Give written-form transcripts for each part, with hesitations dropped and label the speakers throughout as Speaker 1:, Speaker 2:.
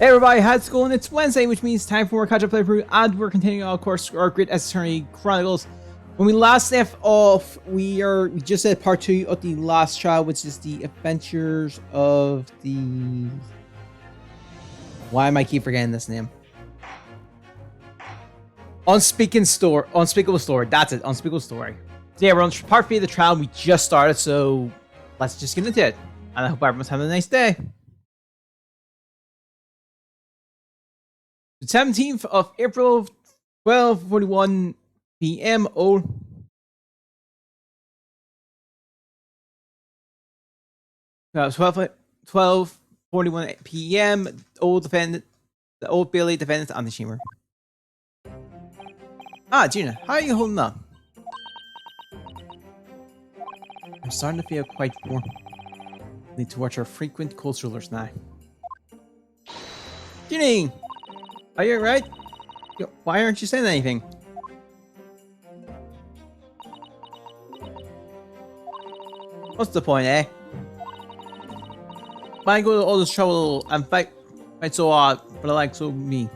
Speaker 1: Hey everybody, how's it going? It's Wednesday, which means time for more catch-up playthrough, and we're continuing, of course, our Great Ace Attorney Chronicles. When we last left off, we just did part 2 of the last trial, which is the adventures of the... Why am I keep forgetting this name? Unspeakable Story. That's it, Unspeakable Story. So yeah, we're on part 3 of the trial. We just started, so let's just get into it. And I hope everyone's having a nice day. The 17th of April, 12:41 p.m. Old. 12:41 p.m. The Old Bailey defendant on the chamber. Ah, Gina, how are you holding up? I'm starting to feel quite warm. Need to watch our frequent cold shoulders now. Ginny! Are you alright? Why aren't you saying anything? What's the point, eh? Why go to all this trouble and fight so hard for the likes of me?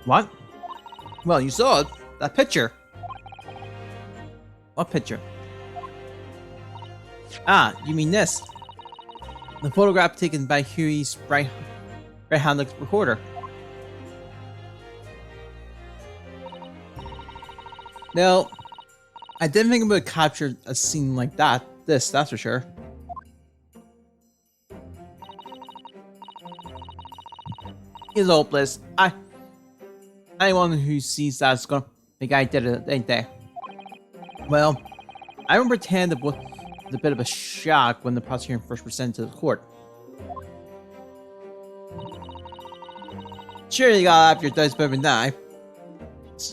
Speaker 1: What? Well, you saw it. That picture. What picture? Ah, you mean this. The photograph taken by Huey's right-handed recorder. Now, I didn't think I would capture a scene like that. That's for sure. It's hopeless. Anyone who sees that's gonna think I did it, ain't they? Well, I remember pretend it was a bit of a shock when the prosecutor first presented to the court. Sure, you got off your doubts better than I.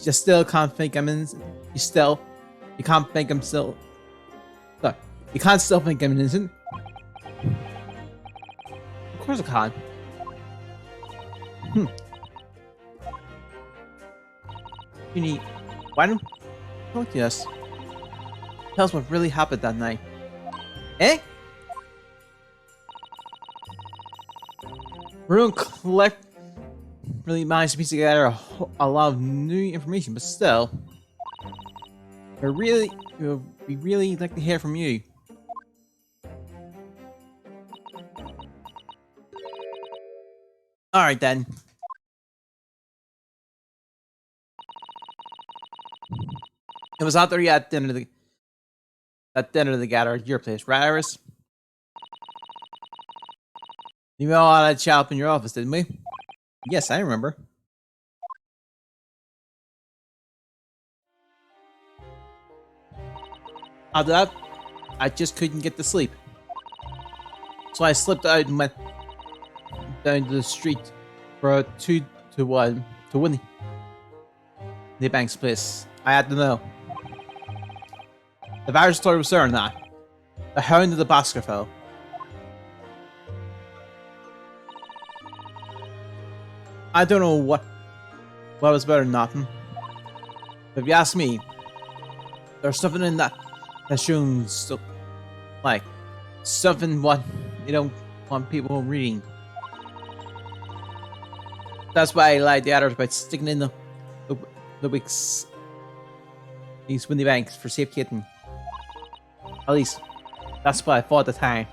Speaker 1: You still can't think I'm innocent. You can't think I'm still. Sorry, you can't still think I'm innocent. Of course I can't. You need. Why don't talk to us? Tell us what really happened that night. Eh? We don't really managed to piece together a lot of new information, but still, we really like to hear from you. All right then. It was after you at dinner together at your place, right, Iris? You all had a chat up in your office, didn't we? Yes, I remember. After that, I just couldn't get to sleep. So I slipped out and went down to the street for a 2-to-1 to Winnie. The bank's place. I had to know. The virus story was there or not. The hound of the basket fell. I don't know what was better than nothing. But if you ask me, there's something in that shows stuff like something what you don't want people reading. That's why I lied to the others by sticking in the weeks these windy banks for safekeeping. At least that's what I thought at the time.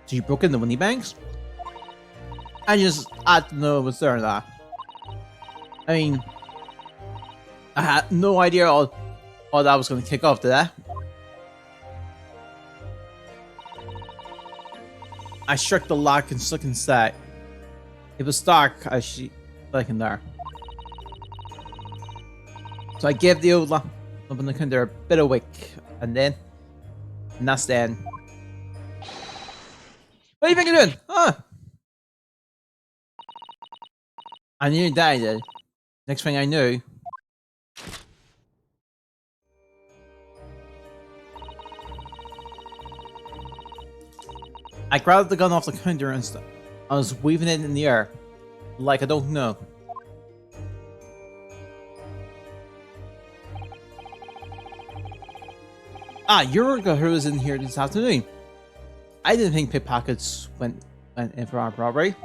Speaker 1: So you broke in the windy banks? I just had to know it was there or not. I mean, I had no idea all that was going to kick off, did I? I struck the lock and stuck inside. It was dark as she like in there. So I gave the old lamp in the counter a bit of wick, and that's the end. What do you think you're doing? Huh? I nearly died. Next thing I knew, I grabbed the gun off the counter and I was waving it in the air, like I don't know. Ah, you're the guy who was in here this afternoon. I didn't think pickpockets went in for armed robbery.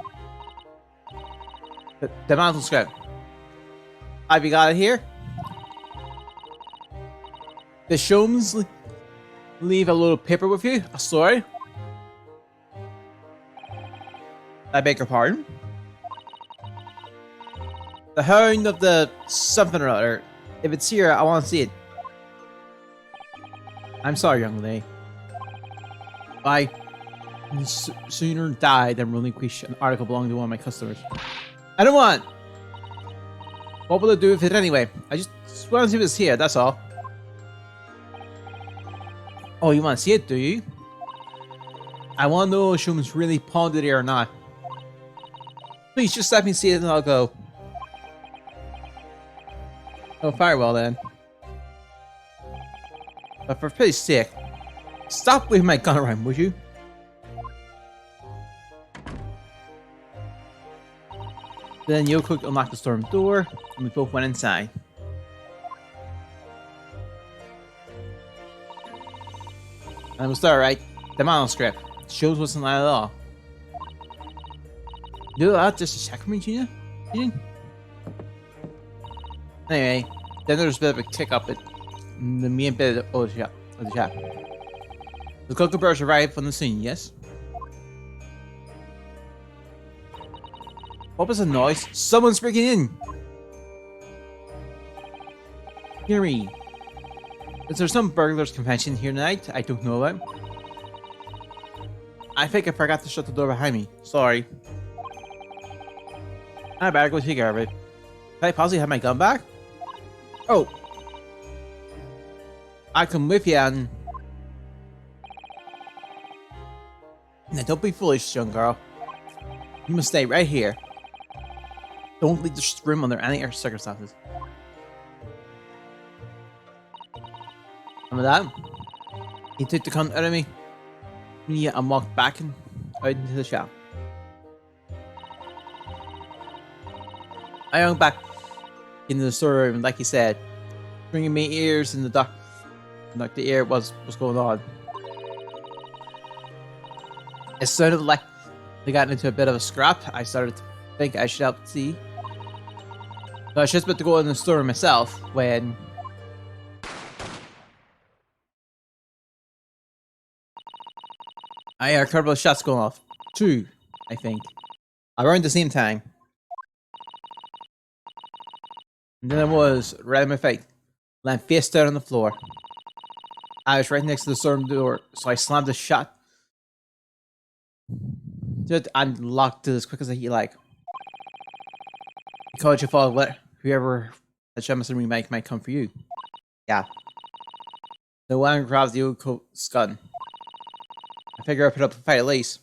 Speaker 1: But the mountain script. Have you got it here? The Shums leave a little paper with you, a story. I beg your pardon? The Hound of the something or other. If it's here, I want to see it. I'm sorry, young lady. I sooner die than relinquish an article belonging to one of my customers. I don't want. What will I do with it anyway? I just want to see if it's here, that's all. Oh, you want to see it, do you? I want to know if Shuman's really pawned it here or not. Please, just let me see it and I'll go. Oh, very well then. But for pity's sake, stop waving my gun around, would you? Then Yoko unlocked the storm door, and we both went inside. And we'll start right. The manuscript shows what's in line at all. Do that just to check for me, Gina? Anyway, then there's a bit of a kick up at the main bit of the shop. The kookaburras arrived on the scene, yes? What was the noise? Someone's breaking in! Hear me. Is there some burglars convention here tonight I don't know about? I think I forgot to shut the door behind me. Sorry. I better go take care of it. Can I possibly have my gun back? Oh. I come with you and... Now don't be foolish, young girl. You must stay right here. Don't leave this room under any circumstances. And with that, he took the cunt out of me and walked back out into the shop. I went back into the storeroom and, like he said, bringing me ears in the dark, like the ear was what's going on. It sounded like they got into a bit of a scrap. I started to think I should help see. So I was just about to go in the store myself when I heard a couple of shots going off. 2, I think. Around the same time. And then I was right in my face, lying face down on the floor. I was right next to the store door, so I slammed the shut and locked it as quick as I like. Because you thought what whoever that Jemison remake might come for you. Yeah. The one grabs the old coat's gun. I figure I put up a fight at least.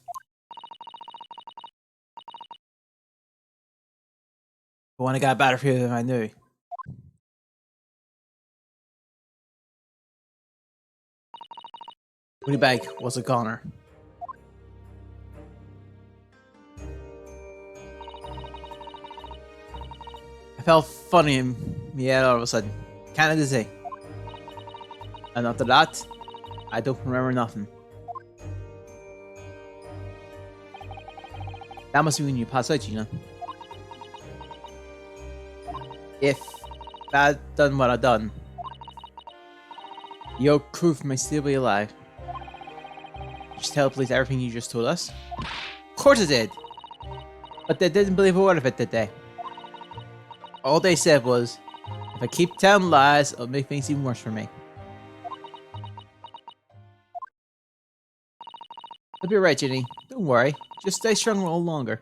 Speaker 1: But when I got a better feeling than I knew. Woody Bag was a goner. I felt funny in my head all of a sudden. Kinda dizzy. And after that, I don't remember nothing. That must be when you pass out, Gina. If I'd done what I done, your crew may still be alive. Just tell the police everything you just told us? Of course it did! But they didn't believe a word of it, did they? All they said was, if I keep telling lies, it'll make things even worse for me. You'll be right, Ginny. Don't worry. Just stay strong a little longer.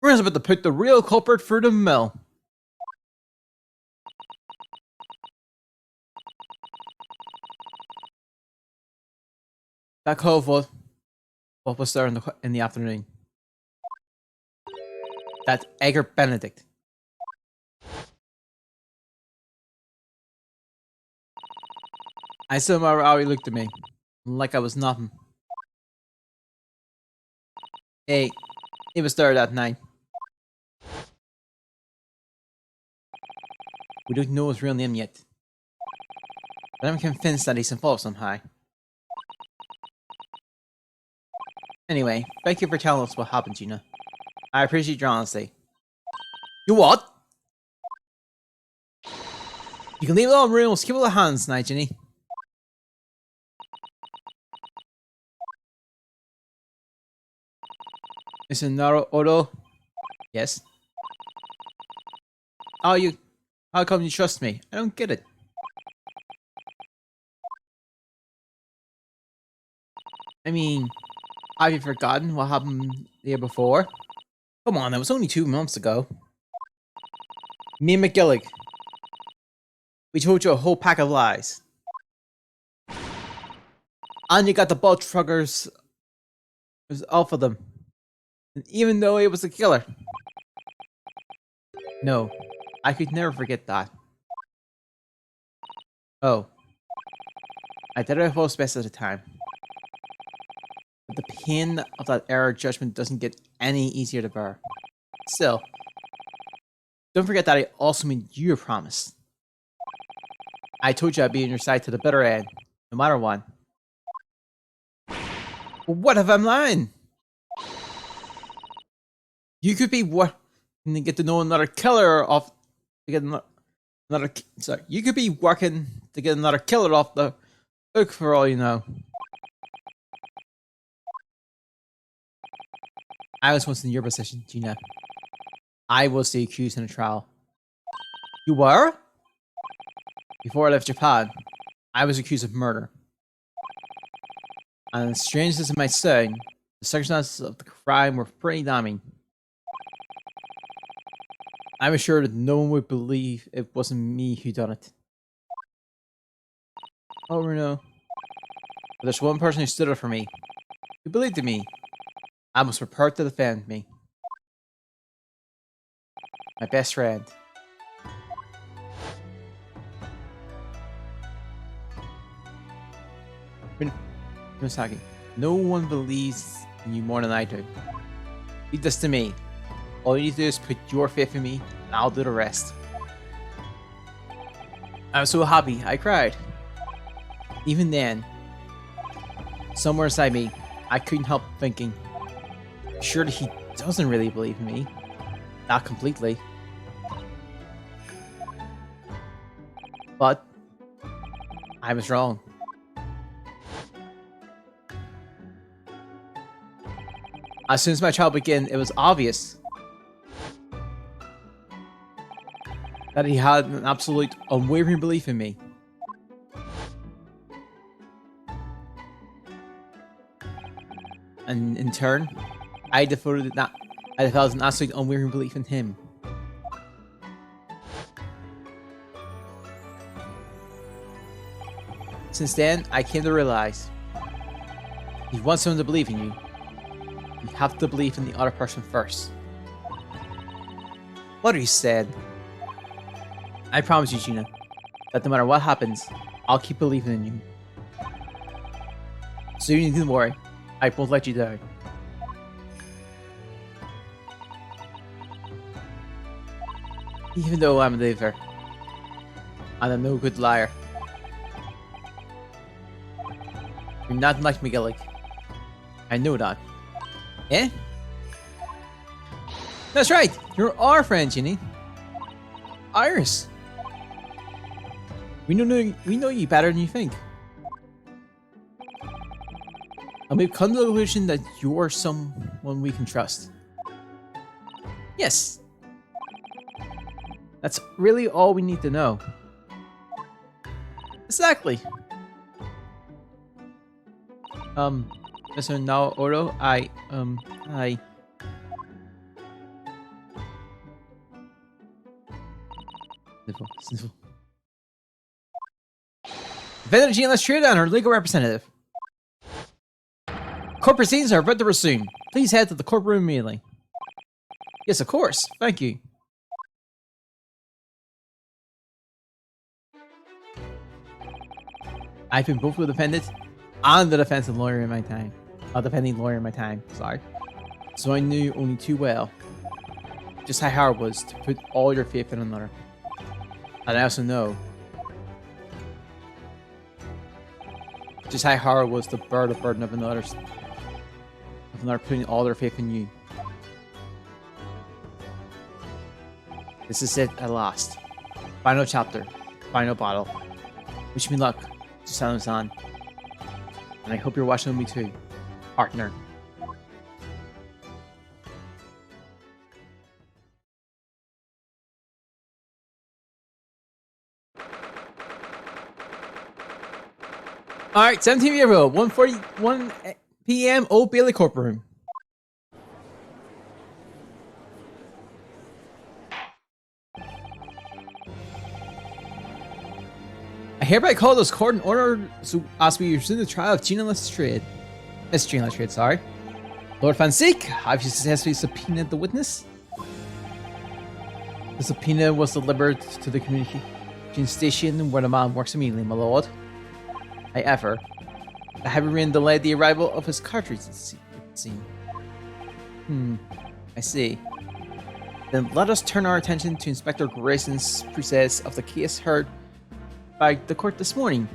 Speaker 1: We're about to put the real culprit through the mill. That cove was what was there in the afternoon. That Edgar Benedict. I saw how he looked at me, like I was nothing. Hey, he was there that night. We don't know his real name yet, but I'm convinced that he's involved somehow. Anyway, thank you for telling us what happened, Gina. I appreciate your honesty. You what? You can leave it all in rules. Keep it in hands tonight, Ginny. Mr. Naruto? Yes? How come you trust me? I don't get it. I mean, have you forgotten what happened the year before? Come on, that was only 2 months ago. Me and McGillig. We told you a whole pack of lies. And you got the ball truckers. It was off of them. And even though it was a killer. No, I could never forget that. Oh. I did our most best at the time. But the pain of that error judgment doesn't get any easier to bear. Still, don't forget that I also made you a promise. I told you I'd be on your side to the bitter end, no matter what. Well, what if I'm lying? You could be what and get to know another killer off to get another. Sorry, you could be working to get another killer off the hook for all you know. I was once in your position, Gina. I was the accused in a trial. You were? Before I left Japan, I was accused of murder. And as strange as it might sound, the circumstances of the crime were pretty damning. I was sure that no one would believe it wasn't me who done it. Oh no. But there's one person who stood up for me. Who believed in me. I was prepared to defend me. My best friend. Misaki, no one believes in you more than I do. Leave this to me. All you need to do is put your faith in me, and I'll do the rest. I was so happy, I cried. Even then, somewhere inside me, I couldn't help thinking, surely he doesn't really believe in me. Not completely. But I was wrong. As soon as my trial began, it was obvious that he had an absolute unwavering belief in me. And in turn, I devoted that I developed an absolute unwavering belief in him. Since then, I came to realize, if you want someone to believe in you, you have to believe in the other person first. What he said. I promise you, Gina, that no matter what happens, I'll keep believing in you. So you needn't worry, I won't let you down. Even though I'm a liver, and I'm no good liar. You're not like McGillig. I know that. Eh? That's right! You're our friend, Ginny. Iris. We know you better than you think. And we've come to the conclusion that you're someone we can trust. Yes. That's really all we need to know. Exactly. Mr. Naoro, I... Sniffle. Defendant Jean, let's trade on her legal representative. Court proceedings are about to resume. Please head to the courtroom immediately. Yes, of course. Thank you. I've been both the defendant and the defensive lawyer in my time. Defending lawyer in my time, sorry. So I knew only too well just how hard it was to put all your faith in another. And I also know just how hard it was to bear the burden of and are putting all their faith in you. This is it at last. Final chapter. Final battle. Wish me luck to Samuel-san. And I hope you're watching with me too, partner. Alright, 17th April, 1:41 p.m. Old Bailey courtroom. I hereby call this court in order as we resume the trial of Gina Lestrade. Miss Gina Lestrade, sorry. Lord Van Zeek, have you successfully subpoenaed the witness? The subpoena was delivered to the communication station where the man works immediately, my lord. However, the heavy rain delayed the arrival of his cartridge, it seemed. I see. Then let us turn our attention to Inspector Grayson's process of the case heard by the court this morning.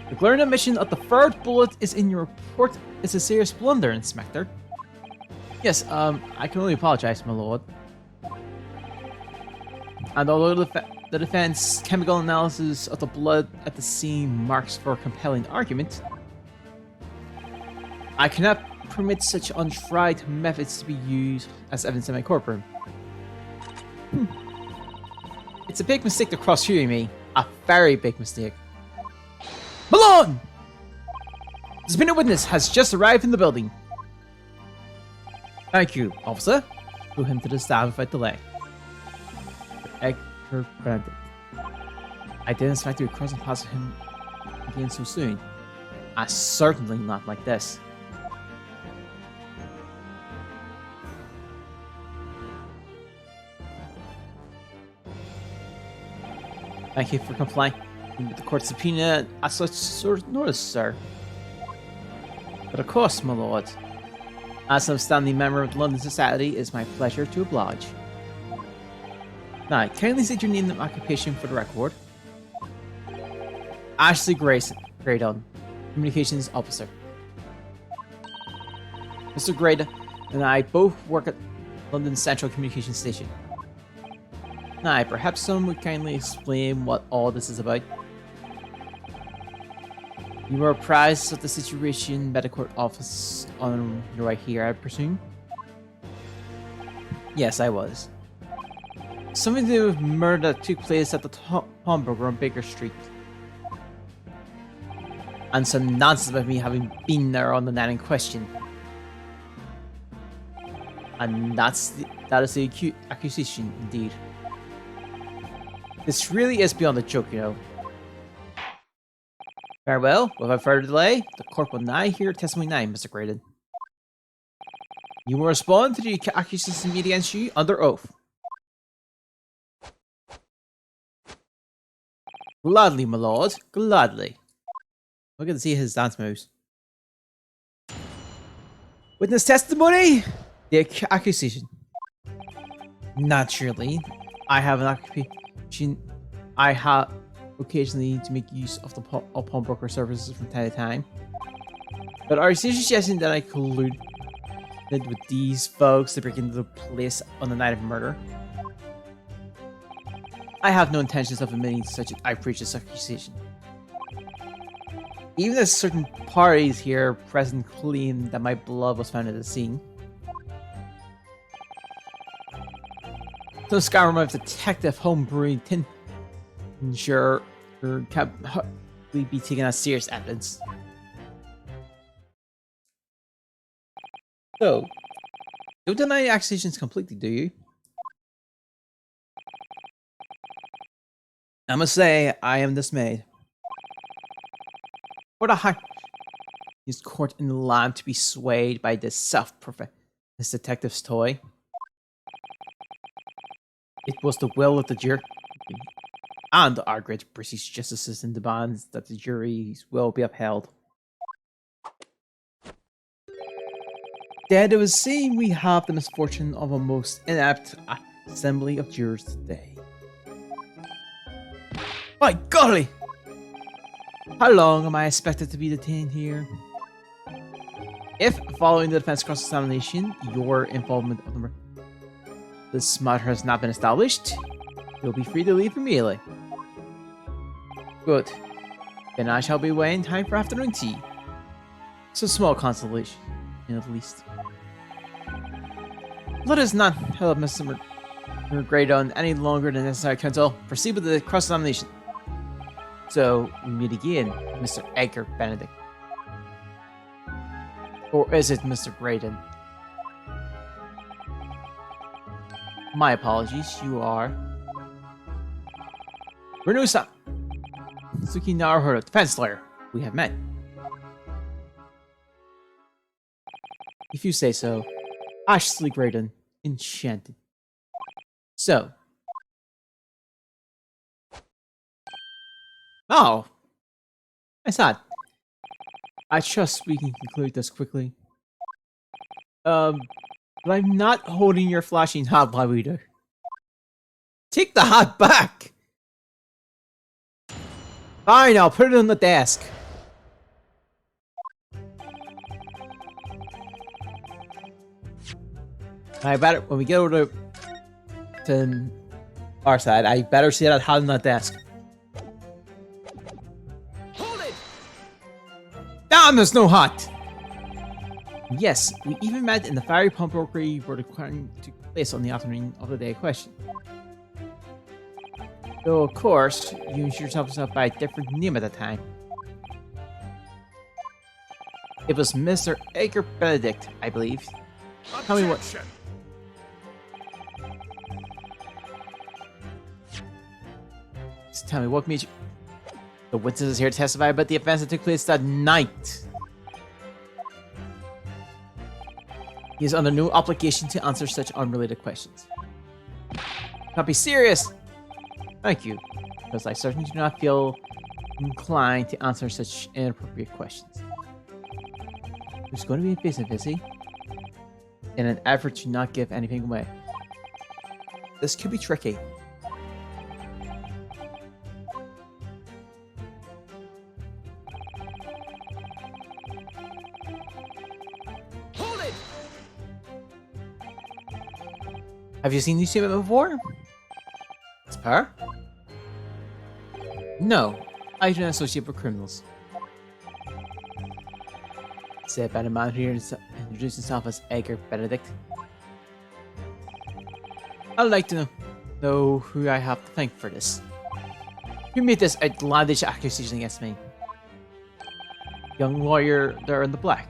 Speaker 1: The glaring omission of the third bullet is in your report is a serious blunder, Inspector. Yes, I can only apologize, my lord. And although the defense chemical analysis of the blood at the scene marks for a compelling argument, I cannot permit such untried methods to be used as evidence in my courtroom. It's a big mistake to cross you and me. A very big mistake. Malone! The subpoenaed witness has just arrived in the building. Thank you, officer. Move him to the staff without delay. Edgar Brandon. I didn't expect to be crossing paths with him again so soon. Certainly not like this. Thank you for complying with the court subpoena at such short notice, sir. But of course, my lord. As an outstanding member of London Society, it is my pleasure to oblige. Now, kindly state your name and occupation for the record. Ashley Graydon, Communications Officer. Mr. Graydon and I both work at London Central Communications Station. Now, perhaps someone would kindly explain what all this is about. You were apprised of the situation by the court office on your way here, I presume? Yes, I was. Something to do with murder that took place at the pawnbroker on Baker Street. And some nonsense about me having been there on the night in question. And that is the acute accusation, indeed. This really is beyond a joke, you know. Very well, without further delay, the court will now hear testimony 9, Mr. Graydon. You will respond to the accusations made against you under oath. Gladly, my lord, gladly. We're going to see his dance moves. Witness testimony, the accusation. Naturally, I have an occupation. I have occasionally to make use of the pawnbroker services from time to time. But are you suggesting that I colluded with these folks to break into the place on the night of murder? I have no intentions of admitting such an outrageous accusation. Even as certain parties here present claim that my blood was found at the scene. So Skyrim of detective homebrewing tincture can't be taken as serious evidence. So, you don't deny the accusations completely, do you? I must say, I am dismayed. What a high is court in the land to be swayed by this self-professed detective's toy. It was the will of the jury and our great British justices and demands that the jury's will be upheld. Then it would seem we have the misfortune of a most inept assembly of jurors today. By golly! How long am I expected to be detained here? If, following the defense cross-examination, your involvement of this matter has not been established, you'll be free to leave immediately. Good. Then I shall be away in time for afternoon tea. It's a small consolation, at least. Let us not hold up Mr. Graydon any longer than necessary, Counsel. Proceed with the cross-examination. So, we meet again, Mr. Edgar Benedict. Or is it Mr. Graydon? My apologies, you are... Renew-san! Suki Naruhodo, defense lawyer. We have met. If you say so. Ashley Graydon, enchanted. So. Oh! I thought. I trust we can conclude this quickly. But I'm not holding your flashing hot while we do. Take the hot back! Fine, I'll put it on the desk. I better, when we get over to our side, I better see that hot on the desk. Hold it! Damn, there's no hot! Yes, we even met in the fiery pump rookery where the crime took place on the afternoon of the day in question. Though, of course, you introduced yourself by a different name at the time. It was Mr. Edgar Benedict, I believe. Tell me what... Just tell me what made you... The witness is here to testify about the events that took place that night. He is under no obligation to answer such unrelated questions. Not be serious! Thank you, because I certainly do not feel inclined to answer such inappropriate questions. There's going to be a visit, Vizzy, in an effort to not give anything away. This could be tricky. Hold it! Have you seen these two before? It's her? No, I do not associate with criminals. Said by the man who introduced himself as Edgar Benedict. I'd like to know who I have to thank for this. Who made this outlandish accusation against me? Young lawyer there in the black.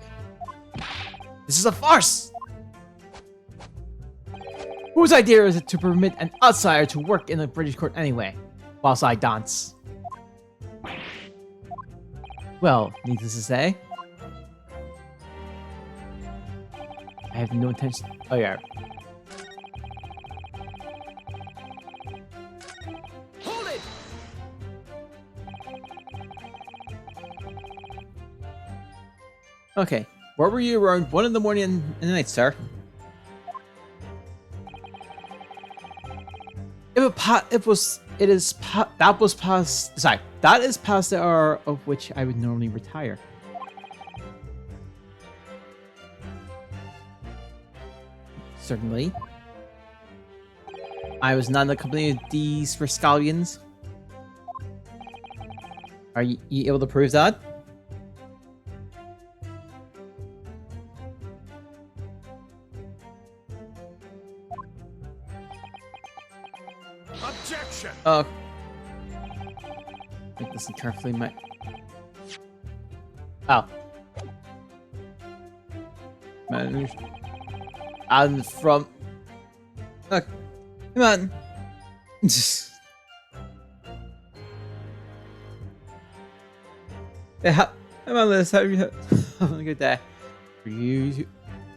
Speaker 1: This is a farce! Whose idea is it to permit an outsider to work in the British court anyway, whilst I dance? Well, needless to say, I have no intention. Oh yeah. Hold it! Okay, where were you around 1 in the morning and the night, sir? That is past the hour of which I would normally retire. Certainly. I was not in the company of these rascallions. Are you able to prove that?
Speaker 2: Objection!
Speaker 1: Listen carefully, mate. Oh. Man. And from... come on. Yeah, come on, Liz. Have a good day. You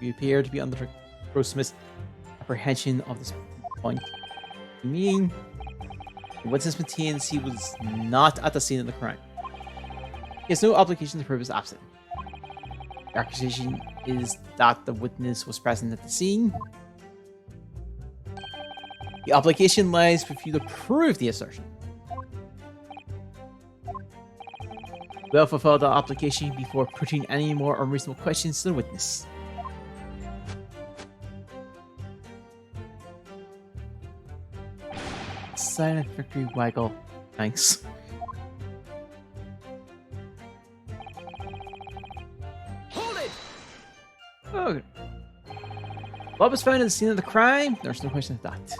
Speaker 1: appear to be under gross misapprehension of this point. You mean the witness maintains he was not at the scene of the crime. He has no obligation to prove his absence. The accusation is that the witness was present at the scene. The obligation lies with you to prove the assertion. Will fulfill the obligation before putting any more unreasonable questions to the witness. Silent victory waggle. Thanks.
Speaker 2: Hold it!
Speaker 1: Oh. What was found at the scene of the crime? There's no question of that.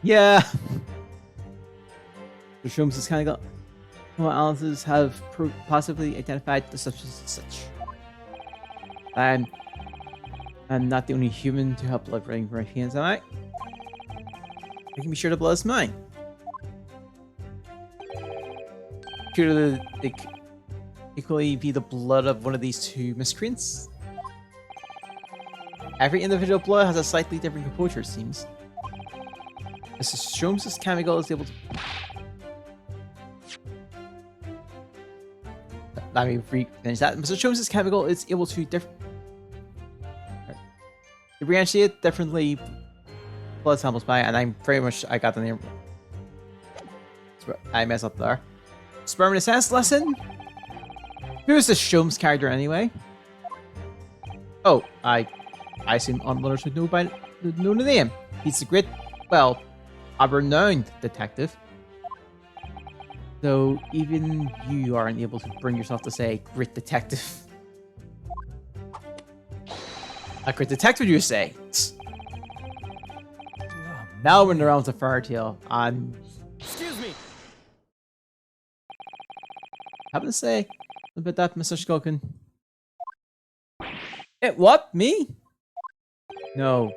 Speaker 1: Yeah. The shrooms is kind of got. Analysis have possibly identified the substance as such. I'm not the only human to have blood running from my hands, am I? I can be sure the blood is mine. Could it equally be the blood of one of these two miscreants? Every individual blood has a slightly different composure, it seems. Mrs. Sholmes' chemical is able to... Let me finish that. Mr. Sholmes' chemical is able to differentiate differently blood samples by, and I'm very much... I got the name... I messed up there. Sperm in a sense lesson? Who's the Sholmes character anyway? Oh, I assume onloaders would know the name. He's the great, well, a renowned detective. Though even you aren't able to bring yourself to say great detective. A great detective, you say? Now we're in the realms of fairy tale.
Speaker 2: Excuse me.
Speaker 1: Happen to say about that, Mr. Skulkin? What? Me? No.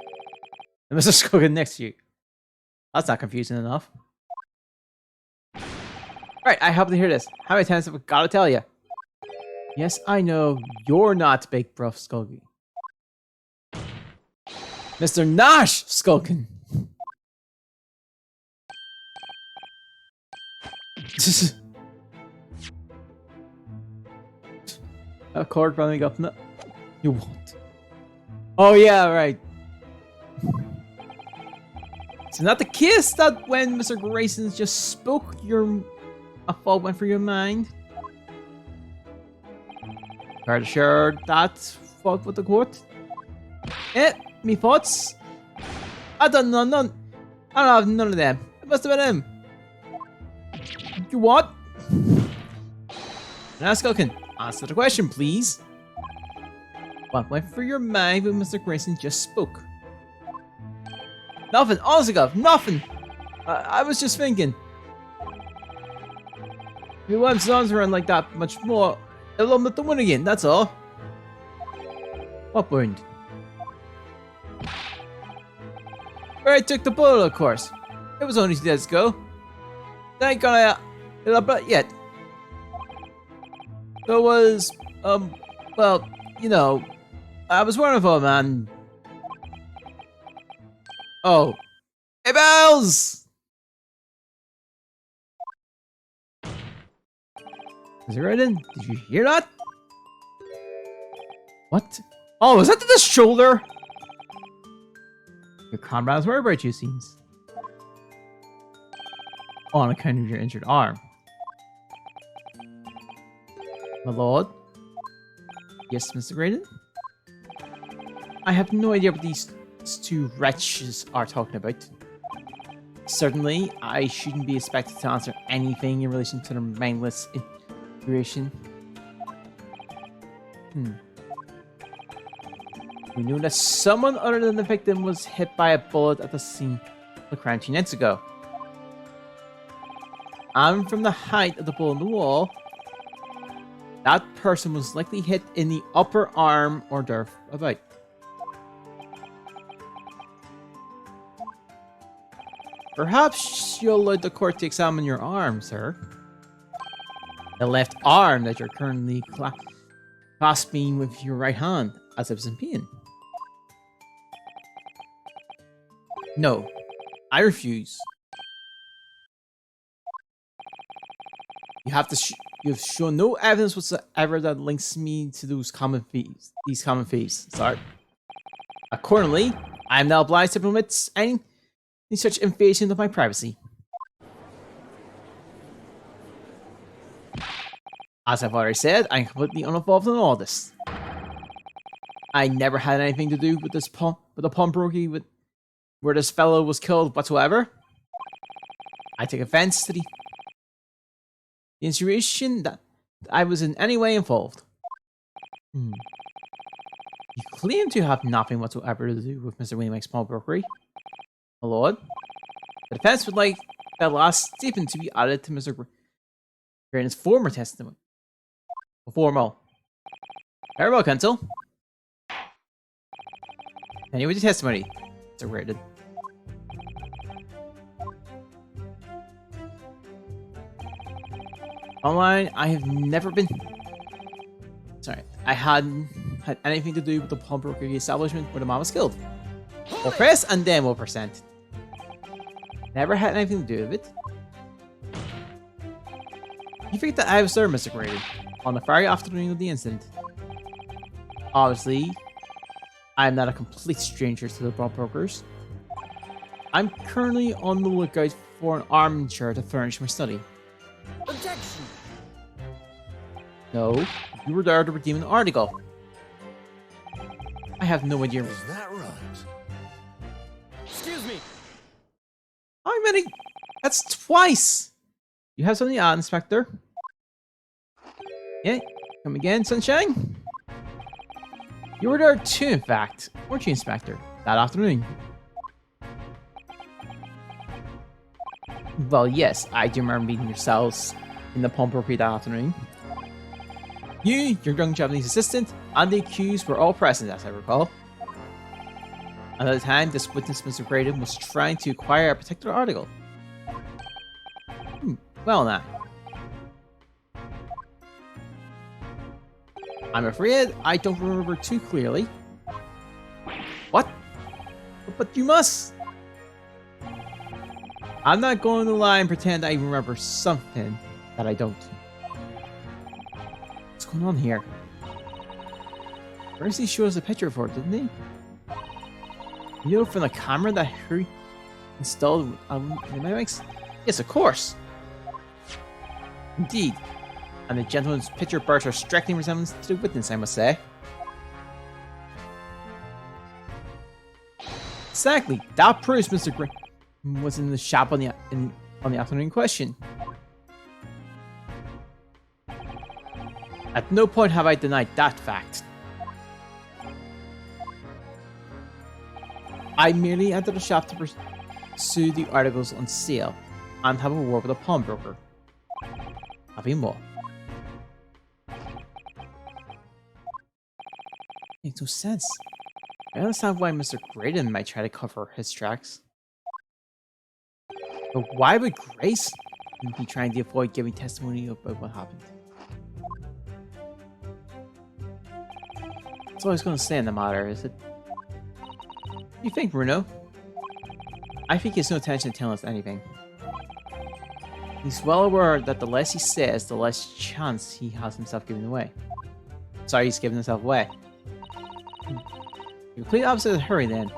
Speaker 1: Mr. Skulkin next to you. That's not confusing enough. Alright, I hope to hear this. How many times have I gotta tell you? Yes, I know you're not Big Bruff Skulky. Mr. Nash Skulkin! A cord running up. No, you won't. Oh yeah, right. So not the kiss that when Mr. Grayson just spoke a thought went through your mind. Are you sure that thought with the court? Me thoughts? I don't know none. I don't have none of them. It must have been him. You what? Now Skulkin, answer the question, please. What went through your mind when Mr. Grayson just spoke? Nothing, honestly, God, nothing. I was just thinking. If you want songs around like that much more, it'll let them win again, that's all. What wound? Where I took the bullet, of course. It was only 2 days ago. They ain't gonna elaborate yet. There was, well, you know, I was one of them, and... Oh. Hey, Bells! Is it right in? Did you hear that? What? Oh, is that to the shoulder? Your comrades worry about you, seems. On account of your injured arm. My lord? Yes, Mr. Graydon? I have no idea what these two wretches are talking about. Certainly, I shouldn't be expected to answer anything in relation to their mindless inspiration. We knew that someone other than the victim was hit by a bullet at the scene of the crime 2 nights ago. And from the height of the bullet in the wall, that person was likely hit in the upper arm or thereabout. Perhaps you'll allow the court to examine your arm, sir. The left arm that you're currently clasping with your right hand, as if it's in pain. No, I refuse. You've shown no evidence whatsoever that links me to these common thieves. Sorry. Accordingly, I am now obliged to permit any in such invasion of my privacy. As I've already said, I'm completely uninvolved in all this. I never had anything to do with this the pawnbroking where this fellow was killed whatsoever. I take offense to the insinuation that I was in any way involved. You claim to have nothing whatsoever to do with Mr. Wainwright's pawnbrokery, my lord. The defense would like that last statement to be added to Mr. Graydon's former testimony. Formal. Very well, counsel. Anyway, the testimony. Mr. Graydon. Online, I have never been... Sorry, I hadn't had anything to do with the pawnbrokery establishment where the man was killed. We'll press and then we'll present. Never had anything to do with it. You think that I was there, Mr. Grady, on the very afternoon of the incident. Obviously, I am not a complete stranger to the pawnbrokers. I'm currently on the lookout for an armchair to furnish my study.
Speaker 2: Objection!
Speaker 1: No, you were there to redeem an article. I have no idea.
Speaker 3: Is that right?
Speaker 2: Excuse me!
Speaker 1: How many? That's twice! You have something to add, Inspector? Yeah, come again, Sunshine? You were there too, in fact, weren't you, Inspector? That afternoon. Well, yes, I do remember meeting yourselves in the pawnbrokery that afternoon. You, your young Japanese assistant, and the accused were all present, as I recall. And at the time, this witness, Mr. Graydon, was trying to acquire a particular article. Well now. I'm afraid I don't remember too clearly. What? But you must! I'm not going to lie and pretend I remember something that I don't. What's going on here? First he showed us a picture for it, didn't he? You know from the camera that he installed in the mimics? Yes, of course! Indeed. And the gentleman's picture bears a striking resemblance to the witness, I must say. Exactly. That proves Mr. Gray was in the shop on the afternoon in question. At no point have I denied that fact. I merely entered the shop to pursue the articles on sale and have a word with a pawnbroker. Nothing more. Makes no sense. I understand why Mr. Graydon might try to cover his tracks. But why would Grace be trying to avoid giving testimony about what happened? That's all I was going to say in the matter, is it? You think, Bruno? I think he has no intention of telling us anything. He's well aware that the less he says, the less chance he has himself giving away. Sorry, he's giving himself away. The complete opposite of Hurry, then.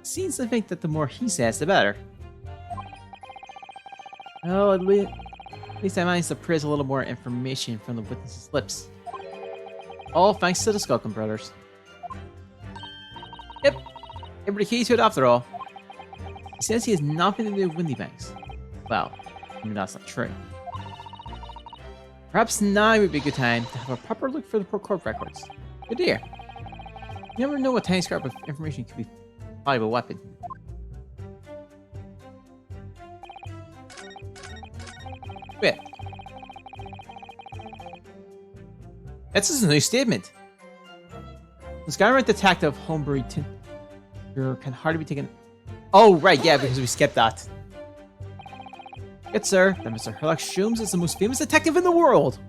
Speaker 1: Seems to think that the more he says, the better. Well, at least I managed to praise a little more information from the witness's lips. All thanks to the Skulkin brothers. Yep, they were the key to it after all. He says he has nothing to do with Windy Banks. Well, I mean, that's not true. Perhaps now would be a good time to have a proper look for the court records. Good dear. You never know what tiny scrap of information could be a valuable weapon. Wait. That's just a new statement. The Skyrite detective Hombury can hardly be taken. Oh, right, yeah, because we skipped that. Good sir, that Mr. Herlock Sholmes is the most famous detective in the world.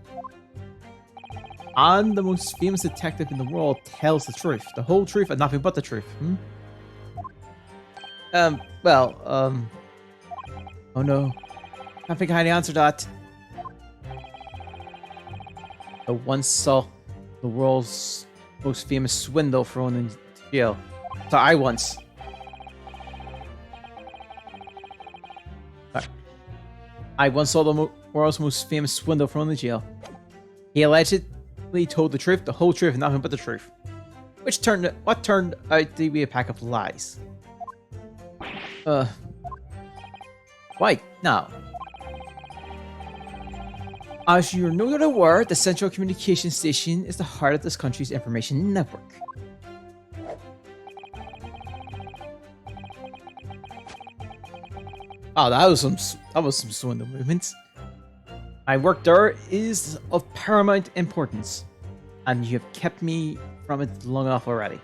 Speaker 1: And the most famous detective in the world tells the truth. The whole truth and nothing but the truth. Oh no. I think I answered that. I once saw the world's most famous swindle thrown in jail. So I once. I once saw the world's most famous swindler from the jail. He allegedly told the truth, the whole truth, and nothing but the truth. What turned out to be a pack of lies. Wait, now. As you're no doubt aware, the Central Communication Station is the heart of this country's information network. Oh, that was some swindle movements. My work there is of paramount importance, and you have kept me from it long enough already.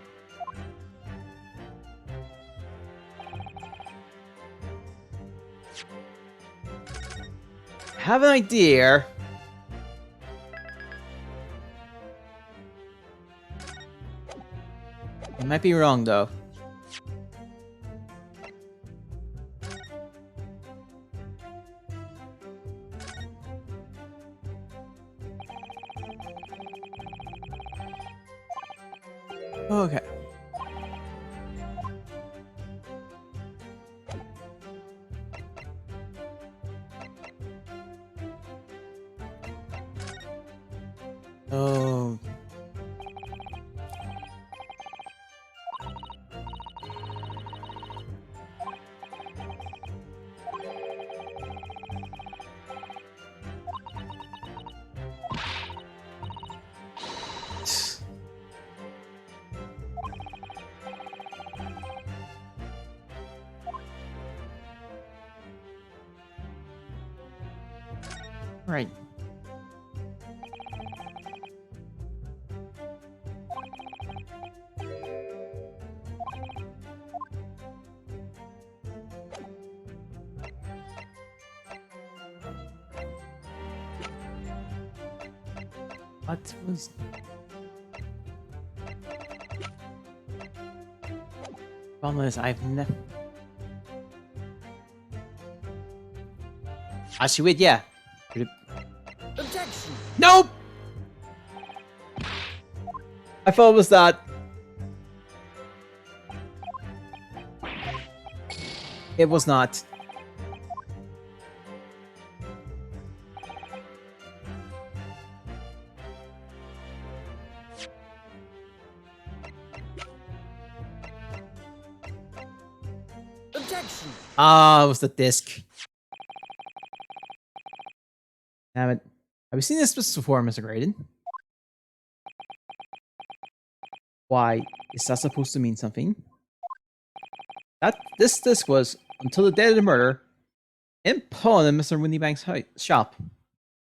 Speaker 1: I have an idea. I might be wrong though. Okay. Oh. Right. What was... Problem is, I've never... Actually, wait, yeah.
Speaker 2: Objection!
Speaker 1: Nope! I thought it was that. It was not.
Speaker 2: Objection!
Speaker 1: Ah, it was the disc. Damn it. Have you seen this before, Mr. Graydon? Why, is that supposed to mean something? This disc was, until the day of the murder, in pawn in Mr. Windybank's shop.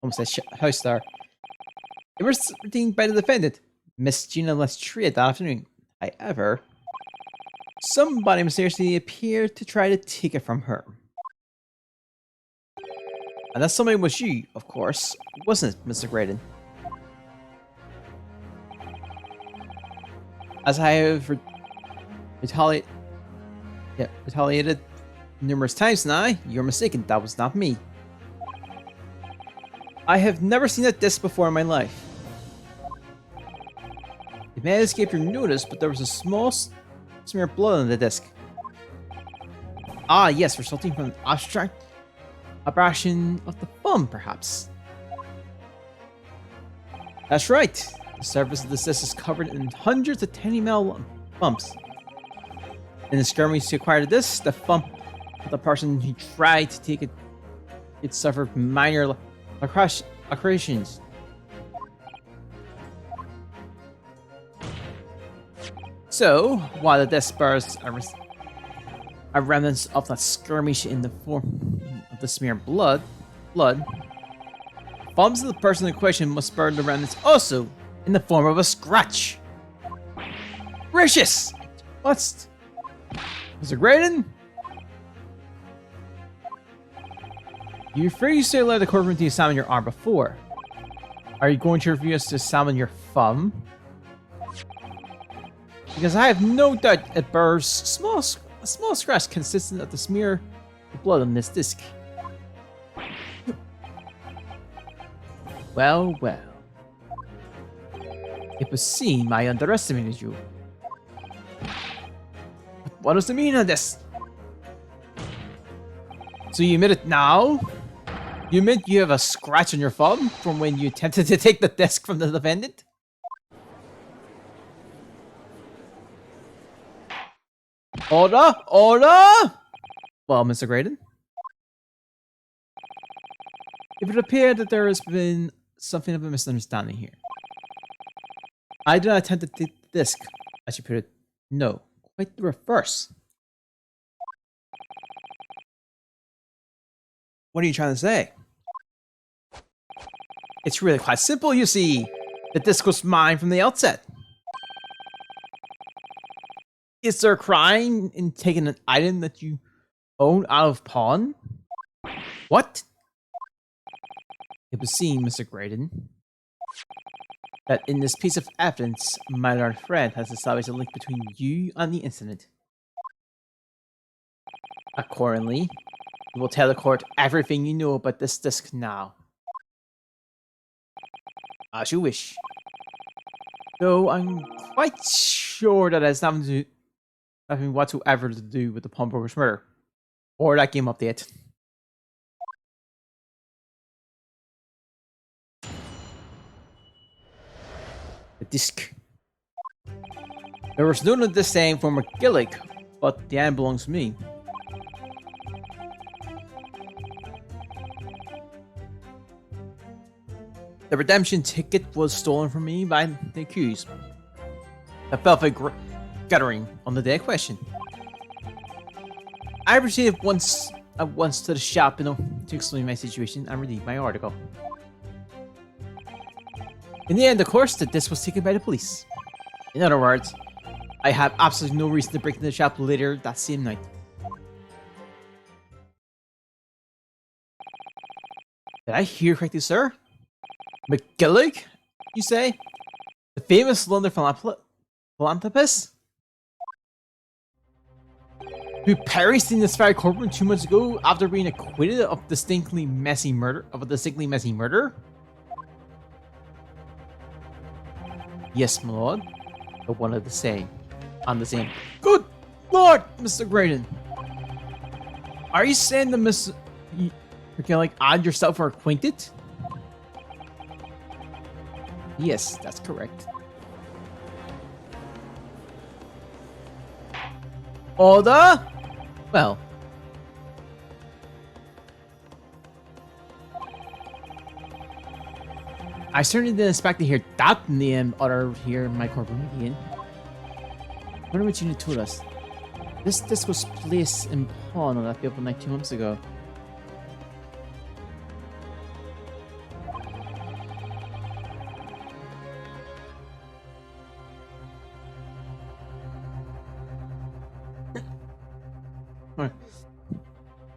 Speaker 1: Almost said house there. It was redeemed by the defendant, Miss Gina Lestria, that afternoon. However, somebody mysteriously appeared to try to take it from her. And that somebody was you, of course, wasn't it, Mr. Graydon? As I have retaliated numerous times now, you're mistaken. That was not me. I have never seen that disc before in my life. It may have escaped your notice, but there was a small smear of blood on the disc. Ah, yes, resulting from an abstract abrasion of the thumb, perhaps. That's right. The surface of the disc is covered in hundreds of tiny metal bumps. In the skirmish to acquire this, the thumb of the person who tried to take it suffered minor lacerations. So, while the disc bears a remnants of that skirmish in the form of the smear of blood, thumbs of the person in question must bear the remnants also in the form of a scratch. Gracious! What's... Mr. Graydon? You refused to allow the courtroom to examine your arm before. Are you going to refuse to examine your thumb? Because I have no doubt it bears a small scratch consistent of the smear of blood on this disc. Well, well. It was seen I underestimated you. What does the meaning of this? So you admit it now? You meant you have a scratch on your thumb from when you attempted to take the disc from the defendant? Order! Order! Well, Mr. Graydon, it would appear that there has been something of a misunderstanding here. I did not attempt to take the disc, as you put it. No, quite the reverse. What are you trying to say? It's really quite simple, you see. The disc was mine from the outset. Is there a crime in taking an item that you own out of pawn? What? It was seen, Mr. Graydon, that in this piece of evidence, my learned friend has established a link between you and the incident. Accordingly, you will tell the court everything you know about this disc now. As you wish. Though I'm quite sure that it has nothing whatsoever to do with the pawnbroker's murder. Or that game update. The disc. There was none of the same for McGillick, but the end belongs to me. The redemption ticket was stolen from me by the accused. I felt like guttering on the day of question. I proceeded at once to the shop to explain my situation and redeem my article. In the end, of course, the disc was taken by the police. In other words, I had absolutely no reason to break into the shop later that same night. Did I hear correctly, sir? McGillick, you say? The famous London philanthropist? Who perished in this very courtroom 2 months ago after being acquitted of a distinctly messy murder? Yes, my lord. But one of the same. On the same. Good lord, Mr. Graydon. Are you saying that Miss McGillick and yourself are acquainted? Yes, that's correct. Order? Well. I certainly didn't expect to hear that name uttered here in my courtroom again. I wonder what you told us. This was placed in pawn on that beautiful night 2 months ago.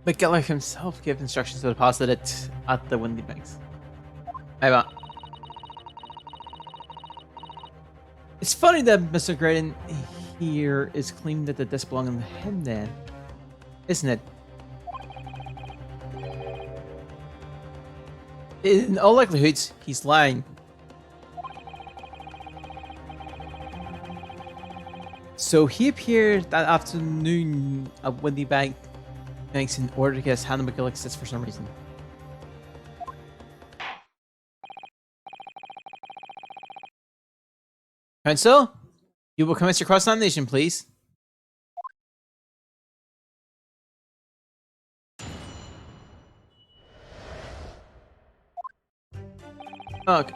Speaker 1: McGillick himself gave instructions to deposit it at the Windy Banks. It's funny that Mr. Graydon here is claiming that the disc belonged to him then, isn't it? In all likelihood, he's lying. So he appeared that afternoon at Windy Banks in order to get his hand on McGillick's disc for some reason. Counsel, you will commence your cross-examination, please. Okay.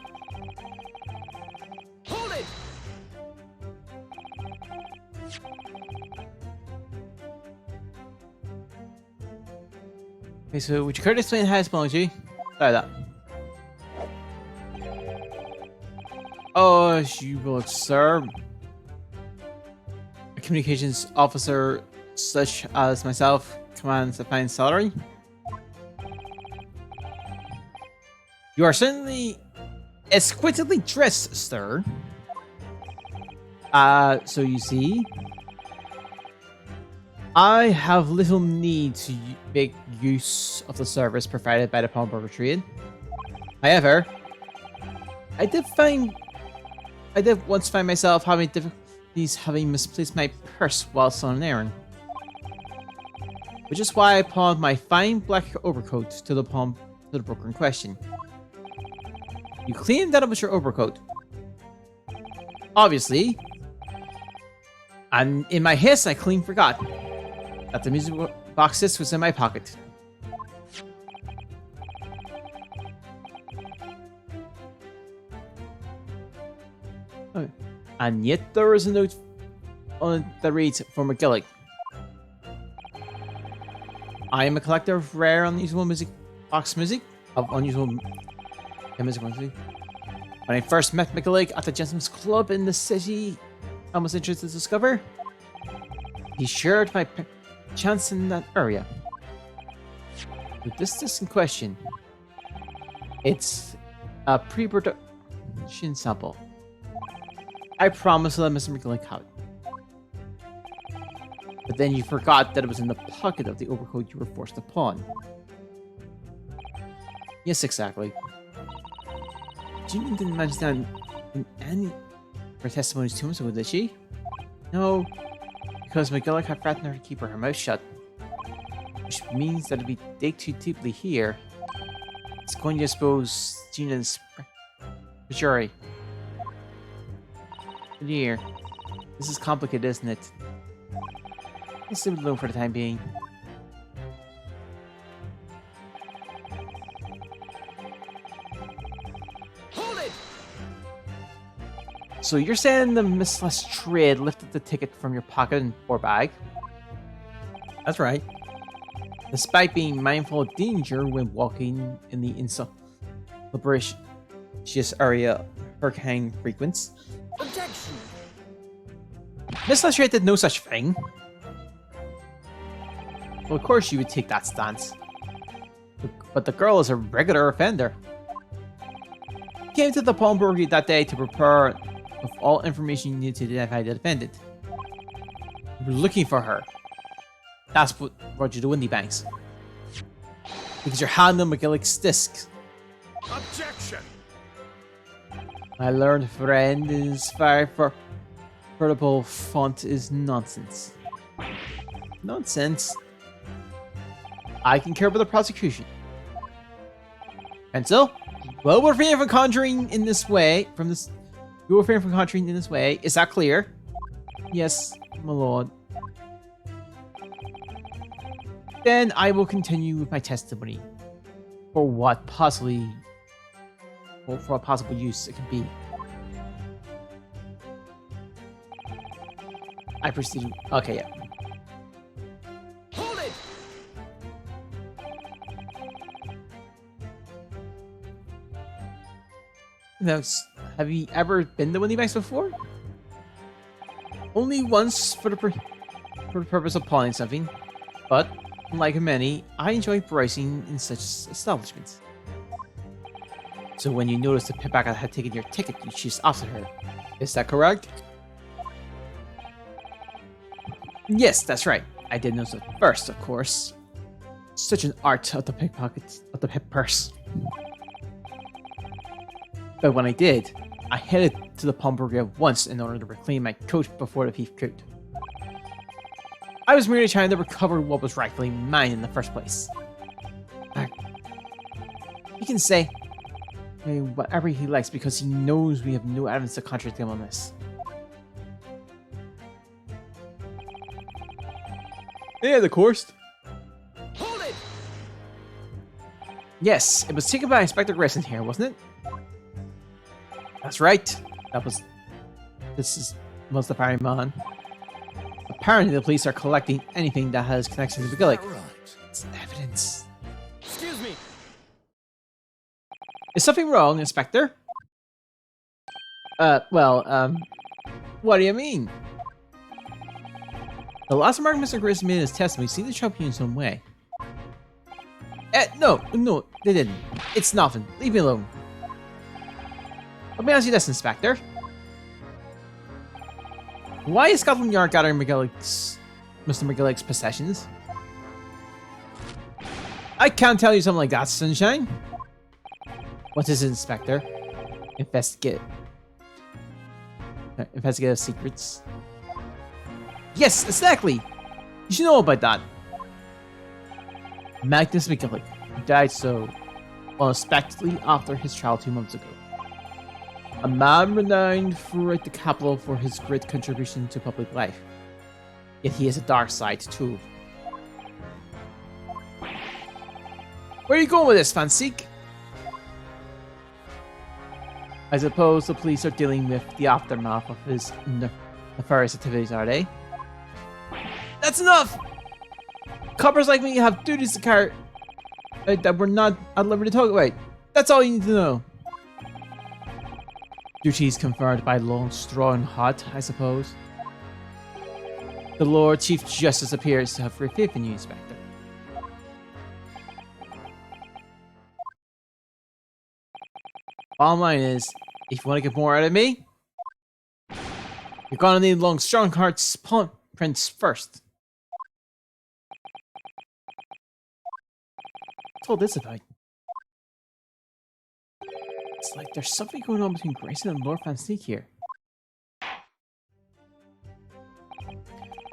Speaker 2: Hold it!
Speaker 1: Okay, so would you care to explain how it belongs to you? Sorry that. Oh, as you will, sir. A communications officer such as myself commands a fine salary. You are certainly exquisitely dressed, sir. So you see, I have little need to make use of the service provided by the pawnbroker trade. However, I did once find myself having difficulties having misplaced my purse whilst on an errand. Which is why I pawned my fine black overcoat to the to the broker in question. You claimed that it was your overcoat. Obviously. And in my haste, I clean forgot that the music box disc was in my pocket. Okay. And yet there is a note on it that reads, for McGillick. I am a collector of rare, unusual music box music. Of unusual music box music. When I first met McGillick at the Gentleman's Club in the city I was interested to discover, he shared my chance in that area. With this disc in question, it's a pre-production sample. I promised to let Mr. McGillick have it. But then you forgot that it was in the pocket of the overcoat you were forced to pawn. Yes, exactly. Jean didn't mention that in any of her testimonies 2 months ago, did she? No, because McGillick had threatened her to keep her mouth shut. Which means that if we dig too deeply here, it's going to expose Gina's jury. Dear, this is complicated, isn't it? Let's leave it alone for the time being.
Speaker 2: Hold it!
Speaker 1: So you're saying the Miss Lestrade lifted the ticket from your pocket or bag? That's right. Despite being mindful of danger when walking in the insalubrious area hurricane frequents,
Speaker 2: Objection!
Speaker 1: Miss Lestrade did no such thing. Well, of course you would take that stance. But the girl is a regular offender. Came to the pawnbrokery that day to prepare with all information you need to identify the defendant. You were looking for her. That's what brought you to Windy Banks. Because you're handling McGillick's disc.
Speaker 2: Objection!
Speaker 1: My learned friend is very veritable font is nonsense. Nonsense? I can care about the prosecution. Pencil? Well, we're refraining from conjuring in this way. You're refraining from conjuring in this way. Is that clear? Yes, my lord. Then I will continue with my testimony. For what possibly... Well, for what possible use it could be. I proceed. Okay, yeah.
Speaker 2: Hold it!
Speaker 1: Now, have you ever been to Windy Banks before? Only once for the purpose of pawning something, but like many, I enjoy pricing in such establishments. So when you noticed the pickpocket had taken your ticket, you chased after her. Is that correct? Yes, that's right. I did notice it first, of course. Such an art of the pickpocket, of the pip purse. But when I did, I headed to the pawnbrokery at once in order to reclaim my coat before the thief could. I was merely trying to recover what was rightfully mine in the first place. He can say whatever he likes because he knows we have no evidence to contradict him on this. Yeah, of course.
Speaker 2: Hold it!
Speaker 1: Yes, it was taken by Inspector Grayson here, wasn't it? That's right. This was the fireman. Apparently the police are collecting anything that has connection to McGillick.
Speaker 2: Right.
Speaker 1: It's evidence.
Speaker 2: Excuse me.
Speaker 1: Is something wrong, Inspector? What do you mean? The last remark Mr. Grayson made in his testimony seemed to trouble you in some way. No, they didn't. It's nothing. Leave me alone. Let me ask you this, Inspector. Why is Scotland Yard gathering Mr. McGillick's possessions? I can't tell you something like that, Sunshine. What is it, Inspector? Investigative secrets. Yes, exactly. You should know about that. Magnus McGillick, who died so unexpectedly after his trial 2 months ago. A man renowned throughout the capital for his great contribution to public life. Yet he has a dark side too. Where are you going with this, Fanseek? I suppose the police are dealing with the aftermath of his nefarious activities, are they? That's enough! Coppers like me have duties to carry that we're not at liberty to talk about. That's all you need to know. Duties conferred by Lord Straw Hot, I suppose. The Lord Chief Justice appears to have faith in you, Inspector. Bottom line is, if you want to get more out of me, you're gonna need Long Strongheart's paw prints first. What's all this about? It's like there's something going on between Grayson and Lord Fanseek here.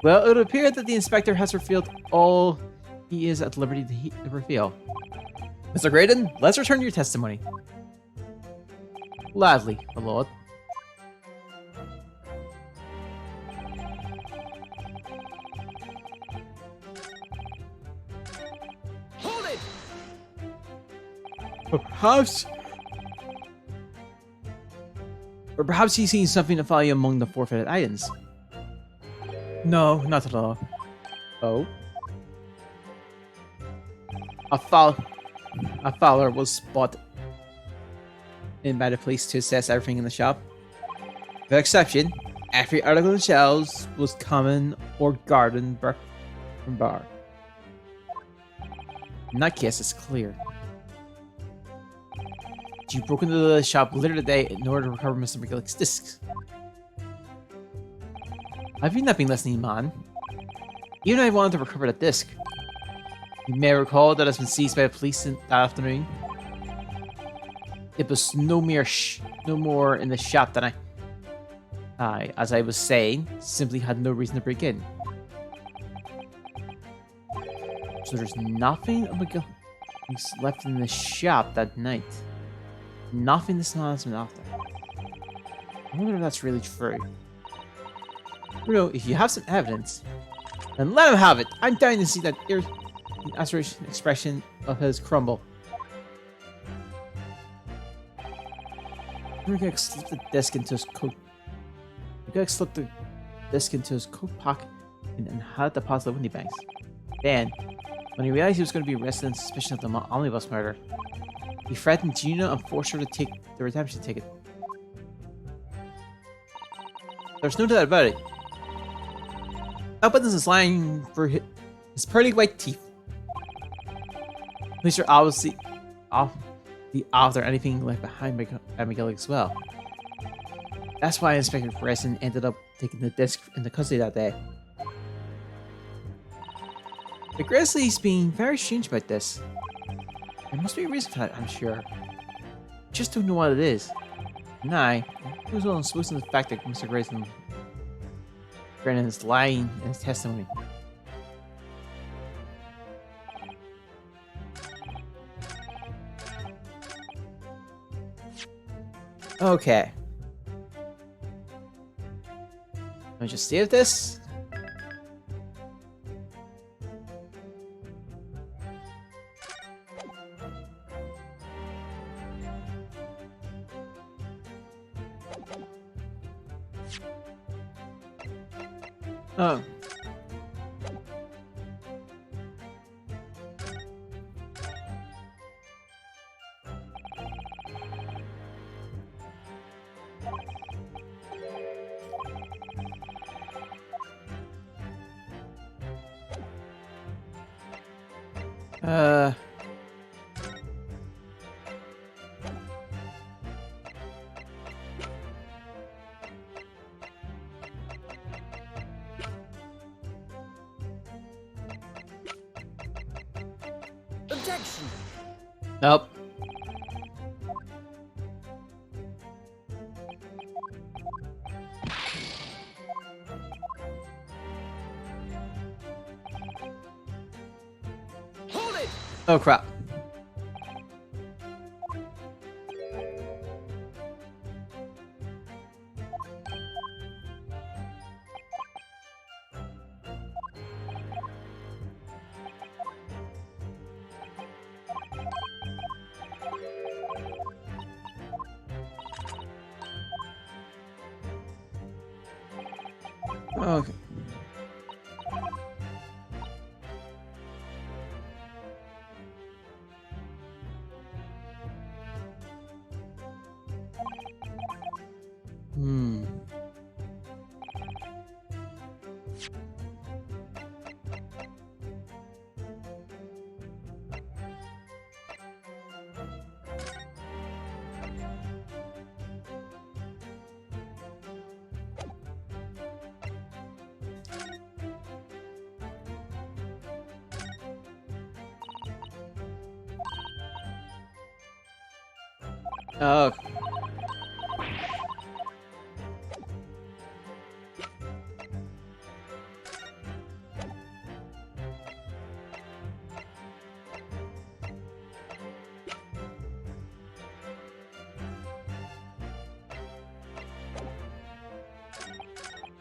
Speaker 1: Well, it would appear that the inspector has revealed all he is at liberty to reveal. Mr. Graydon, let's return to your testimony. Gladly, my lord.
Speaker 2: Hold it!
Speaker 1: Or perhaps he's seen something of value among the forfeited items. No, not at all. Oh? A fowler was spotted in by the police to assess everything in the shop. Without exception, every article on the shelves was common or garden from bar. In that case, it's clear. You broke into the shop later today in order to recover Mr. McGillic's discs. Have you not been listening, man? Even I wanted to recover that disc. You may recall that it's been seized by the police that afternoon. It was no more in the shop than I, as I was saying, simply had no reason to break in. So there's nothing of McGillic's left in the shop that night. Nothing this man has been after. I wonder if that's really true. Bruno, if you have some evidence, then let him have it. I'm dying to see that aspiration expression of his crumble. McGillic slipped the disc into his coat. McGillic slipped the disc into his coat pocket and had it deposited in Windy Banks. Then, when he realized he was going to be arrested on suspicion of the omnibus murder, he threatened Gina and forced her to take the redemption ticket. There's no doubt about it. That business is lying for his pearly white teeth. Police are obviously after anything left behind by McGillic as well. That's why Inspector Grayson ended up taking the disc into custody that day. But Grizzly's being very strange about this. There must be a reason for that, I'm sure. Just don't know what it is. And I was well supposed to the fact that Mr. Grayson is lying in his testimony. Okay. Let me just save this. Oh.
Speaker 2: Objection!
Speaker 1: Nope.
Speaker 2: Hold it!
Speaker 1: Oh crap. Okay. Hmm. Oh.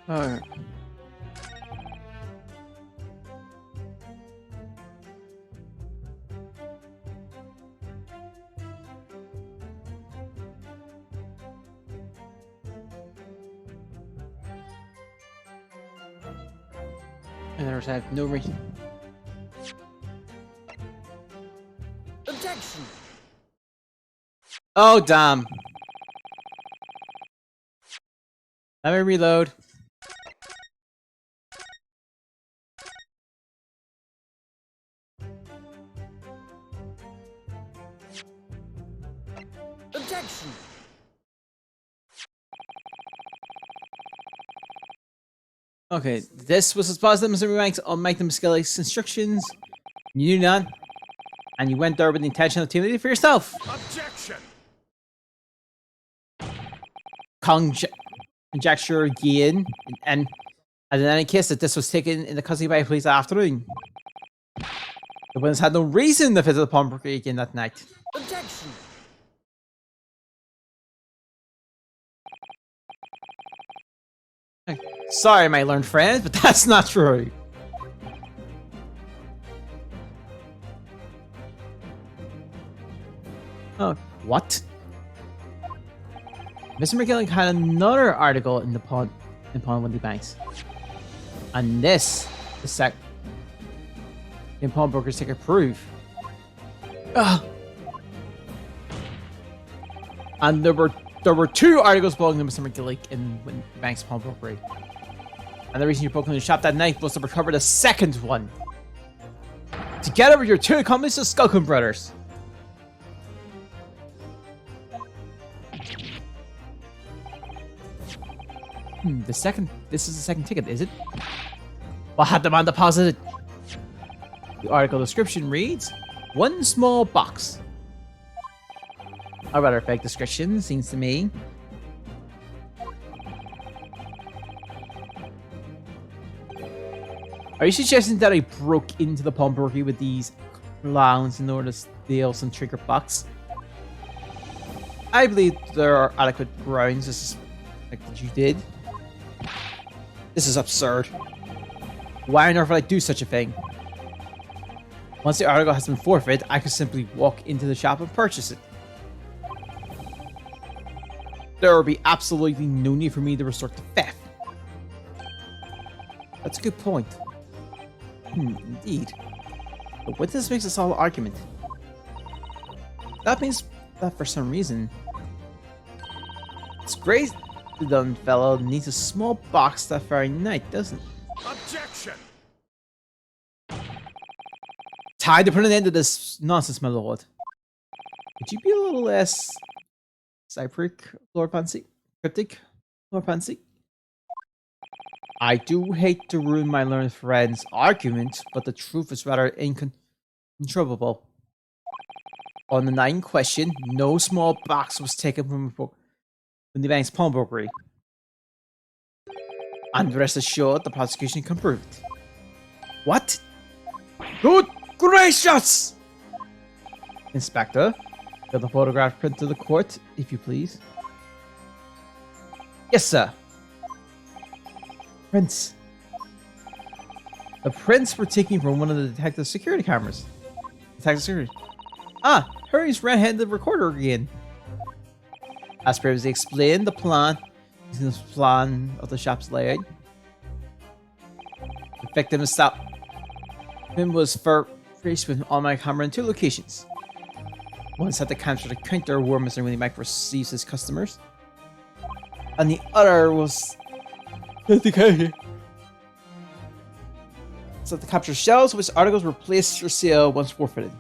Speaker 1: Alright. And there's no reason.
Speaker 2: Objection!
Speaker 1: Oh, damn. Let me reload.
Speaker 2: Objection!
Speaker 1: Okay, this was as positive Missouri ranks on Make them Skilly's instructions. You knew none. And you went there with the intention of teaming for yourself.
Speaker 2: Objection!
Speaker 1: Conjecture again. And in any case, that this was taken in the custody by police afternoon. The witness had no reason to visit the pawnbroker again that night.
Speaker 2: Objection!
Speaker 1: Sorry, my learned friends, but that's not true. Oh, what? Mr. McGillick had another article in the Pawn Wendy Banks. And this is in pawnbrokers take a proof. Ugh. And there were two articles belonging to Mr. McGillick in Banks Pawnbrokery. And the reason you broke into the shop that night was to recover the second one. Together with your two accomplices, the Skulkin brothers. This is the second ticket, is it? What had the man deposited? The article description reads, one small box. A rather fake description, seems to me. Are you suggesting that I broke into the pawnbrokery with these clowns in order to steal some trigger box? I believe there are adequate grounds to suspect that you did. This is absurd. Why on earth would I do such a thing? Once the article has been forfeited, I could simply walk into the shop and purchase it. There would be absolutely no need for me to resort to theft. That's a good point. Indeed. But what this makes a solid argument? That means that for some reason, this Great Ace fellow needs a small box that very night, doesn't it?
Speaker 2: Objection!
Speaker 1: Time to put an end to this nonsense, my lord. Could you be a little less cryptic, Lord Fancy? I do hate to ruin my learned friend's argument, but the truth is rather incontrovertible. On the night in question, no small box was taken from the bank's pawnbrokery. And rest assured, the prosecution can prove it. What? Good gracious! Inspector, get the photograph print to the court, if you please. Yes, sir. Prints. The prints were taken from one of the detective's security cameras. Detective security. Ah, Harry's red-handed recorder again. As previously explained, the plan of the shop's layout. victim stopped. Him was for traced with an automatic hammer in 2 locations. One set to capture the counter where Mr. Willie Mike receives his customers, and the other was the set to capture shelves which articles were placed for sale once forfeited.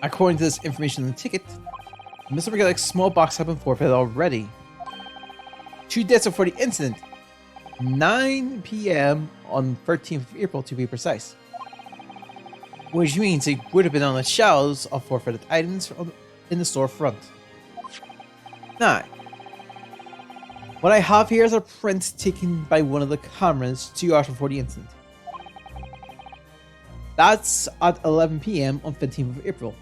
Speaker 1: According to this information in the ticket, Mr. McGillic's small box had been forfeited already. 2 days before the incident, 9 p.m. on 13th of April to be precise. Which means it would have been on the shelves of forfeited items in the storefront. Now, what I have here is a print taken by one of the cameras 2 hours before the incident. That's at 11 p.m. on 15th of April.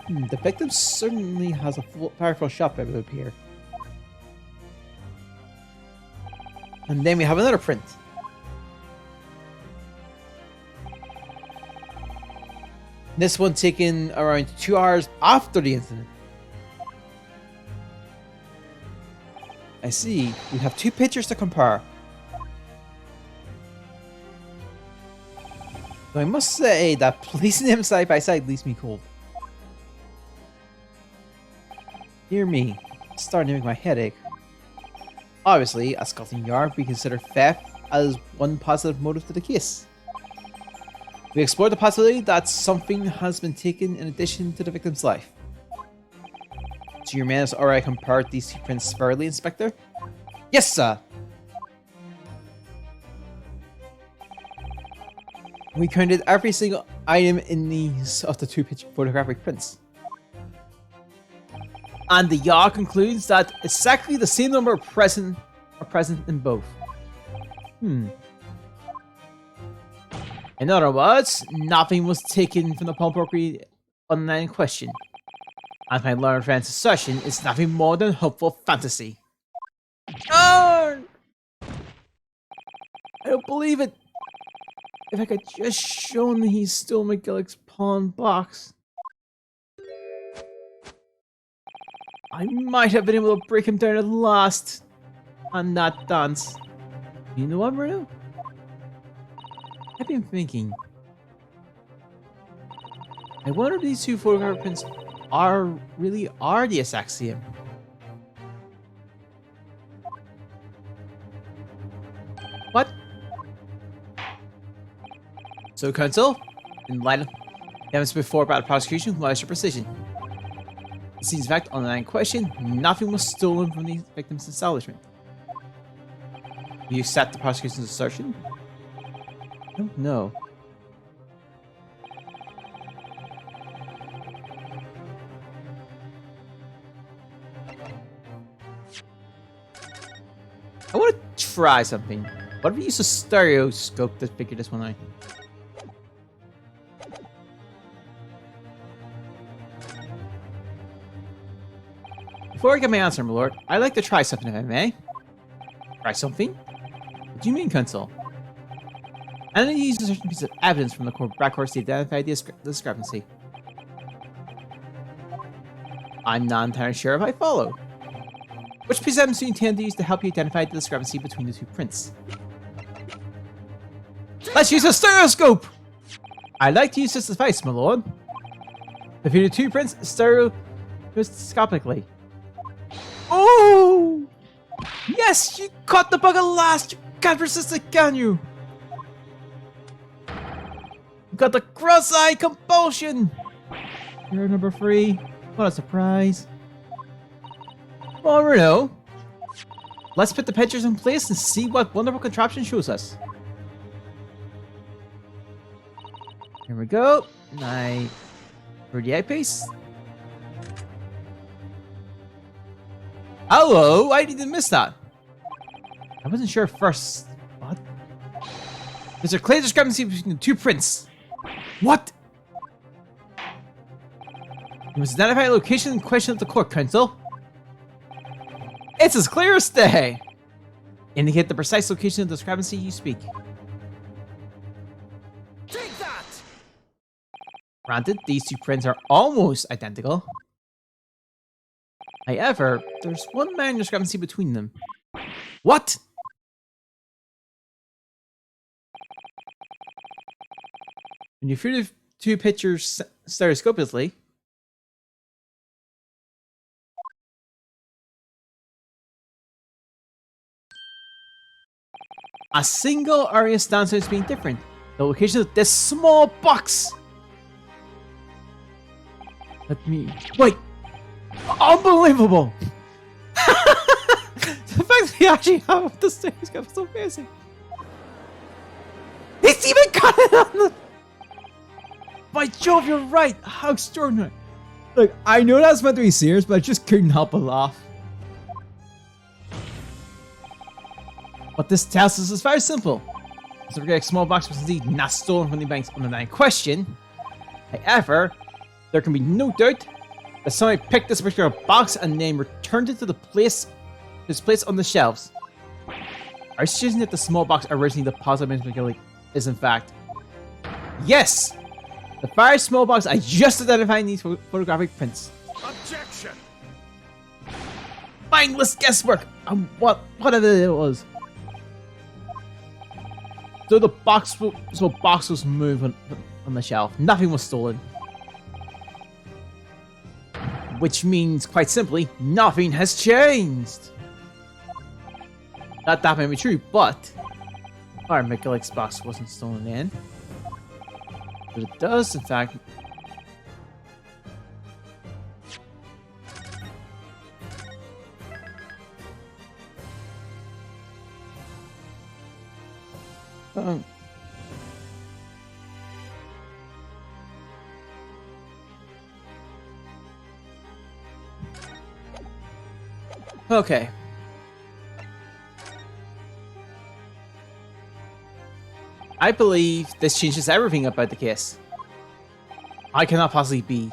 Speaker 1: The victim certainly has a powerful shot, it would appear. And then we have another print. This one taken around 2 hours after the incident. I see. We have 2 pictures to compare. Though I must say that placing them side by side leaves me cold. Dear me, it's starting to make my head ache. Obviously, at Scotland Yard, we consider theft as one positive motive to the case. We explore the possibility that something has been taken in addition to the victim's life. So your man has already compared these 2 prints fairly, Inspector? Yes, sir! We counted every single item in these of the 2 photographic prints. And the Yard concludes that exactly the same number are present in both. In other words, nothing was taken from the pawnbrokery online in question. And my learned friend's assertion is nothing more than hopeful fantasy. Oh! I don't believe it! If I could just shown that he stole McGillic's pawn box, I might have been able to break him down at last on that dance. You know what, Bruno? I've been thinking. I wonder if these 2 photograph prints really are the exact same. What? So, Counsel, in light of evidence before about the prosecution, what is your precision? It seems, in fact, on the line question, nothing was stolen from the victim's establishment. Do you accept the prosecution's assertion? I don't know. I want to try something. What if we use a stereoscope to figure this one out? Before I get my answer, my lord, I'd like to try something if I may. Try something? What do you mean, Counsel? I need to use a certain piece of evidence from the court records to identify the discrepancy. I'm not entirely sure if I follow. Which piece of evidence do you intend to use to help you identify the discrepancy between the 2 prints? Let's use a stereoscope! I'd like to use this device, my lord. To view the 2 prints stereoscopically. Oh! Yes, you caught the bug at last! You can't resist it, can you? You got the cross-eye compulsion! You're number 3. What a surprise. Well, Bruno, let's put the pictures in place and see what wonderful contraption shows us. Here we go. My 3D eyepiece. Hello! I didn't miss that. I wasn't sure first. What? There's a clear discrepancy between the 2 prints. What? You must identify the location in question at the court, Counsel. It's as clear as day. Indicate the precise location of the discrepancy you speak.
Speaker 2: Take that!
Speaker 1: Granted, these 2 prints are almost identical. However, there's one minor discrepancy between them. What? When you view the two pictures stereoscopically, a single area stands out as being different. The location of this small box. Let me wait. Unbelievable! The fact that he actually have the stereoscope is so amazing. It's even got it on the. By Jove, you're right. How extraordinary! Look, I know that's meant to be serious, but I just couldn't help but laugh. What this tells us is very simple. The small box was indeed not stolen from the bank's underlying question. However, there can be no doubt that somebody picked this particular box and then returned it to the place, its place on the shelves. Are you suggesting that the small box originally deposited by Mr. McGillick is in fact? Yes! The very small box I just identified in these photographic prints.
Speaker 2: Objection!
Speaker 1: Mindless guesswork! And whatever it was. So the box was moved on the shelf. Nothing was stolen. Which means, quite simply, nothing has changed. That may be true, but our McGillick's box wasn't stolen in. But it does, in fact. Okay. I believe this changes everything about the case. I cannot possibly be.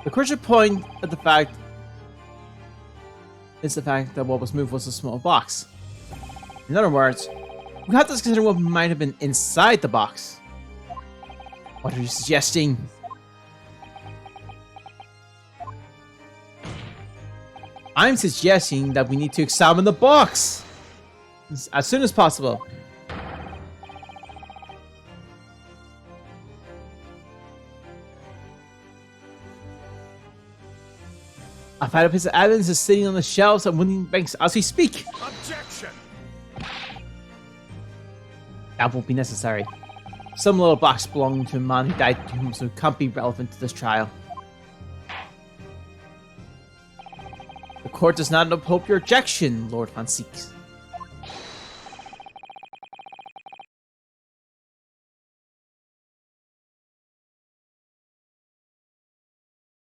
Speaker 1: The crucial point of the fact is the fact that what was moved was a small box. In other words, we have to consider what might have been inside the box. What are you suggesting? I'm suggesting that we need to examine the box as soon as possible. A vital piece of evidence is sitting on the shelves of winning banks as we speak.
Speaker 2: Objection!
Speaker 1: That won't be necessary. Some little box belonging to a man who died 2 months ago can't be relevant to this trial. The court does not uphold your objection, Lord Van Seeks.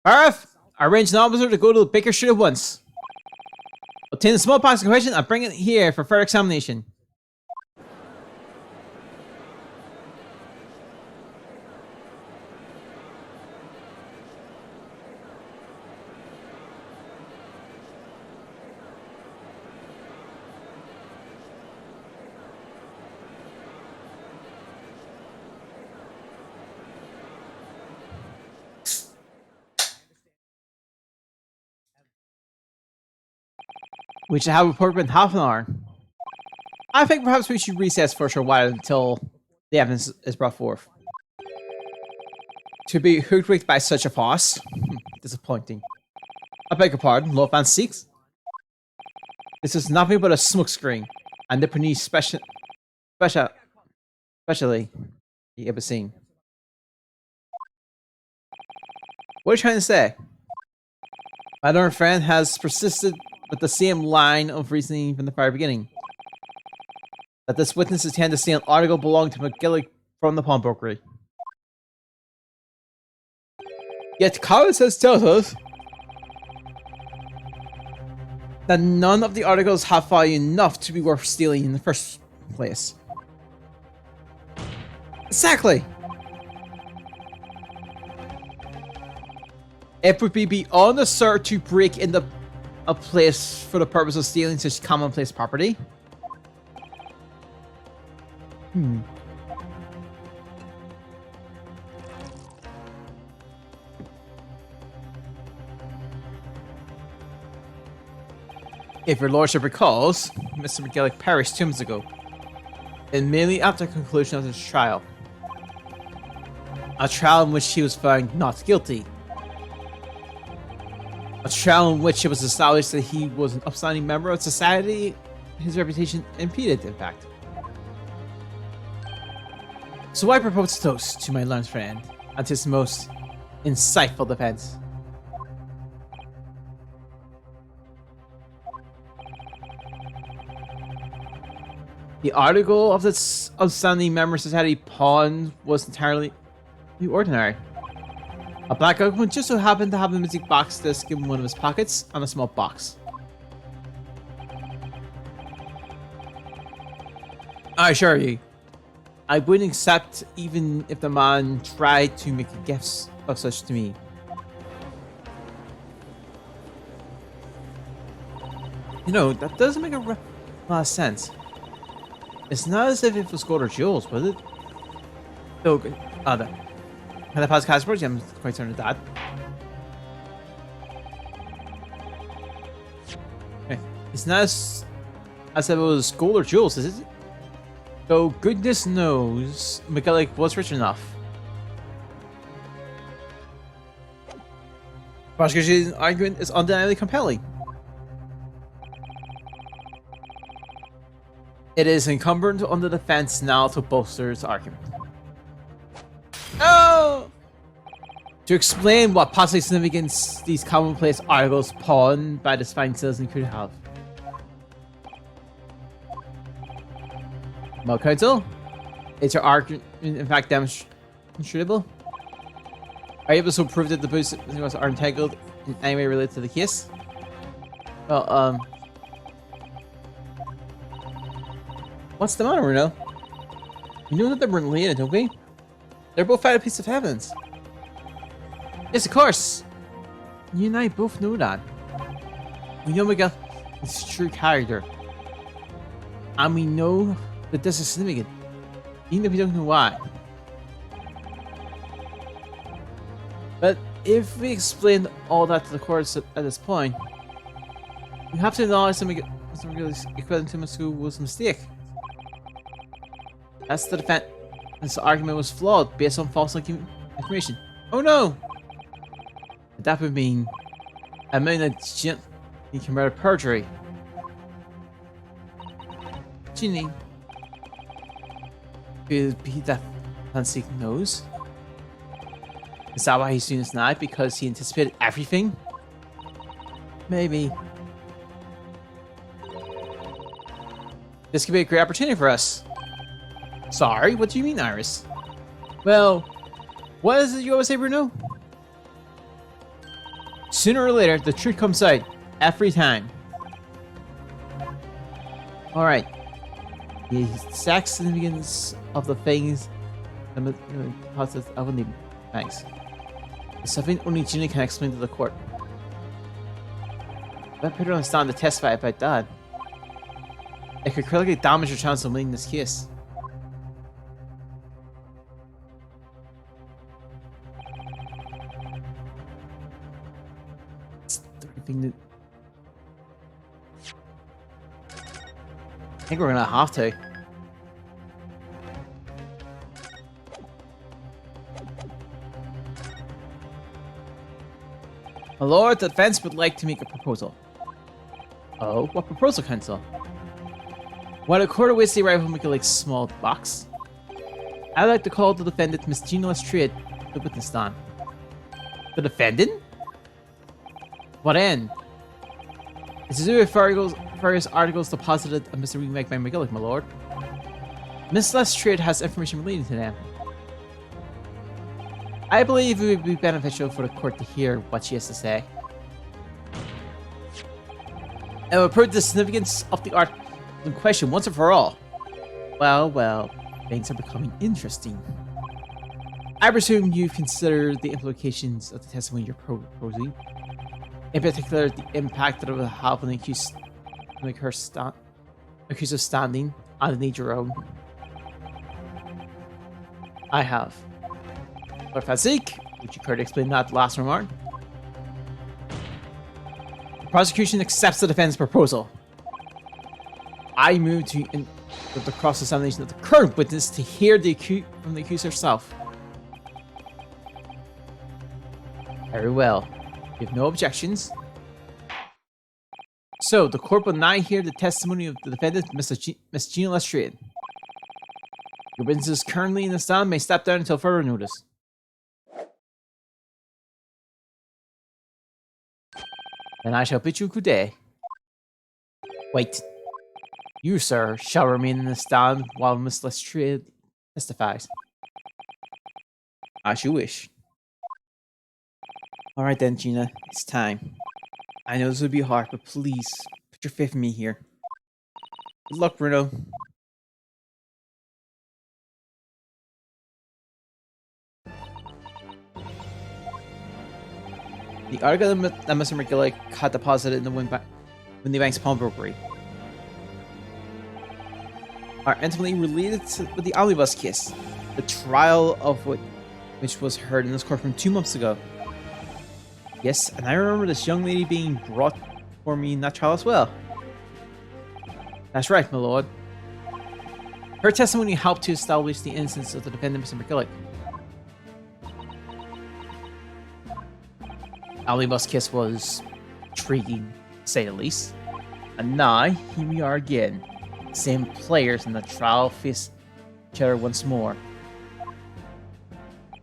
Speaker 1: Arif, arrange an officer to go to the Baker Street at once. Obtain the small box in question and bring it here for further examination. We should have a report in half an hour. I think perhaps we should recess for a short while until the evidence is brought forth. To be hoodwinked by such a farce? Disappointing. I beg your pardon, Lord Van Seeks? This is nothing but a smokescreen, and the Japanese specially you ever seen. What are you trying to say? My learned friend has persisted with the same line of reasoning from the very beginning. That this witness intended to see an article belonging to McGillick from the pawnbrokery. Yet Collins has told us that none of the articles have value enough to be worth stealing in the first place. Exactly! It would be beyond absurd to break into a place for the purpose of stealing such commonplace property. If your lordship recalls, Mr. McGillick perished 2 months ago, immediately after the conclusion of his trial. A trial in which he was found not guilty. A trial in which it was established that he was an upstanding member of society, his reputation impeded, in fact. So I propose a toast to my learned friend and his most insightful defense. The article of this outstanding member of society pawned was entirely ordinary. A black gentleman just so happened to have a music box disc in one of his pockets and a small box. I assure you, I wouldn't accept even if the man tried to make a gift of such to me. You know, that doesn't make a lot of sense. It's not as if it was gold or jewels, was it? Oh, good. There. Can I pass Casper? I'm quite certain of that. Okay. It's not as if it was gold or jewels, is it? Though goodness knows, McGillick was rich enough. Prosecution's argument is undeniably compelling. It is incumbent on the defense now to bolster its argument. Oh! To explain what possibly significance these commonplace articles pawned by the fine citizen could have. Well, counsel, is your argument in fact demonstrable? Are you able to prove that the books are entangled in any way related to the case? Well, what's the matter, Bruno? You know that they're related, don't we? They're both found a piece of evidence. Yes, of course. You and I both know that. We know Miguel is a true character. And we know that this is significant, even if we don't know why. But if we explain all that to the courts at this point, we have to acknowledge that Miguel's equivalent to Moscow was a mistake. That's the defense. This argument was flawed based on false information. Oh no! That would mean admitting that he committed perjury. Ginny. Could be that Fancy knows? Is that why he's doing this now? Because he anticipated everything? Maybe. This could be a great opportunity for us. Sorry, what do you mean, Iris? Well, what is it you always say, Bruno? Sooner or later, the truth comes out. Every time. Alright. The exact significance of the things the process of a thanks. It's something only Ginny can explain to the court. Let Peter understand to testify about that. It could critically damage your chance of winning this case. It's the right thing to... I think we're gonna have to. My lord, the defense would like to make a proposal. Oh, what proposal, counsel? While the court awaits the arrival of McGillick's small box, I'd like to call the defendant Miss Gina Lestrade to the witness stand. The defendant? What end? It's to do with various articles deposited and Mr. Remake by McGillick, my lord. Miss Lestrade has information relating to them. I believe it would be beneficial for the court to hear what she has to say. It will prove the significance of the art in question once and for all. Well, things are becoming interesting. I presume you've considered the implications of the testimony you're proposing. In particular, the impact that it will have on the accused, like her accused of standing on the need your own. I have. Lord Fazik, would you care to explain that last remark? The prosecution accepts the defense proposal. I move to the cross-examination of the current witness to hear from the accused herself. Very well. You have no objections. So, the court will now hear the testimony of the defendant, Miss Gina Lestrade. Your witnesses currently in the stand may step down until further notice. And I shall bid you good day. Wait. You, sir, shall remain in the stand while Miss Lestrade testifies. As you wish. Alright then, Gina. It's time. I know this will be hard, but please, put your faith in me here. Good luck, Bruno. The article that Mr. McGillick had deposited in the Windy Bank's pawnbrokery are intimately related with the omnibus case, the trial of which was heard in this courtroom 2 months ago. Yes, and I remember this young lady being brought for me in that trial as well. That's right, my lord. Her testimony helped to establish the innocence of the defendant, Mr. McGillick. Omnibus case was intriguing, to say the least. And now, here we are again. Same players in the trial face each other once more.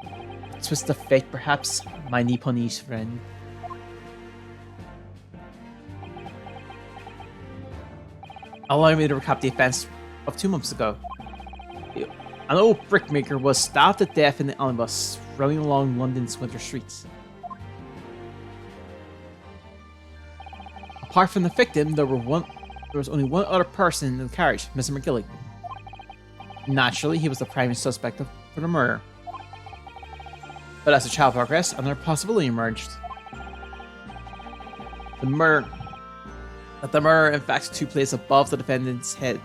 Speaker 1: A twist of fate, perhaps, my Nipponese friend. Allow me to recap the events of 2 months ago. An old brickmaker was stabbed to death in the omnibus running along London's winter streets. Apart from the victim, there was only one other person in the carriage, Mr. McGillick. Naturally, he was the primary suspect for the murder. But as the trial progressed, another possibility emerged. The murder in fact took place above the defendant's head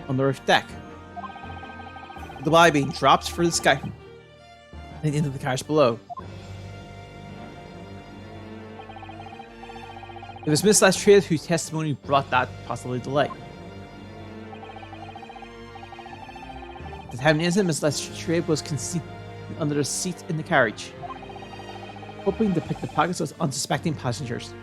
Speaker 1: on the roof deck. The body being dropped through the sky and into the carriage below. It was Miss Lestrade whose testimony brought that possibility to light. At the time of the incident, Miss Lestrade was concealed under the seat in the carriage, hoping to pick the pockets of unsuspecting passengers.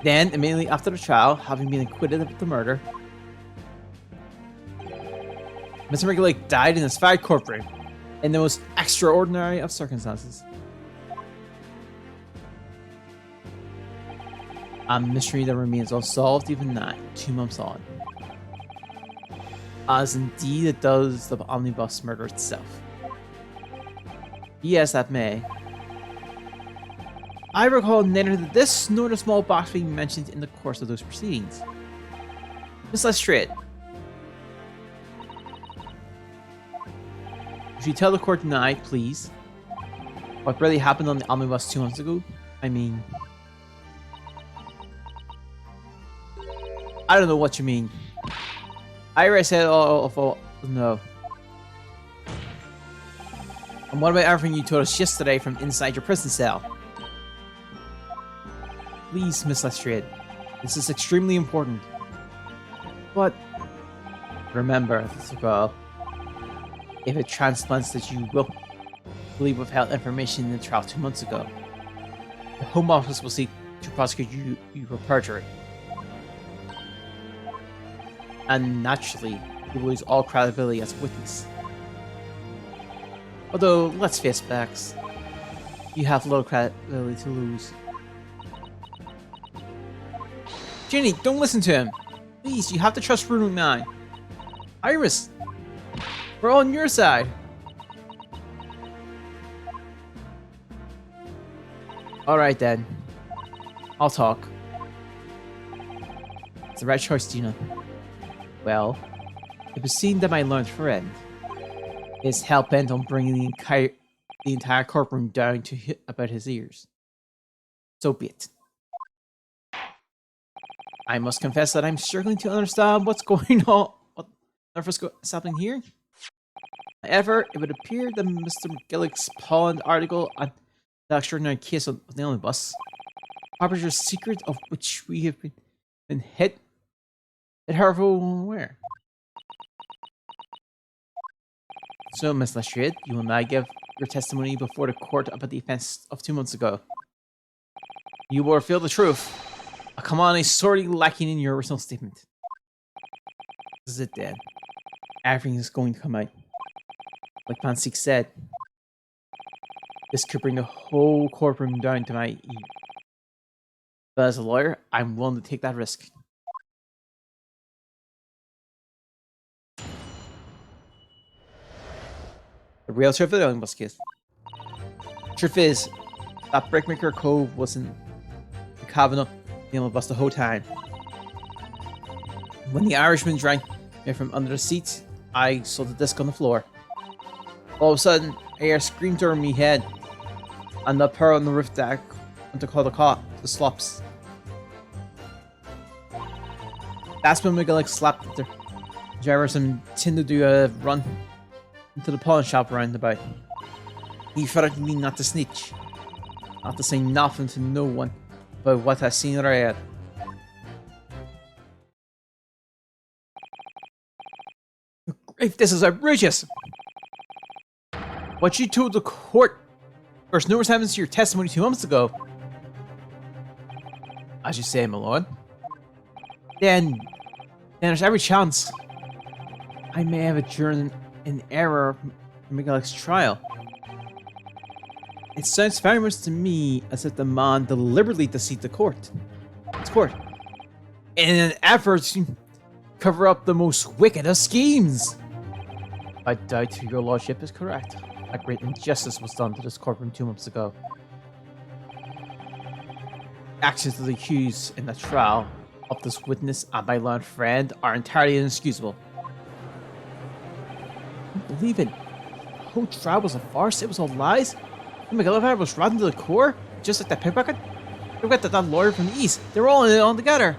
Speaker 1: Then, immediately after the trial, having been acquitted of the murder, Mr. McGillick died in his fire courtroom in the most extraordinary of circumstances. A mystery that remains unsolved even now, 2 months on. As indeed it does the omnibus murder itself. Be as that may, I recall neither this nor the small box being mentioned in the course of those proceedings. Miss Lestrade, would you tell the court tonight, please, what really happened on the omnibus 2 months ago? I mean, I don't know what you mean. I already said all no. And what about everything you told us yesterday from inside your prison cell? Please, Miss Lestrade, this is extremely important. But remember, little girl, if it transplants that you will believe withheld information in the trial 2 months ago, the Home Office will seek to prosecute you for perjury. And naturally, you will lose all credibility as a witness. Although, let's face facts, you have little credibility to lose. Ginny, don't listen to him! Please, you have to trust Bruno now. Iris, we're on your side. Alright then, I'll talk. It's the right choice, Gina. Well, it was seen that my learned friend is hell-bent on bringing the entire courtroom down to about his ears. So be it. I must confess that I'm struggling to understand what's going on. What is happening here? However, it would appear that Mr. McGillick's pawned article on the extraordinary case of the omnibus harbors a secret of which we have been hit however unaware. So, Miss Lestrade, you will now give your testimony before the court about the events of 2 months ago. You will reveal the truth. A command is sorely lacking in your original statement. This is it, Dad. Everything is going to come out. Like Pan Six said, this could bring the whole courtroom down to my ear. But as a lawyer, I'm willing to take that risk. The real truth of the Omnibus case. Truth is, that Brickmaker Cove wasn't the cabinet the Omnibus the whole time. When the Irishman drank me from under the seat, I saw the disc on the floor. All of a sudden, I hear screamed over me head, and the pair on the roof deck went to call the slops. That's when McGillick slapped the drivers and intended to do a run into the pawn shop roundabout. He threatened me not to snitch, not to say nothing to no one about what I seen or heard. If this is outrageous! What you told the court there's numerous evidence to your testimony 2 months ago. As you say, my lord. Then there's every chance I may have adjourned an error in McGillick's trial. It sounds very much to me as if the man deliberately deceived the court. In an effort to cover up the most wicked of schemes. I doubt your lordship is correct. A great injustice was done to this courtroom 2 months ago. Actions of the accused in the trial of this witness and my learned friend are entirely inexcusable. I don't believe it. The whole trial was a farce. It was all lies. McGillivray was rotten to the core, just like that pickpocket. You got that lawyer from the east. They're all in it all together.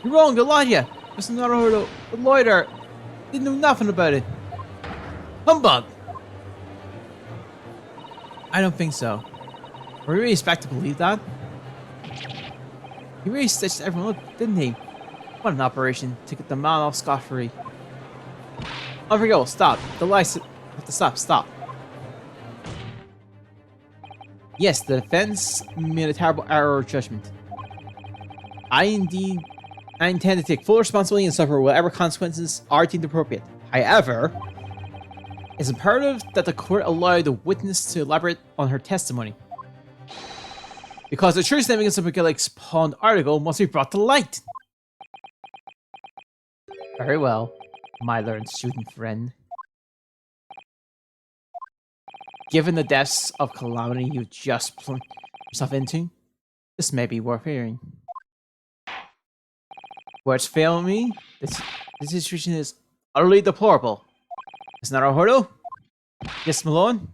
Speaker 1: You're wrong, they lied to you. There's another lawyer didn't know nothing about it. Humbug! I don't think so. Were we really expect to believe that? He really stitched everyone up, didn't he? What an operation to get the man off scot-free. Off we go, stop. The lights have to stop. Yes, the defense made a terrible error of judgment. I intend to take full responsibility and suffer whatever consequences are deemed appropriate. However, it's imperative that the court allow the witness to elaborate on her testimony. Because the true significance of McGillick's pawned article must be brought to light. Very well, my learned student friend. Given the depths of calamity you just plunged yourself into, this may be worth hearing. Words fail me. This situation is utterly deplorable. Isn't that our hurdle? Yes, Malone?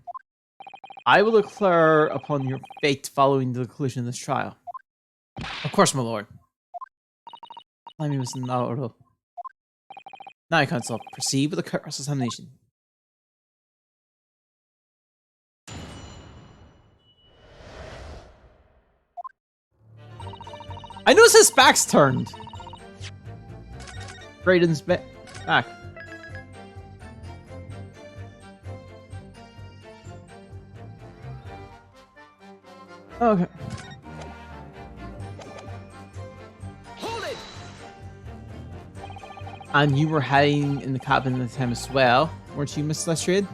Speaker 1: I will declare upon your fate following the conclusion of this trial. Of course, my lord. Let me listen now. Now, counsel, proceed with the cross-examination. I noticed his back's turned. Brayden's back. Okay.
Speaker 2: Hold it!
Speaker 1: And you were hiding in the cabin at the time as well, weren't you, Miss Lestrade?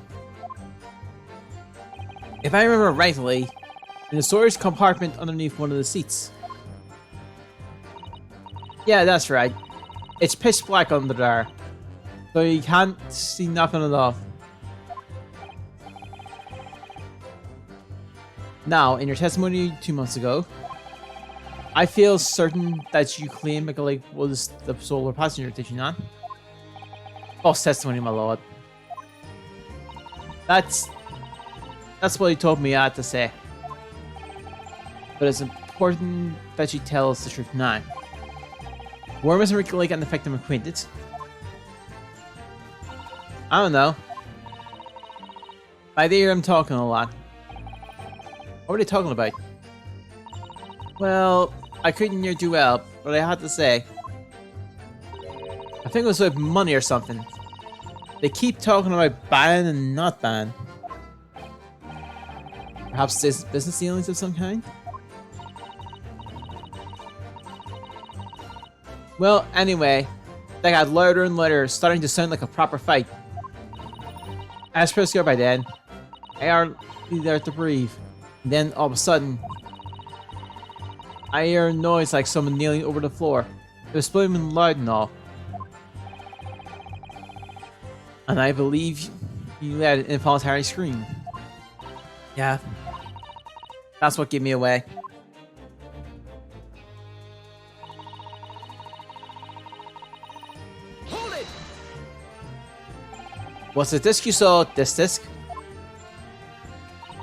Speaker 1: If I remember rightly, in the storage compartment underneath one of the seats. Yeah, that's right. It's pitch black under there, so you can't see nothing at all. Now, in your testimony 2 months ago, I feel certain that you claim McGillick was the sole passenger, did you not? False testimony, my lord. That's what he told me I had to say. But it's important that you tell us the truth now. Where was McGillick and the victim acquainted? I don't know. I hear him talking a lot. What are they talking about? Well, I couldn't hear too well, but I had to say, I think it was with money or something. They keep talking about ban and not ban. Perhaps this business dealings of some kind? Well, anyway, they got louder and louder, starting to sound like a proper fight. I was pretty scared by then. I hardly there to breathe. And then all of a sudden, I hear a noise like someone kneeling over the floor. It was blooming loud and all. And I believe you let an involuntary scream. Yeah. That's what gave me away.
Speaker 2: Hold it!
Speaker 1: Was the disc you saw this disc?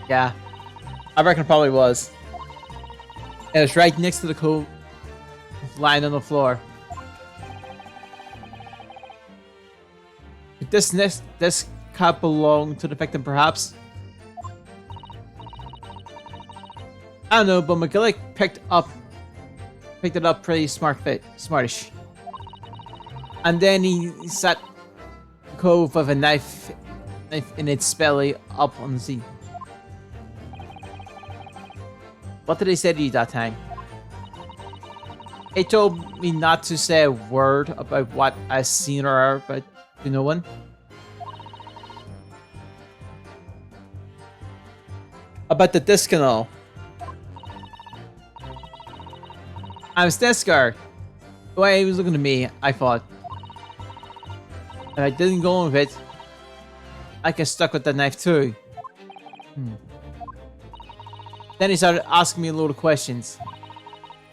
Speaker 1: Yeah. I reckon it probably was. It was right next to the code lying on the floor. Did this cap belong to the victim perhaps? I don't know, but McGillick picked it up pretty smartish. And then he sat Cove with a knife in its belly up on the seat. What did they say to you that time? He told me not to say a word about what I seen or heard, but to no one. About the disc and all. I was this guard. The way he was looking at me, I thought. If I didn't go on with it, I get stuck with that knife too. Then he started asking me a load of questions.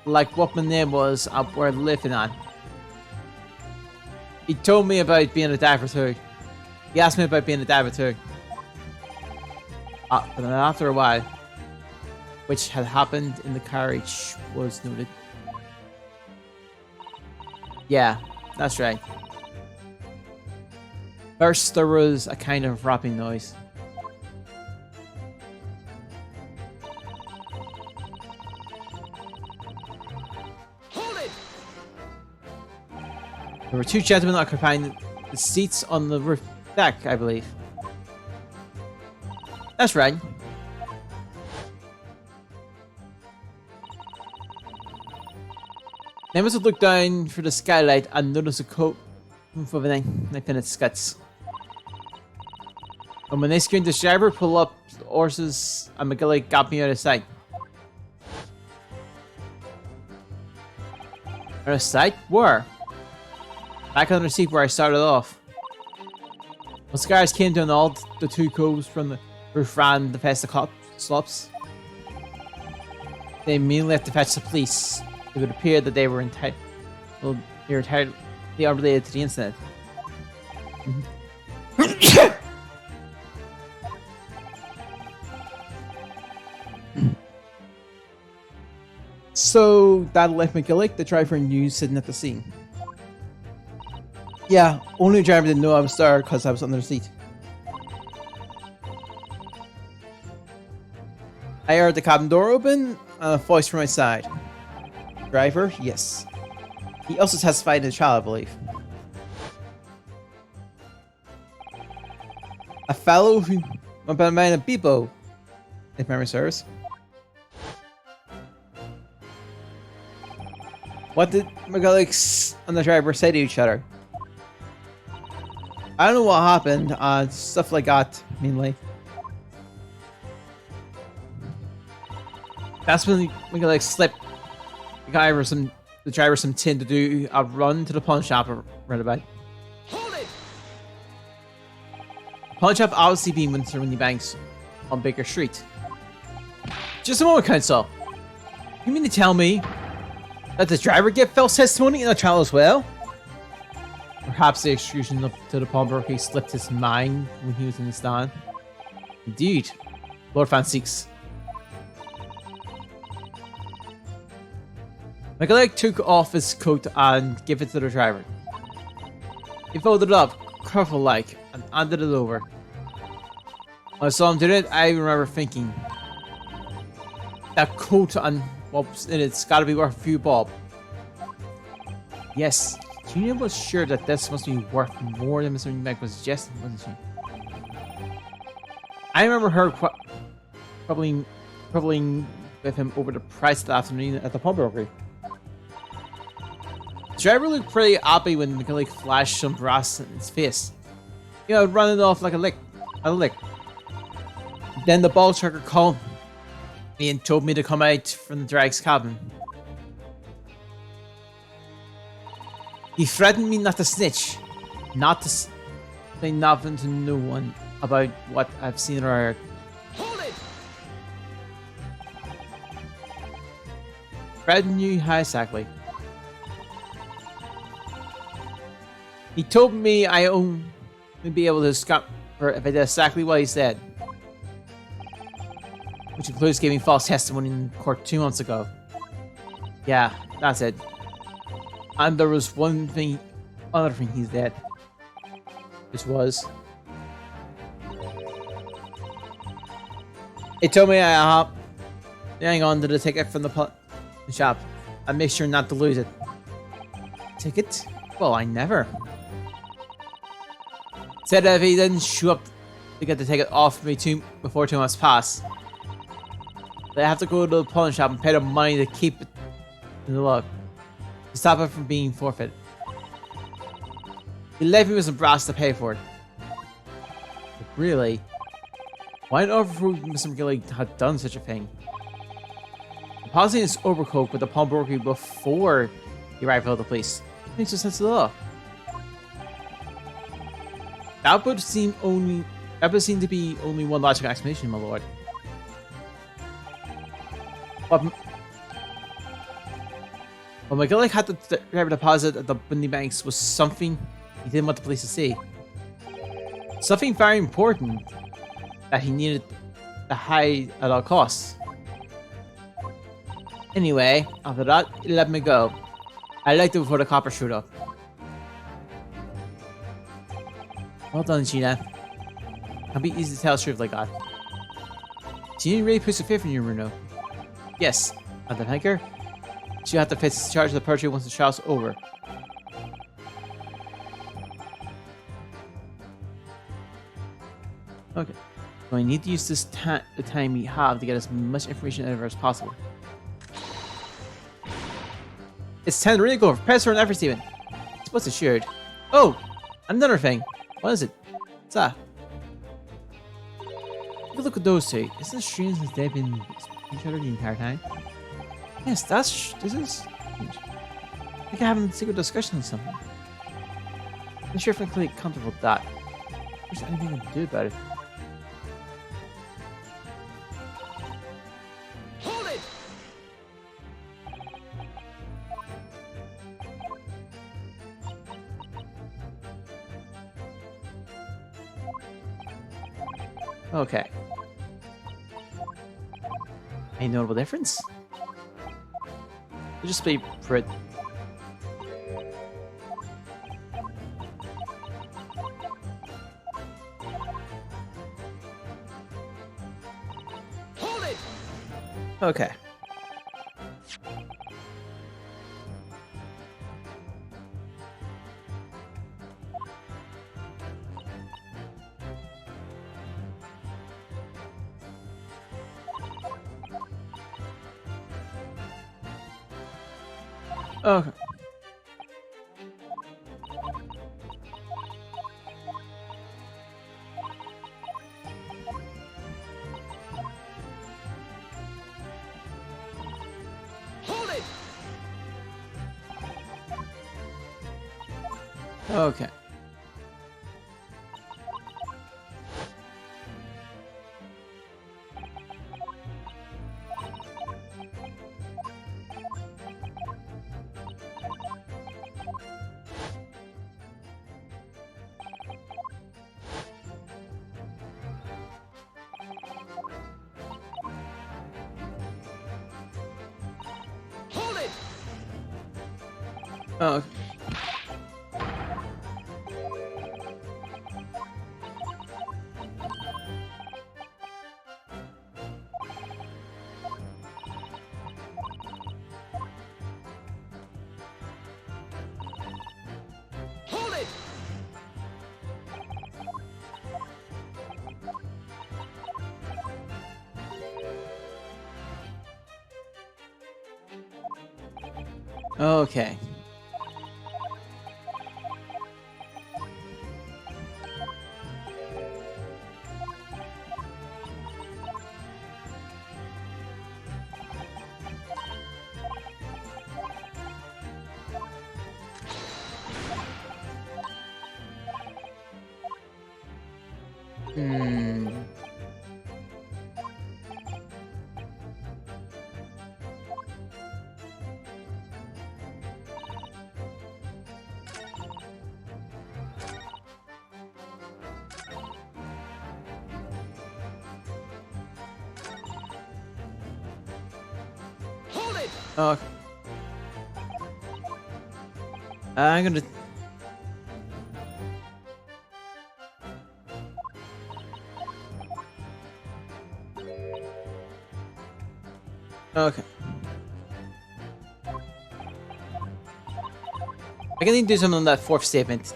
Speaker 1: Like what my name was and where I lived on. He told me about being a diver too. He asked me about being a diver too. But then after a while, which had happened in the carriage, was noted. Yeah, that's right. First, there was a kind of rapping noise.
Speaker 2: Hold it!
Speaker 1: There were two gentlemen occupying the seats on the roof deck, I believe. That's right. They must have looked down through the skylight and noticed a coat of a knife in its guts. And when they screamed, the driver pulled up the horses and McGillick got me out of sight. Out of sight? Where? Back on the seat where I started off. When scars came down, all the two coves from the roof ran to fetch the slops. They immediately left to fetch the police. It would appear that they were entirely unrelated to the incident. So that left McGillick, the driver, and you sitting at the scene. Yeah, only the driver didn't know I was there because I was under the seat. I heard the cabin door open and a voice from outside. Driver? Yes. He also testified in the trial, I believe. A fellow who went by the name of Bebo, if memory serves. What did McGillick and the driver say to each other? I don't know what happened, stuff like that, mainly. That's when McGillick slipped the driver some tin to do a run to the pawn shop right about.
Speaker 2: Hold it!
Speaker 1: Pawn shop obviously being Winnie Banks on Baker Street. Just a moment, counsel. You mean to tell me that the driver gave false testimony in the trial as well? Perhaps the extrusion to the pawnbroker slipped his mind when he was in the stand. Indeed, Lord Van Seeks. McGillick took off his coat and gave it to the driver. He folded it up, careful-like, and handed it over. When I saw him do it, I remember thinking, that coat and what's in it's gotta be worth a few bob. Yes, Gina was sure that this must be worth more than Mr. Meg was suggesting, wasn't she? I remember her quibbling with him over the price that afternoon at the pawnbrokery. The driver looked pretty happy when McGillick flashed some brass in his face. You know, running off like a lick. Then the ball trucker called me and told me to come out from the drag's cabin. He threatened me not to snitch, not to say nothing to no one about what I've seen or heard.
Speaker 2: Hold it!
Speaker 1: Fred knew how exactly. He told me I only be able to scot for if I did exactly what he said, which includes giving false testimony in court 2 months ago. Yeah, that's it. And there was other thing he said, which was, he told me I have to hang on to the ticket from the shop and make sure not to lose it. Ticket? Well, I never. Said that if he didn't show up to get the ticket off me before 2 months pass, they have to go to the pawn shop and pay the money to keep it in the log to stop it from being forfeited. He left me with some brass to pay for it. But really, why on earth would Mr. McGilly had done such a thing? Depositing his overcoat with the pawnbrokery before he arrived at the police makes no sense at all. That would seem to be only one logical explanation, my lord. But McGillick had the driver deposit at the Bundy Banks was something he didn't want the police to see. Something very important that he needed to hide at all costs. Anyway, after that, he let me go. I liked it before the copper showed up. Well done, Gina. Can't be easy to tell the truth like that. Gina really puts a faith in you, Bruno. Yes, and the hiker. She'll have to face the charge of the perjury once the trial's over. Okay. So I need to use this the time we have to get as much information out of her as possible. It's time to really go. Press for an effort, Steven. It's what's assured. Oh, another thing. What is it? What's that? Take a look at those two. Isn't it strange that they've been each other the entire time? Yes, this is strange. I think I having a secret discussion on something. I'm not sure if I'm completely comfortable with that. If there's anything I can do about it.
Speaker 2: Hold it!
Speaker 1: Okay. Any notable difference? It'll just be pretty.
Speaker 2: Hold it!
Speaker 1: Okay. Okay.
Speaker 2: Hold it!
Speaker 1: Okay.
Speaker 2: Hold it!
Speaker 1: Oh. Okay. Hmm.
Speaker 2: Hold it!
Speaker 1: Okay. I'm gonna. Okay. I can need to do something on that fourth statement.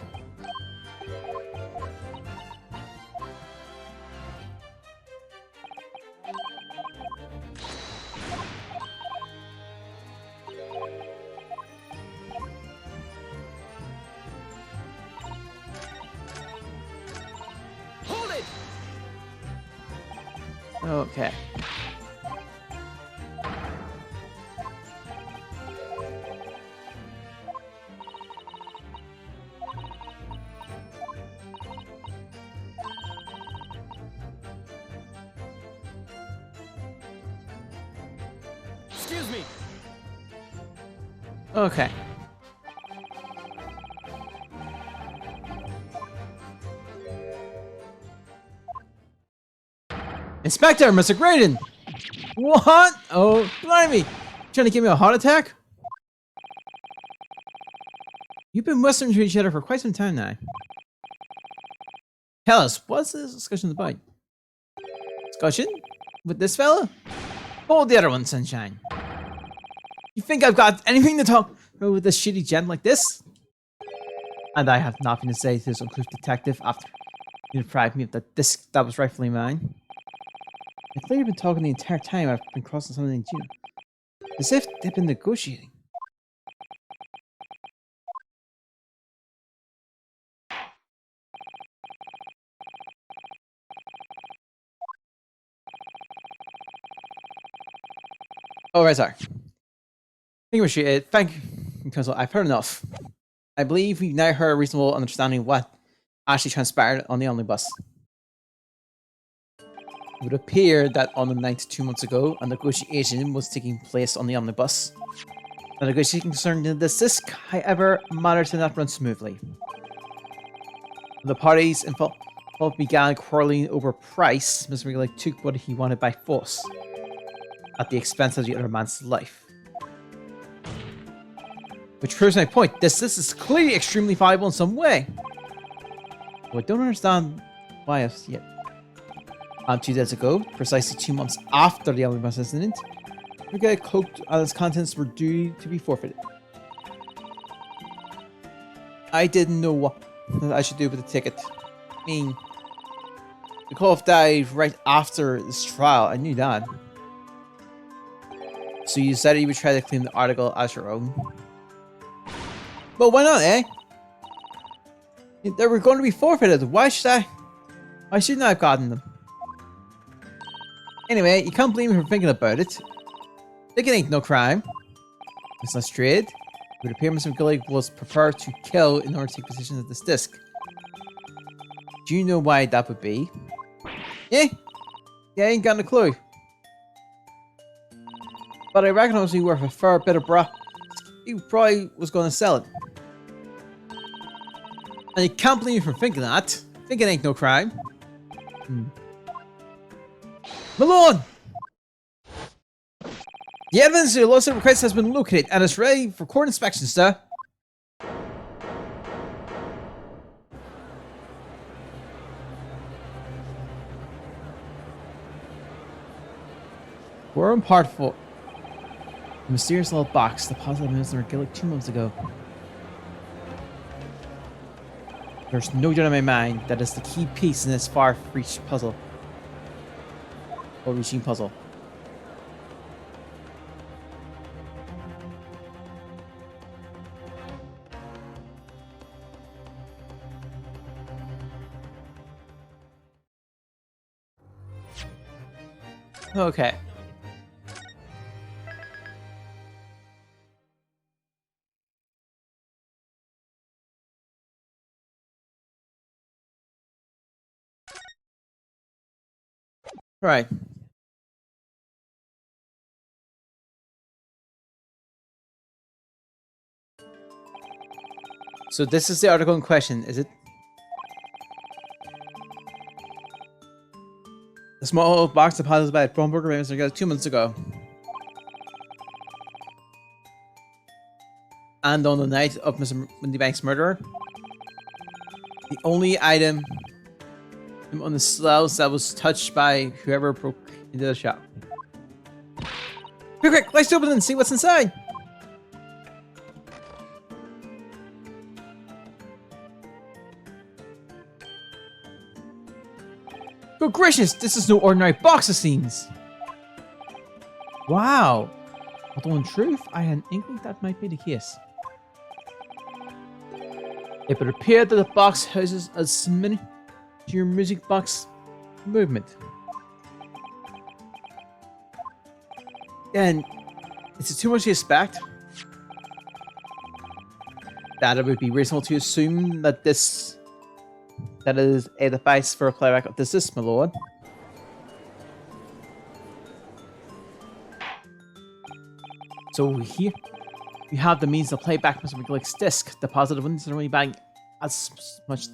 Speaker 2: Hold it!
Speaker 1: Okay.
Speaker 2: Excuse me!
Speaker 1: Okay. Inspector, Mr. Graydon! What? Oh, blimey! Trying to give me a heart attack? You've been whispering to each other for quite some time now. Tell us, what's this discussion about? Discussion? With this fella? Hold the other one, Sunshine. You think I've got anything to talk about with this shitty gent like this? And I have nothing to say to this uncouth detective after you deprived me of the disc that was rightfully mine. I thought you've been talking the entire time I've been crossing something to you. As if they've been negotiating. Oh, right, sorry. Thank you, appreciate it. Thank you, Council. I've heard enough. I believe we've now heard a reasonable understanding of what actually transpired on the omnibus. It would appear that on the night 2 months ago, a negotiation was taking place on the omnibus. The negotiation concerning the disc, however, matters did not run smoothly. The parties involved began quarreling over price. Mr. Regulate took what he wanted by force, at the expense of the other man's life. Which proves my point. This is clearly extremely valuable in some way. Well, I don't understand why as yet. 2 days ago, precisely 2 months after the omnibus incident, the guy cloaked and its contents were due to be forfeited. I didn't know what I should do with the ticket. I mean, the call died right after this trial. I knew that. So you said you would try to claim the article as your own. But why not, eh? They were going to be forfeited. Why shouldn't I have gotten them? Anyway, you can't blame me for thinking about it. Thinking ain't no crime. It's not trade. It would appear Mr. McGillig was prepared to kill in order to take possession of this disc. Do you know why that would be? Eh? Yeah, I ain't got a clue. But I reckon it was worth a fair bit of bra. He probably was going to sell it. And you can't blame me for thinking that. Thinking ain't no crime. Malone! The evidence of your lawsuit request has been located and is ready for court inspection, sir. We're in part 4. The mysterious little box deposited by Mr. McGillig 2 months ago. There's no doubt in my mind that it's the key piece in this far-reaching puzzle. Or reaching puzzle. Okay. Right. So this is the article in question, is it? The small box deposited by Bromberg Ravens 2 months ago. And on the night of Mr. Windybank's murder, the only item on the shelves that was touched by whoever broke into the shop. Quick, quick, let's open it and see what's inside. Good gracious, this is no ordinary box of scenes. Wow. Although in truth, I had an inkling that might be the case. It would appear that the box houses a miniature music box movement. And is it too much to expect that it would be reasonable to assume that that is a device for a playback of this disc, my lord? So here we have the means to play back Mr. McGillick's disc. The positive ones are only bang as much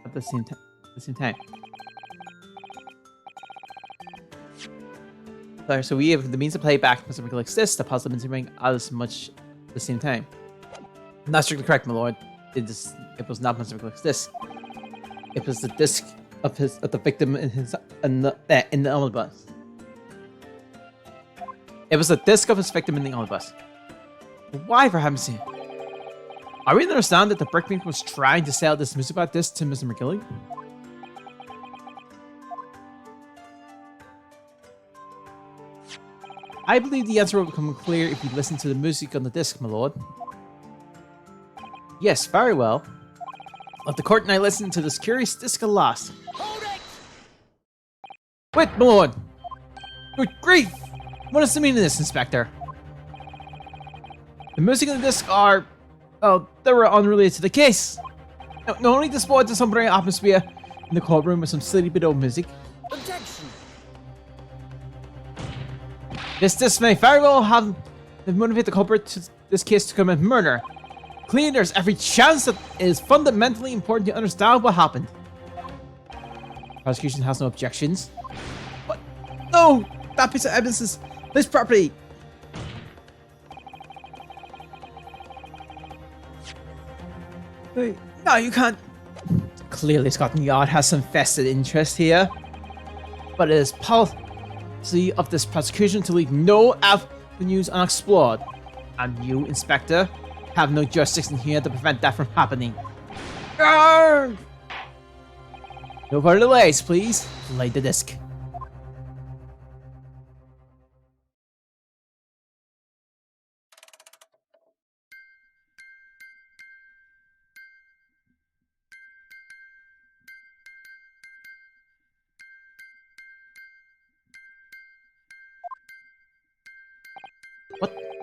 Speaker 1: at the same time. So we have the means to play back Mr. McGillick's disc. The positive ones are bang as much at the same time. Not strictly correct, my lord. It was not Mr. McGillick's disc. It was the disc of the victim in the omnibus. It was the disc of his victim in the omnibus. Why, for heaven's sake? Are we to understand that the brickmaker was trying to sell this music about this to Mr. McGillick? I believe the answer will become clear if you listen to the music on the disc, my lord. Yes, very well. Let the court and I listen to this curious disc at last.
Speaker 2: Hold it!
Speaker 1: Wait, my lord! Good grief! What is the meaning of this, Inspector? The music and the disc are... well, they were unrelated to the case. Not only displayed the somber atmosphere in the courtroom with some silly bit of music.
Speaker 2: Objection!
Speaker 1: This disc may very well have motivated the culprit to this case to commit murder. Clearly, there's every chance that it is fundamentally important to understand what happened. Prosecution has no objections. What? No! That piece of evidence is his property! Wait, no, you can't. Clearly, Scotland Yard has some vested interest here. But it is policy of this prosecution to leave no avenues unexplored. And you, Inspector, have no jurisdiction here to prevent that from happening. Arrgh! No further delays, please. Lay the disc.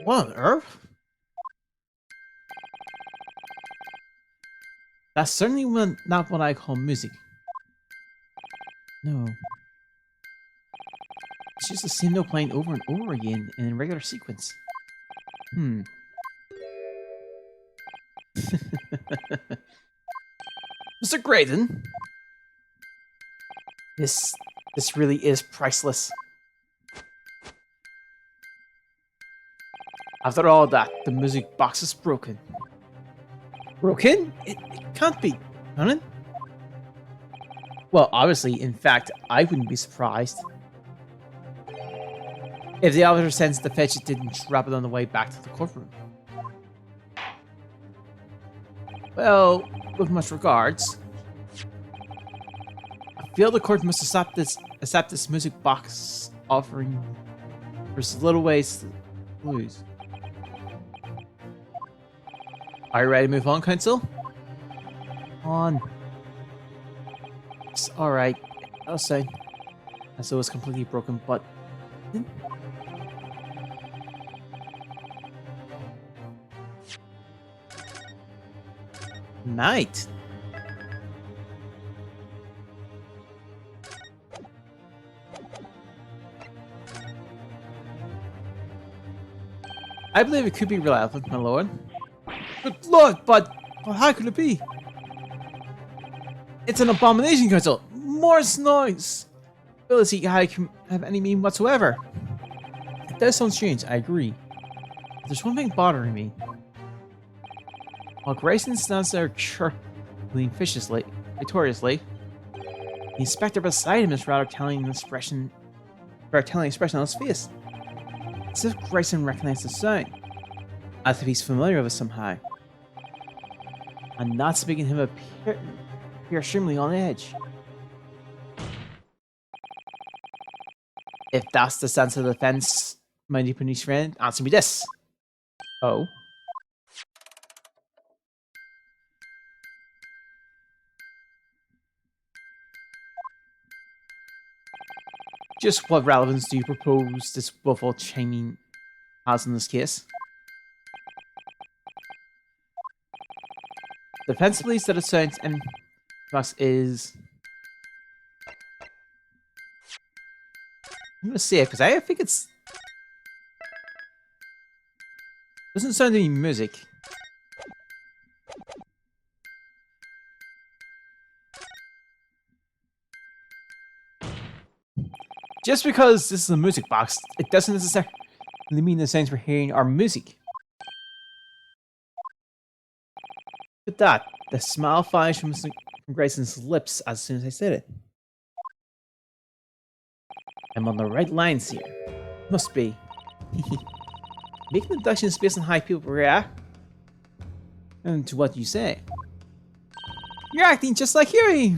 Speaker 1: What on earth? That's certainly not what I call music. No. It's just the same note playing over and over again in a regular sequence. Mr. Graydon? This really is priceless. After all that, the music box is broken. Broken? It can't be, can it? Well, obviously, in fact, I wouldn't be surprised if the officer sends to fetch it didn't drop it on the way back to the courtroom. Well, with much regards, I feel the court must accept this music box offering for as little ways to lose. Are you ready to move on, Counsel? On. It's alright. I'll say. As though it's completely broken, but Night. I believe it could be relevant, my lord. Good lord, but how could it be? It's an abomination council. More noise. Ability how can have any meaning whatsoever. It does sound strange, I agree. But there's one thing bothering me. While Grayson stands there chirping victoriously, the inspector beside him is rather telling an expression on his face. As if Grayson recognized the sound. As if he's familiar with it somehow. And that's making him appear extremely on edge. If that's the sense of defense, my Japanese friend, answer me this. Oh. Just what relevance do you propose this waffle chiming has in this case? Defense believes that it sounds and thus is. I'm gonna say it because I think it's doesn't sound to me music. Just because this is a music box, it doesn't necessarily mean the sounds we're hearing are music. Look at that. The smile flies from Grayson's lips as soon as I said it. I'm on the right lines here. Must be. Making deductions based on how people react and to what you say. You're acting just like Huey!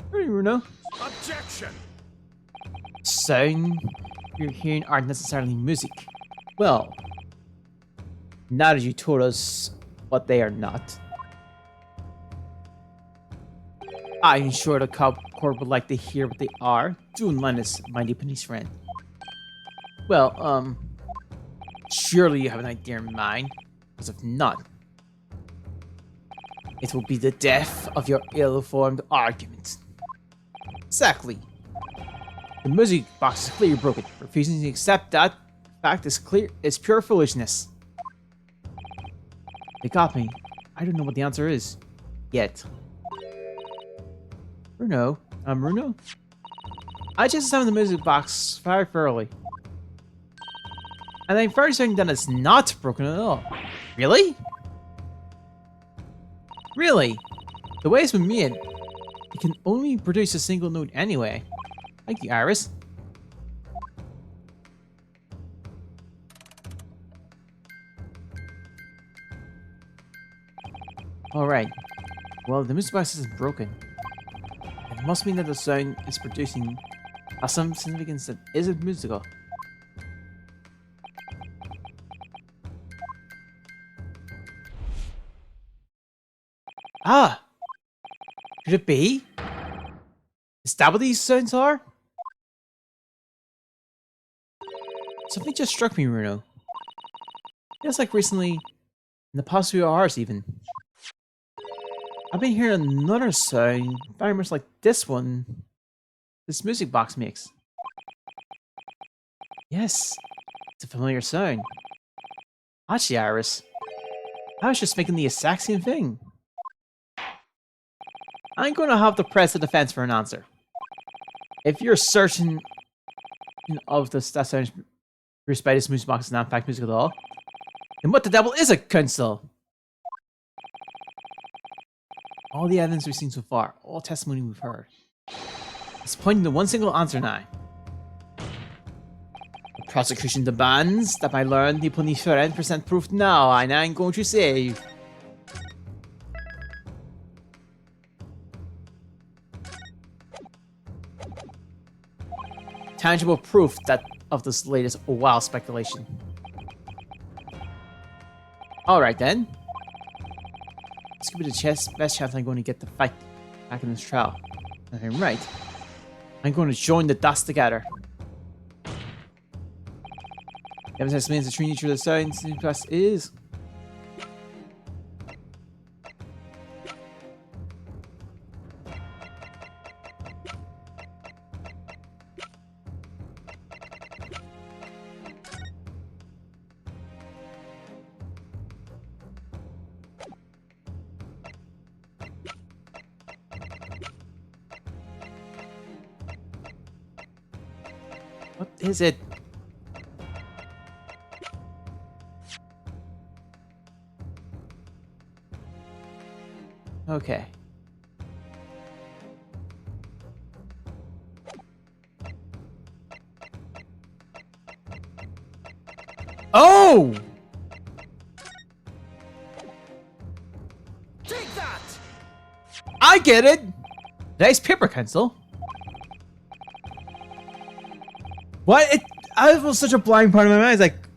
Speaker 1: Bruno.
Speaker 2: Objection!
Speaker 1: Sound you're hearing aren't necessarily music. Well, now that you told us what they are not, I'm sure the Court would like to hear what they are. Do lend us, my Japanese friend. Well, surely you have an idea in mind, because if not, it will be the death of your ill-formed argument. Exactly. The music box is clearly broken. Refusing to accept that fact is pure foolishness. They got me. I don't know what the answer is. Yet. Bruno? Bruno? I just examined the music box very thoroughly. And I'm very certain that it's not broken at all. Really? Really? The way it's been made, it can only produce a single note anyway. Thank you, Iris. Alright. Well, the music box isn't broken. It must mean that the sound it's producing has some significance that isn't musical. Ah! Could it be? Is that what these sounds are? Something just struck me, Bruno. Feels like recently, in the past few hours even. I've been hearing another sound, very much like this one. This music box makes. Yes, it's a familiar sound. Actually, Iris, I was just making the exact same thing. I'm going to have to press the defense for an answer. If you're certain of the that sound produced by this music box is not in fact music at all, then what the devil is a council? All the evidence we've seen so far, all testimony we've heard, is pointing to one single answer now. The prosecution demands that I learn the Poniferent present proof now, and I'm going to say. Tangible proof that of this latest wild speculation. Alright then. This could be the best chance I'm going to get the fight back in this trial. If I'm right, I'm going to join the dots together. Evidence means the true nature of the science in the past is. What is it? Okay. Oh!
Speaker 2: Take that!
Speaker 1: I get it! Nice paper pencil. What? I was such a blind part of my mind. It's like,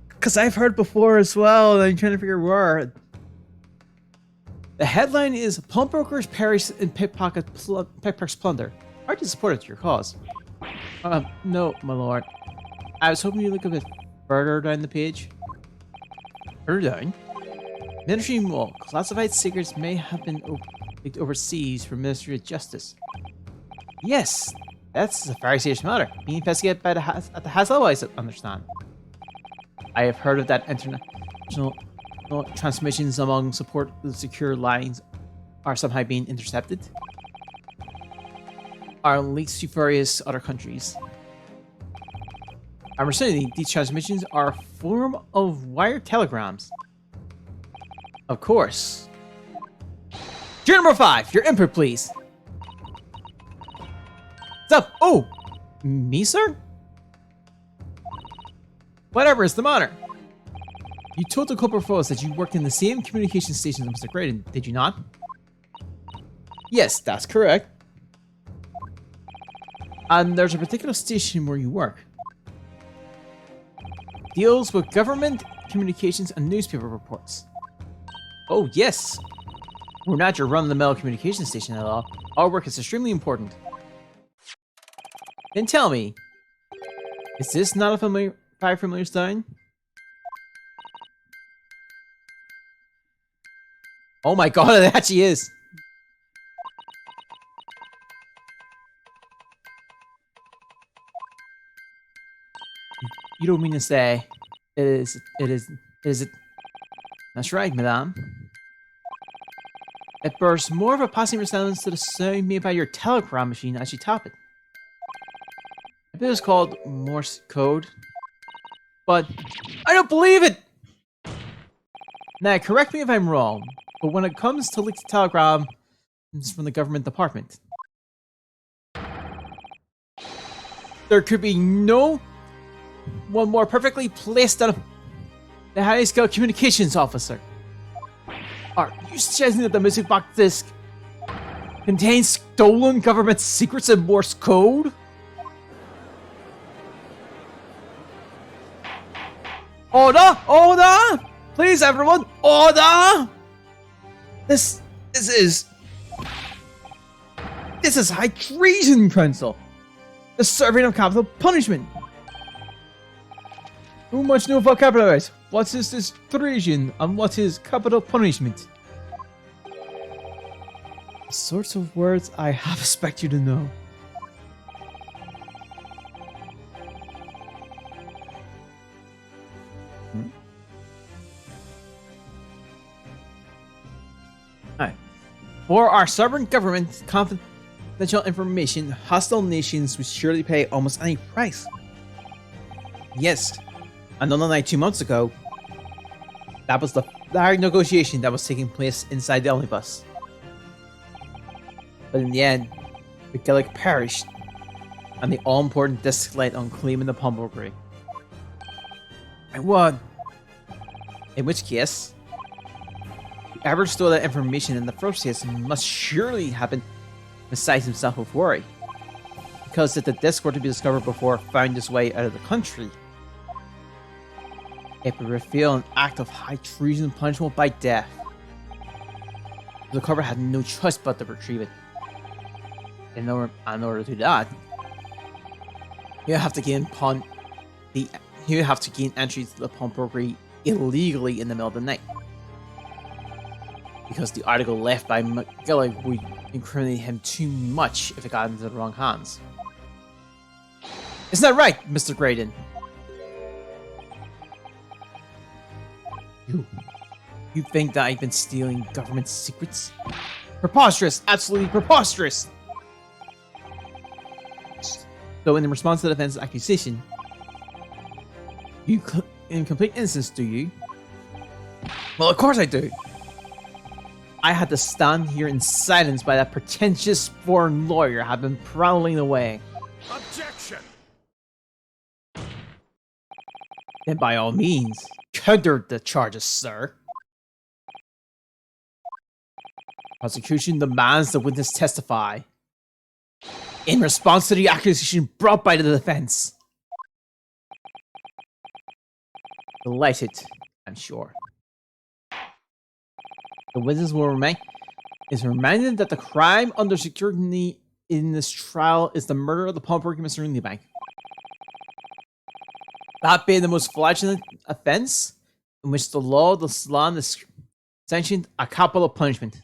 Speaker 1: because I've heard before as well, and I'm trying to figure where. The headline is Pawnbrokers Perish in Pickpockets Plunder. Hard to support it, your cause. No, my lord. I was hoping you look a bit further down the page. Further down? Ministry Mall. Classified secrets may have been leaked overseas for Ministry of Justice. Yes, that's a very serious matter. Being investigated by at the Haslow, I understand. I have heard of that international transmissions among support the secure lines are somehow being intercepted. Are leaked to various other countries. I'm understanding these transmissions are a form of wire telegrams. Of course. Juror number 5, your input, please. What's up? Oh, me, sir? Whatever is the matter? You told the corporate folks that you worked in the same communication station as Mr. Graydon, did you not? Yes, that's correct. And there's a particular station where you work. Deals with government communications and newspaper reports. Oh, yes. We're not your run-of-the-mill communication station at all. Our work is extremely important. Then tell me, is this not a very familiar sign? Oh my god, it actually is! You don't mean to say it is. That's right, madame. It bears more of a passing resemblance to the sound made by your telegram machine as you tap it. I believe it's called Morse code. But I don't believe it! Now, correct me if I'm wrong, but when it comes to leaked telegrams from the government department, there could be no one more perfectly placed than the highest scale communications officer. Are you suggesting that the music box disc contains stolen government secrets in Morse code? Order! Order! Please, everyone, order! This is high treason, Council. The serving of capital punishment. Too much new vocabulary. What is this treason and what is capital punishment? The sorts of words I have expect you to know. For our sovereign government, confidential information, hostile nations would surely pay almost any price. Yes, and unlike 2 months ago, that was the hard negotiation that was taking place inside the omnibus. But in the end, the Gaelic perished, and the all-important disc light on claiming the pawnbrokery. I won. In which case, whoever stole that information in the first place must surely have been beside himself with worry. Because if the disc were to be discovered before it found its way out of the country, it would reveal an act of high treason punishable by death. The corporate had no choice but to retrieve it. In order to do that, you have to gain upon the he would have to gain entry to the pawnbrokery illegally in the middle of the night. Because the article left by McGillig would incriminate him too much if it got into the wrong hands. Isn't that right, Mr. Graydon? You think that I've been stealing government secrets? Preposterous! Absolutely preposterous! So in response to the defense's accusation, you in complete innocence, do you? Well, of course I do. I had to stand here in silence while that pretentious foreign lawyer had been prowling away.
Speaker 2: Objection!
Speaker 1: Then by all means, counter the charges, sir. Prosecution demands the witness testify in response to the accusation brought by the defense. Delighted, I'm sure. The witness will is reminded that the crime under security in this trial is the murder of the pawnbroker Mr. Unibank. That being the most flagrant offense in which the law of the Islam is sanctioned a capital punishment.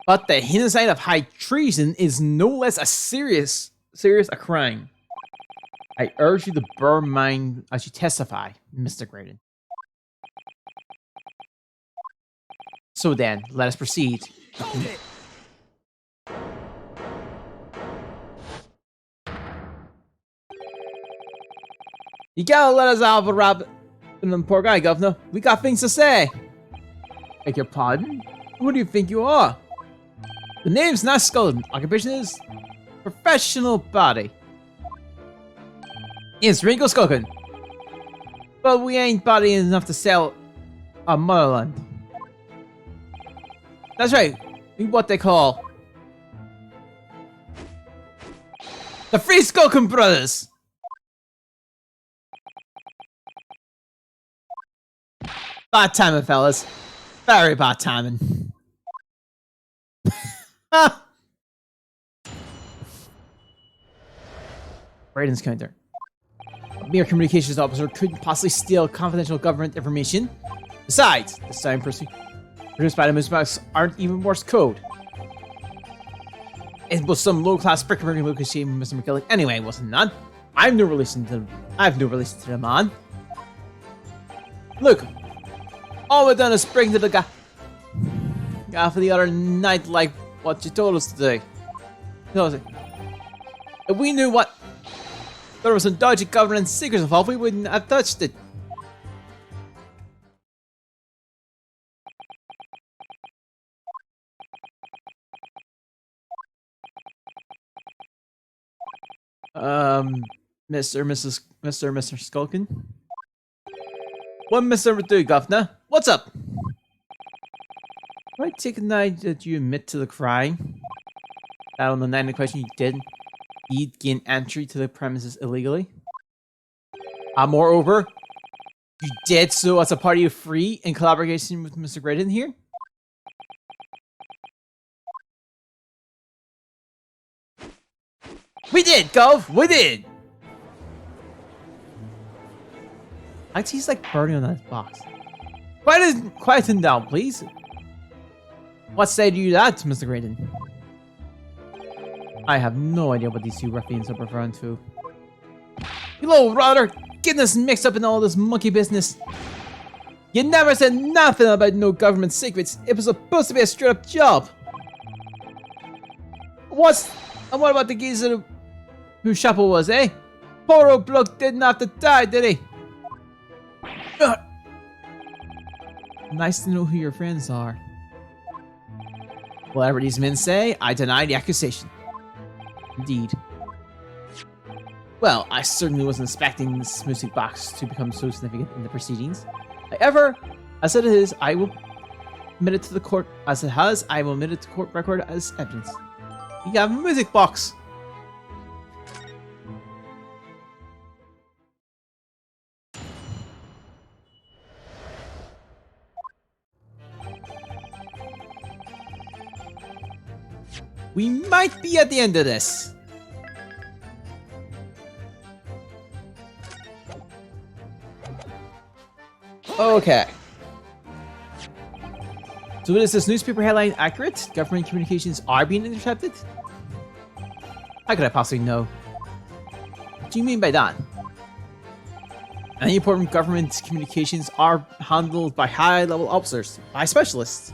Speaker 1: But the genocide of high treason is no less a serious a crime. I urge you to bear in mind as you testify, Mr. Graydon. So then, let us proceed.
Speaker 2: Hold it!
Speaker 1: You gotta let us have a rabbit and them poor guy, Governor. We got things to say. Beg your pardon? Who do you think you are? The name's not Skullduggeon. Occupation is professional body. It's Ringo Skullduggeon. But we ain't body enough to sell our motherland. That's right. We what they call the Free Skullduggeon Brothers. Bad timing, fellas. Very bad timing. Braden's counter. A mere communications officer couldn't possibly steal confidential government information. Besides, the sound produced by the Moosebox aren't even Morse code. It was some low-class brick-making location with Mr. McGillig. Anyway, wasn't none. I have no relation to the man. Look, all we've done is spring to the guy for the other night like what you told us to do. If we knew what there was some dodgy government secrets involved, we wouldn't have touched it. Mr. Skullduggeon? What Mr. do, Governor? What's up? I take a night that you admit to the crime. That on the night in question you did indeed gain entry to the premises illegally. Moreover, you did so as a party of free in collaboration with Mr. Graydon here? We did, Gov! We did! I taste like burning on that box. Quieten down, please. What say to you that, Mr. Graydon? I have no idea what these two ruffians are referring to. You little rotter! Getting us mixed up in all this monkey business. You never said nothing about no government secrets. It was supposed to be a straight-up job. What about the geezer whose chapel was, eh? Poor old bloke didn't have to die, did he? Ugh. Nice to know who your friends are. Whatever these men say, I deny the accusation. Indeed. Well, I certainly wasn't expecting this music box to become so significant in the proceedings. However, as it is, I will admit it to the court. As it has, I will admit it to court record as evidence. You have a music box. We might be at the end of this. Okay. So is this newspaper headline accurate? Government communications are being intercepted? How could I possibly know? What do you mean by that? Any important government communications are handled by high-level officers, by specialists.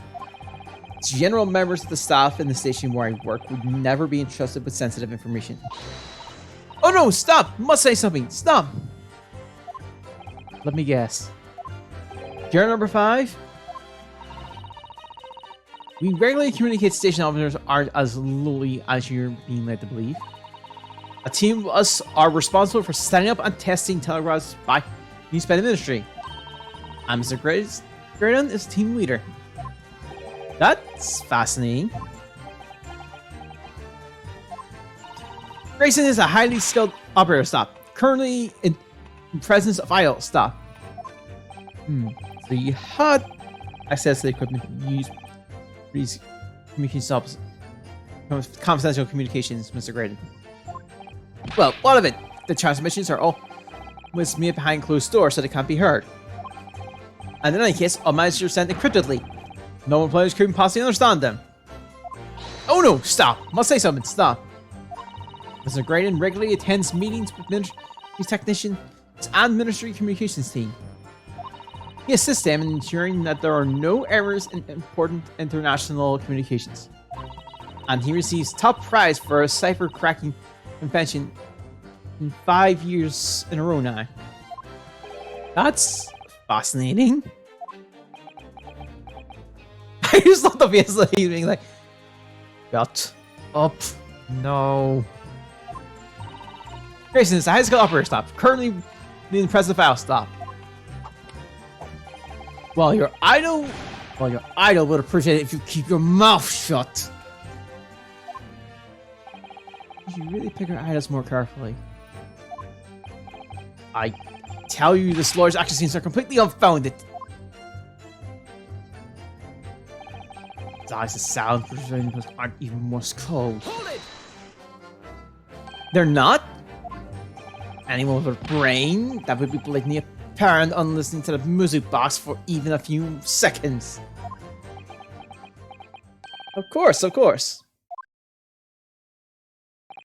Speaker 1: General members of the staff in the station where I work would never be entrusted with sensitive information. Oh no, stop! Must say something, stop! Let me guess. Journal number 5? We regularly communicate station officers aren't as lowly as you're being led to believe. A team of us are responsible for setting up and testing telegraphs by newspaper ministry. I'm Mr. Graydon is team leader. That's fascinating. Grayson is a highly skilled operator staff, currently in presence of idle staff. So you had access to the equipment used for these communication stops. Confidential communications, Mr. Graydon. Well, what of it? The transmissions are always made behind closed doors so they can't be heard. And in any case, all messages are sent encryptedly. No employees couldn't possibly understand them. Oh no, stop! Must say something, stop. Mr. Graydon regularly attends meetings with ministry technicians and ministry communications team. He assists them in ensuring that there are no errors in important international communications. And he receives top prize for a cipher cracking convention in 5 years in a row now. That's fascinating. I just love the face of he's being like, got up, no. Grayson is a high school operator staff, currently being president of file stop. Well, your idol would appreciate it if you keep your mouth shut. You should really pick our idols more carefully. I tell you, this lawyer's actions are completely unfounded. The sound preservers aren't even Morse code. They're not? Anyone with a brain that would be blatantly apparent on listening to the music box for even a few seconds. Of course, of course.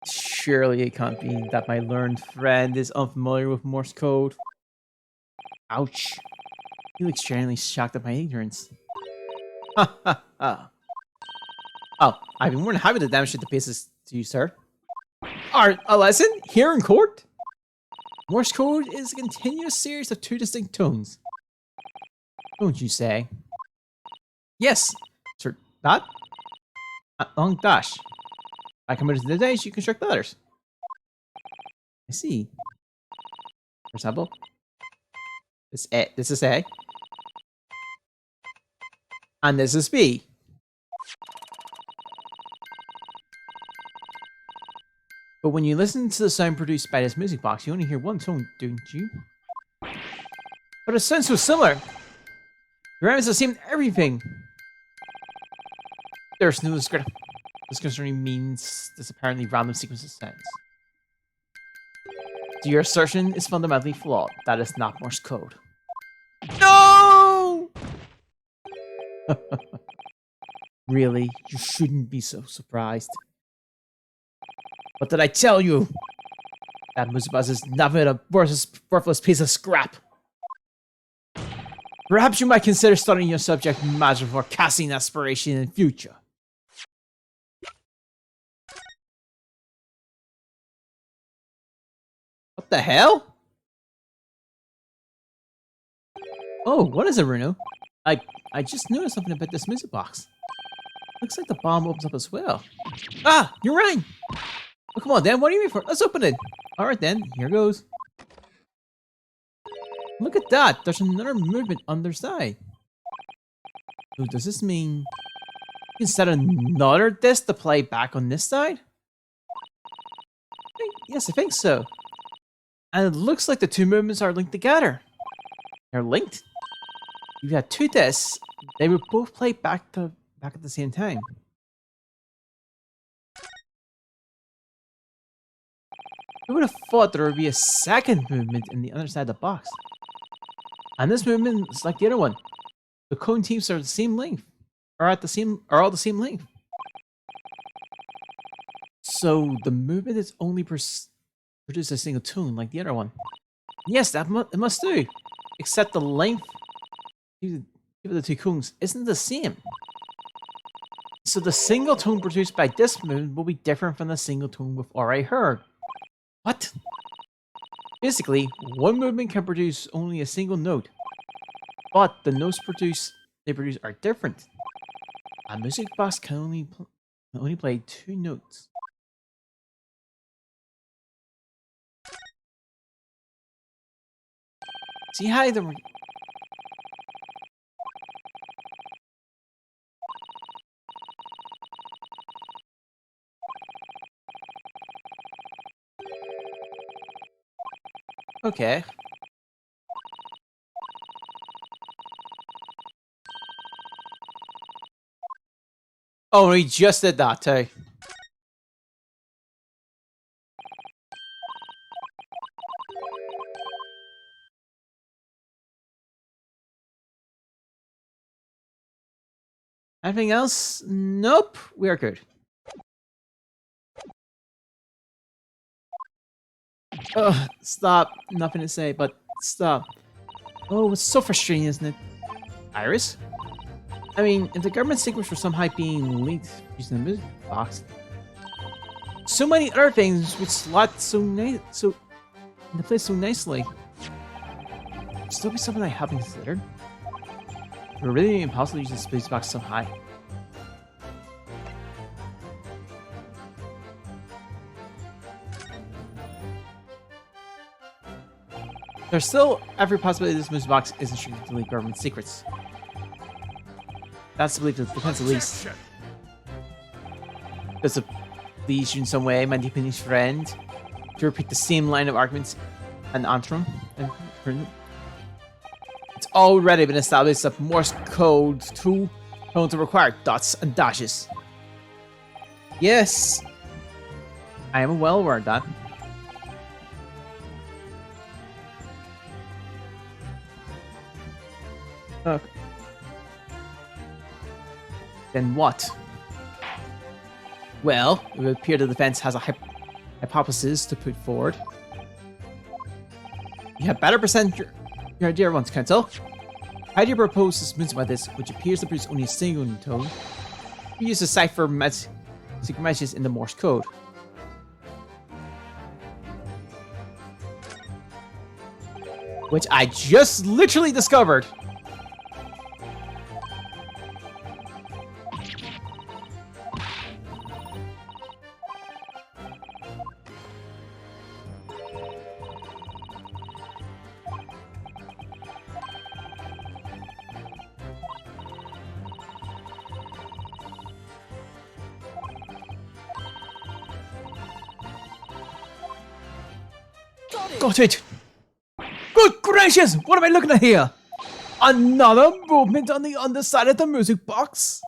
Speaker 1: Surely it can't be that my learned friend is unfamiliar with Morse code. Ouch. You look extremely shocked at my ignorance. Ha ha ha. Oh, I've been more than happy to demonstrate the basis to you, sir. A lesson? Here in court? Morse code is a continuous series of 2 distinct tones. Don't you say? Yes, sir. That? Long dash. I committed to the days you construct letters. I see. For example, this is A. And this is B. But when you listen to the sound produced by this music box, you only hear one tone, don't you? But it sounds so similar. The rhymes the same in everything. There's no script. This concerning means this apparently random sequence of sounds. So your assertion is fundamentally flawed. That is not Morse code. No! Really? You shouldn't be so surprised. What did I tell you? That Musabaz is nothing but a worthless piece of scrap. Perhaps you might consider studying your subject matter for casting aspiration in future. What the hell? Oh, what is it, Reno? I just noticed something about this music box. Looks like the bomb opens up as well. Ah, you're right. Oh, come on, Dan. What are you waiting for? Let's open it. All right, then. Here goes. Look at that. There's another movement on their side. So does this mean you can set another disc to play back on this side? Yes, I think so. And it looks like the 2 movements are linked together. They're linked. You got 2 discs. They would both play back at the same time. I would have thought there would be a second movement in the other side of the box. And this movement is like the other one. The cone teams are the same length, are all the same length. So the movement is only produce a single tune like the other one. Yes, it must do. Except the length of the two cones isn't the same. So the single tone produced by this movement will be different from the single tone we've already heard. What? Basically, one movement can produce only a single note, but the notes they produce are different. A music box can only play two notes. See how the okay. Oh, we just did that too. Anything else? Nope. We are good. Ugh, stop. Nothing to say, but stop. Oh, it's so frustrating, isn't it? Iris? I mean, if the government secrets were somehow being leaked using the music box, so many other things would slot so into place so nicely. Would still be something I haven't considered. It would really be impossible to use the space box so high. There's still every possibility this music box isn't restricted to leak government secrets. That's the belief of the defense, at least. Does it lead you in some way, manipulating his friend to repeat the same line of arguments and answer him? It's already been established that Morse code 2 tones require dots and dashes. Yes, I am well aware of that. Okay. Then what? Well, it would appear the defense has a hypothesis to put forward. You had better present your idea once, counsel. How do you propose to smooth about this, which appears to produce only a single tone? You use the cipher secret messages in the Morse code. Which I just literally discovered. Got it! Good gracious! What am I looking at here? Another movement on the underside of the music box?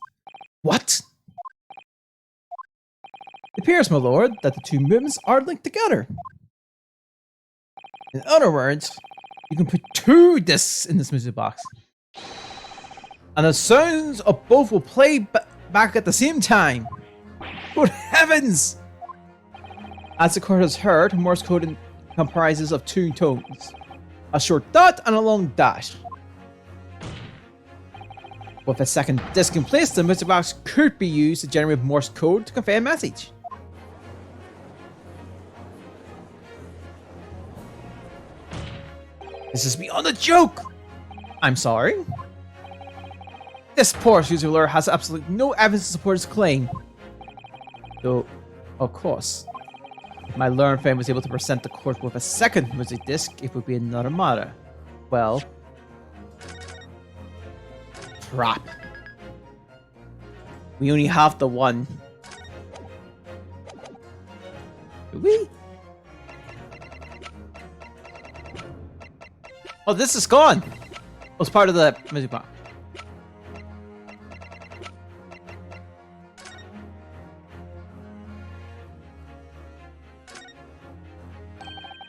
Speaker 1: What? It appears, my lord, that the two movements are linked together. In other words, you can put two discs in this music box. And the sounds of both will play back at the same time. Good heavens! As the court has heard, Morse code comprises of two tones, a short dot and a long dash. With a second disc in place, the music box could be used to generate Morse code to convey a message. This is beyond a joke! I'm sorry? This poor user has absolutely no evidence to support his claim. Though, of course, if my learned friend was able to present the court with a second music disc, it would be another matter. Well, crap. We only have the one. Do we? Oh, this is gone! It was part of the music box.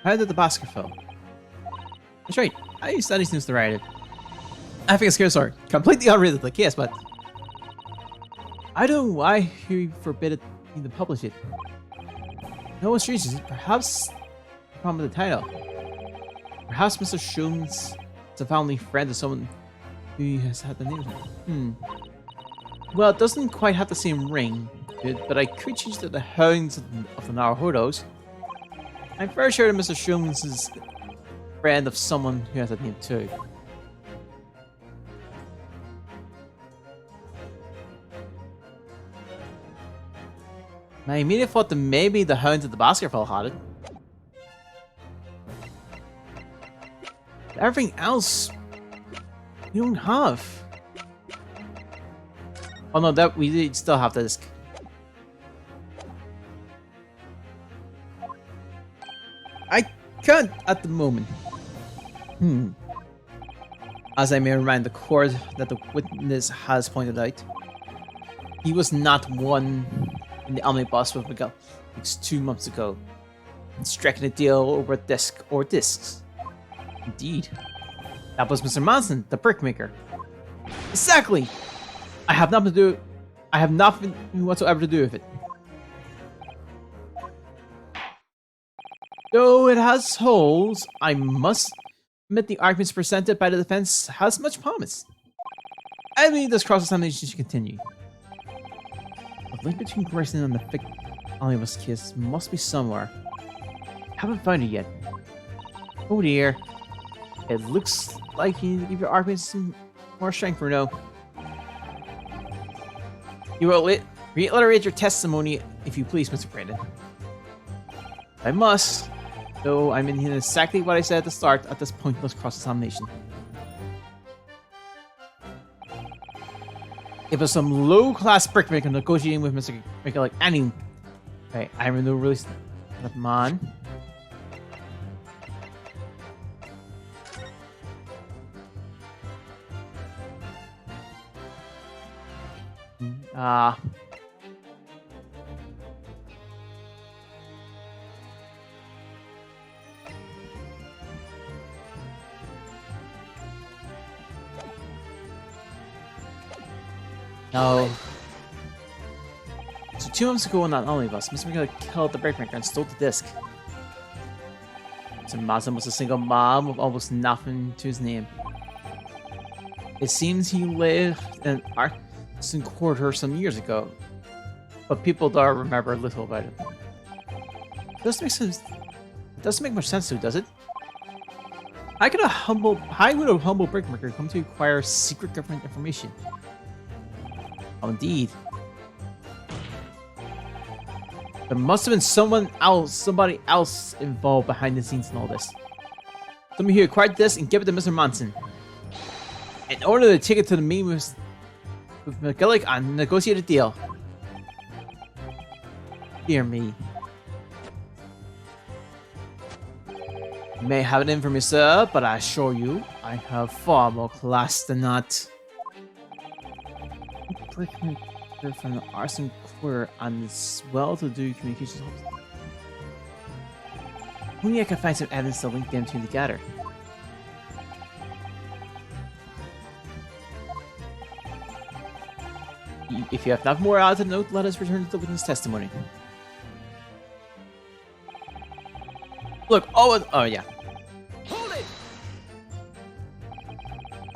Speaker 1: How did the basket fill? That's right, I used studies since the narrative. I think it's scary story. Completely unrelated to the case, but I don't know why he forbade me to publish it. No one strange is it? Perhaps the problem with the title. Perhaps Mr. Sholmes is a family friend of someone who has had the name. Well, it doesn't quite have the same ring, but I could change to the Hounds of the Naruhodos. I'm very sure that Mr. Sholmes is a friend of someone who has that name too. My immediate thought that maybe the Hounds of the Baskerville had it. Everything else, we don't have. Oh no, that we did still have this. I can't at the moment. As I may remind the court that the witness has pointed out, he was not one in the omnibus with Miguel 2 months ago, striking a deal over a disc or discs. Indeed, that was Mr. Manson, the brickmaker. Exactly. I have nothing whatsoever to do with it. Though it has holes, I must admit the arguments presented by the defense has much promise. I believe this cross-examination should continue. The link between Grayson and the fake omnibus case must be somewhere. Haven't found it yet. Oh dear. It looks like you need to give your arguments some more strength, Bruno. You will reiterate your testimony, if you please, Mr. Brandon. I must, though I'm in exactly what I said at the start at this pointless cross-examination. It was some low-class brickmaker negotiating with Mr. Maker like any. Okay, I have no really that man. No. So 2 months ago on that omnibus, Mr. McGill killed the brickmaker and stole the disc. So Mazin was a single mom with almost nothing to his name. It seems he lived in an artisan quarter some years ago, but people don't remember little about it. It doesn't make sense. It doesn't make much sense to, does it? How would a humble brickmaker come to acquire secret government information? Oh, indeed. There must have been somebody else involved behind the scenes in all this. Somebody who acquired this and gave it to Mr. Manson. In order to take it to the meeting with McGillick and negotiate a deal. Dear me. You may have it in for me, sir, but I assure you, I have far more class than that. Brickmaker from the arson quarter and this well-to-do communications office. Only I can find some evidence to link them two together. If you have nothing more out to note, let us return to the witness testimony. Look, oh yeah.
Speaker 2: Hold it!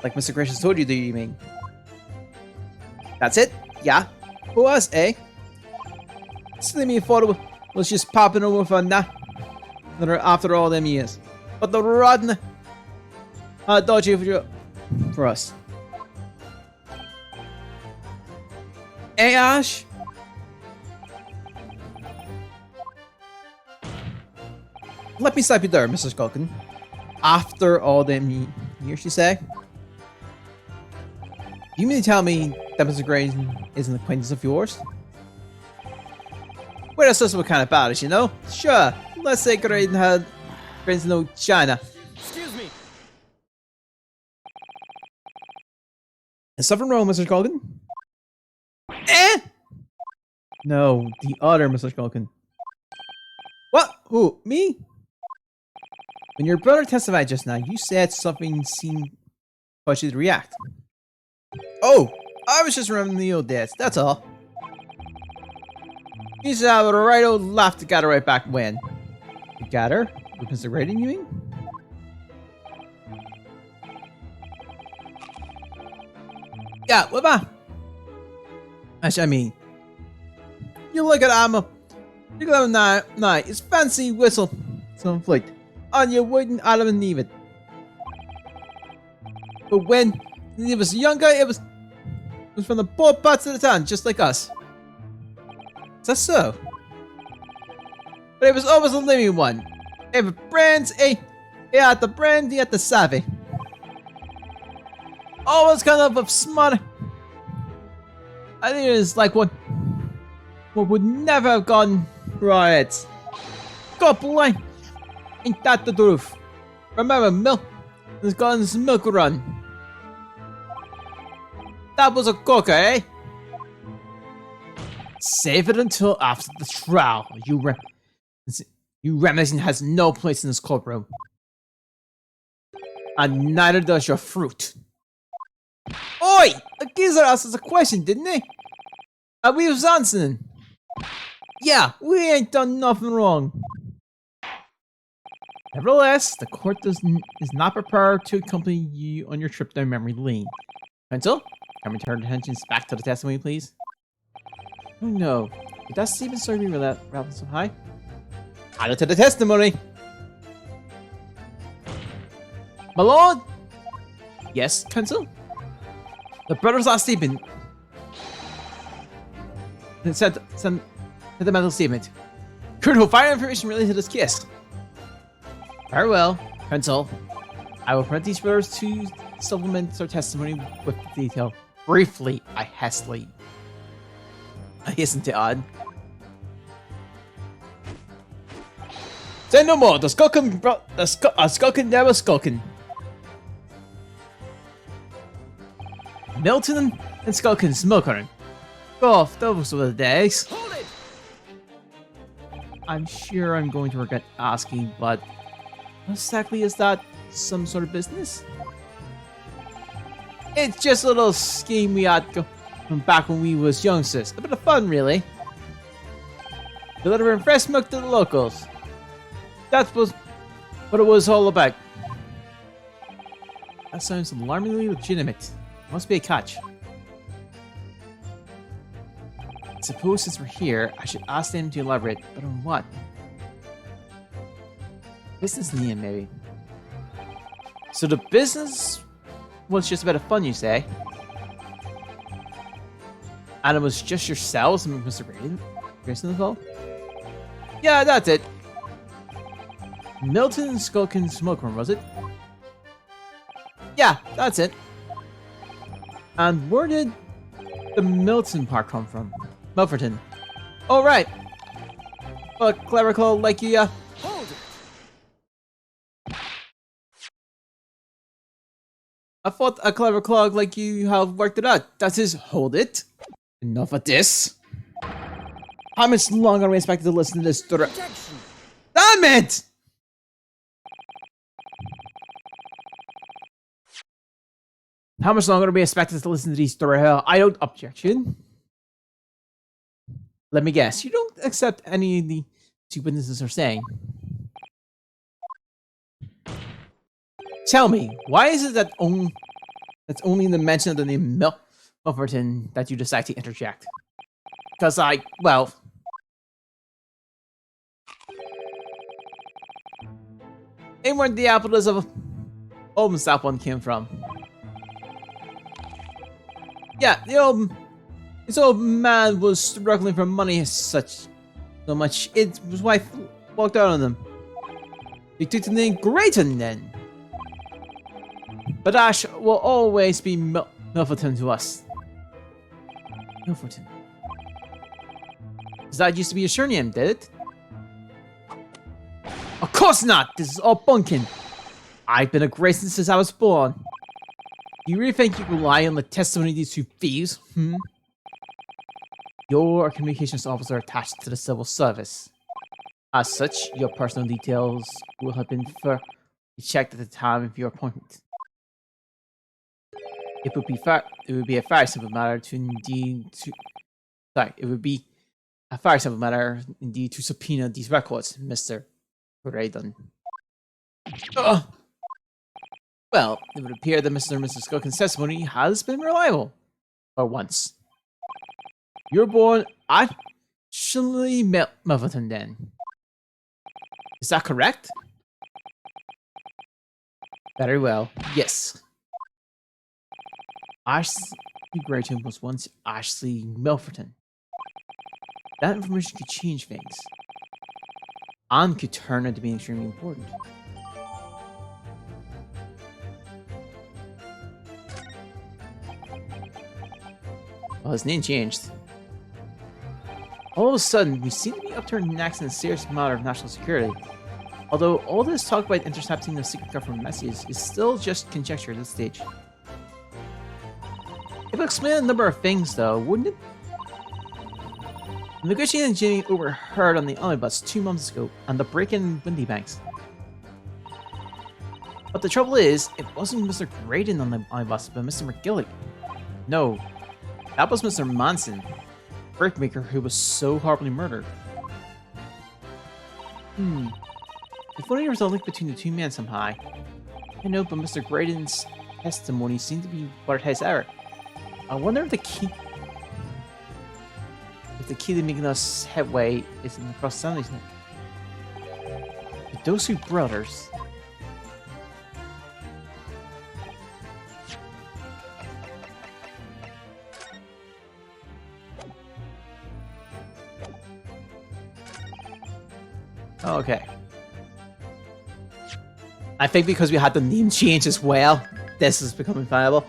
Speaker 1: Like Mr. Gracious told you, do you mean? That's it? Yeah. Who was, eh? Silly me thought it was just popping over for that after all them years. But the rotten dodgy for us. Hey, Ash? Let me stop you there, Mrs. Culkin. After all them years, you say? You mean to tell me that Mr. Grayson is an acquaintance of yours? Well, that's just what kind of bad is, you know? Sure, let's say Grayson had friends in China.
Speaker 2: Excuse me.
Speaker 1: Is something wrong, Mr. Culkin? Eh? No, the other Mr. Culkin. What? Who? Me? When your brother testified just now, you said something seemed how she'd react. Oh, I was just remembering the old days, that's all. You used to have a right old laugh to get her right back when. You got her? Because the rating, you mean? Yeah, what about? Actually, I mean, you look at Amma. You got a night. It's fancy whistle. Some flight. On your wooden Adam and leave it. But when he was younger, it was from the poor parts of the town, just like us. Is that so? But it was always a living one. Every brands, he had the brand, he had the savvy. Always kind of a smart. I think it is like what would never have gone right. God bless. Ain't that the truth? Remember, milk has gone his milk run. That was a corker, eh? Save it until after the trial. You reminiscing has no place in this courtroom. And neither does your fruit. Oi! The geezer asked us a question, didn't he? We was answering. Yeah, we ain't done nothing wrong. Nevertheless, the court is not prepared to accompany you on your trip down memory lane. Pencil, can we turn attentions back to the testimony, please? Oh no, did that Stephen story be rather so high? Add it to the testimony! My lord! Yes, Pencil? The brothers last Stephen sent the mental statement. Colonel, fire information related to this case. Very well, Pencil. I will permit these brothers to supplement their testimony with detail. Briefly, I hasten to add. Say no more. The skulking never skulking. Milton and Skulkin Smoker. Oh, those were the days.
Speaker 2: Hold it!
Speaker 1: I'm sure I'm going to regret asking, but what exactly is that? Some sort of business? It's just a little scheme we had from back when we was youngsters. A bit of fun, really. Delivering fresh milk to the locals. That was what it was all about. That sounds alarmingly legitimate. Must be a catch. I suppose since we're here, I should ask them to elaborate, but on what? Business Liam, maybe. So the business was just a bit of fun, you say? And it was just yourselves and Mr. Grayson involved? Yeah, that's it. Milton Skulkin Smokeroom, was it? Yeah, that's it. And where did the Milton part come from? Milverton. Oh, right. A clever call like you,
Speaker 2: Hold it!
Speaker 1: I thought a clever clog like you have worked it out. That is, hold it. Enough of this. How much longer are we expected to listen to this story?
Speaker 2: Objection!
Speaker 1: Damn it! How much longer are we expected to listen to these story? I don't objection. Let me guess. You don't accept any of the two witnesses are saying. Tell me, why is it that that's only in the mention of the name Milverton that you decide to interject? Because well... ain't where the apples of Oldman's that one came from. Yeah, this old man was struggling for money so much. His wife walked out on him. He took the name Great Ace then. But Ash will always be Milverton to us. Milverton. Does that used to be your surname, did it? Of course not! This is all bunking. I've been a Grayson since I was born. Do you really think you can rely on the testimony of these two thieves? You're a communications officer attached to the civil service. As such, your personal details will have been checked at the time of your appointment. It would be far. It would be a far simple matter to indeed to. Sorry, it would be a far simple matter indeed to subpoena these records, Mister Raydon. Well, it would appear that Mr. and Mrs. Skulkin's testimony has been reliable. For once. You're born actually Melverton then. Is that correct? Very well, yes. Ashley Grayton was once Ashley Melverton. That information could change things. And could turn out to be extremely important. Well, his name changed. All of a sudden, we seem to be upturning necks in a serious matter of national security. Although all this talk about intercepting the secret government messages is still just conjecture at this stage. It would explain a number of things, though, wouldn't it? The negotiating Jimmy overheard on the omnibus 2 months ago, and the break-in in Windy Banks. But the trouble is, it wasn't Mr. Graydon on the omnibus, but Mr. McGillick. No, that was Mr. Manson, brickmaker who was so horribly murdered. If only there was a link between the two men somehow. I know, but Mr. Graydon's testimony seemed to be watertight error. I wonder if the key to making us headway is in the cross Stanley's neck. Those two brothers. Okay. I think because we had the name change as well, this is becoming viable.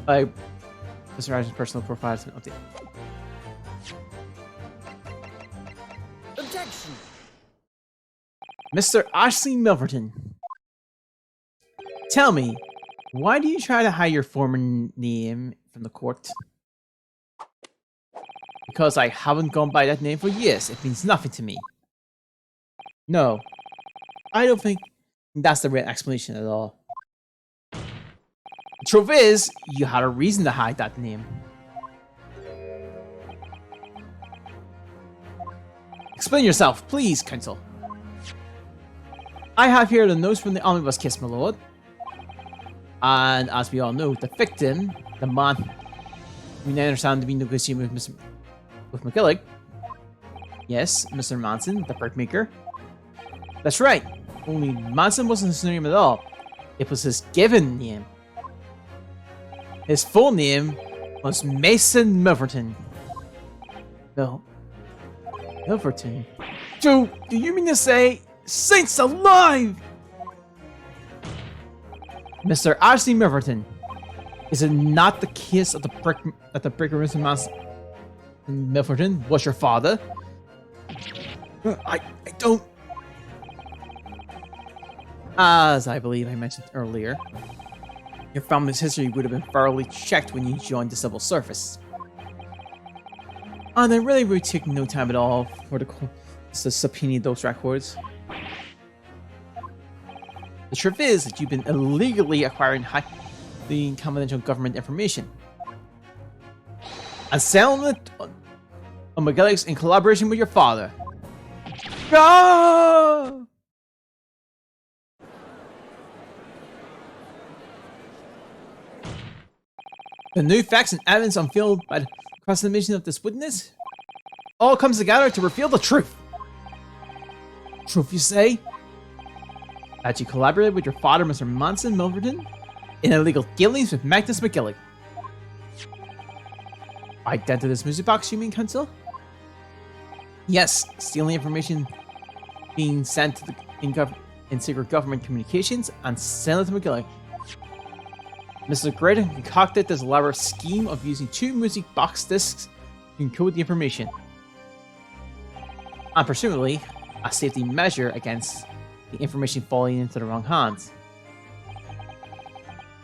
Speaker 1: Mr. Ryder's personal profile has been updated.
Speaker 2: Objection!
Speaker 1: Mr. Ashley Milverton. Tell me, why do you try to hide your former name from the court? Because I haven't gone by that name for years. It means nothing to me. No, I don't think that's the right explanation at all. The truth is, you had a reason to hide that name. Explain yourself, please, counsel. I have here the notes from the omnibus case, my lord. And as we all know, the victim, the man we now understand to be negotiating with McGillick. Yes, Mr. Manson, the brickmaker. That's right. Only Manson wasn't his name at all. It was his given name. His full name was Mason Milverton. No. Milverton? Do you mean to say, Saints alive! Mr. Ashley Milverton, is it not the case that the bricker Mr. Manson Milverton was your father? I don't... As I believe I mentioned earlier, your family's history would have been thoroughly checked when you joined the civil service. And it really would take no time at all for the court to subpoena those records. The truth is that you've been illegally acquiring highly confidential government information and selling it on McGillick's in collaboration with your father. Ah! The new facts and evidence unveiled by the cross-examination of this witness all comes together to reveal the truth. Truth, you say? That you collaborated with your father, Mr. Manson Milverton, in illegal dealings with Magnus McGillick. Identity this music box, you mean, counsel? Yes, stealing information being sent to the in secret government communications and sent it to McGillick. Mr. Graydon concocted this elaborate scheme of using 2 music box discs to encode the information, and presumably a safety measure against the information falling into the wrong hands.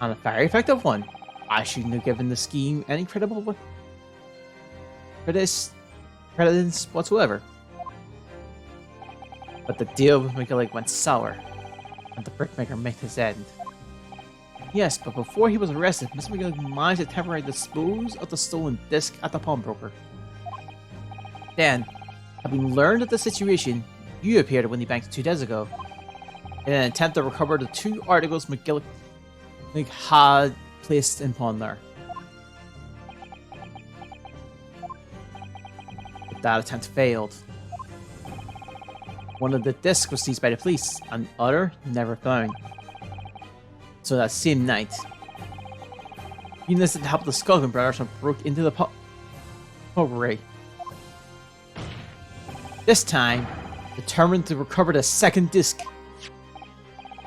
Speaker 1: And a very effective one. I shouldn't have given the scheme any credence whatsoever. But the deal with McGillick went sour, and the brickmaker met his end. Yes, but before he was arrested, Mr. McGillick managed to temporarily dispose of the stolen disc at the pawnbroker. Then, having learned of the situation, you appeared at Windy Bank 2 days ago in an attempt to recover the 2 articles McGillick had placed in pawn there. But that attempt failed. One of the discs was seized by the police, and the other never found. So that same night, you enlisted the help of the Skulkin brothers and broke into the pub. This time, determined to recover the second disc.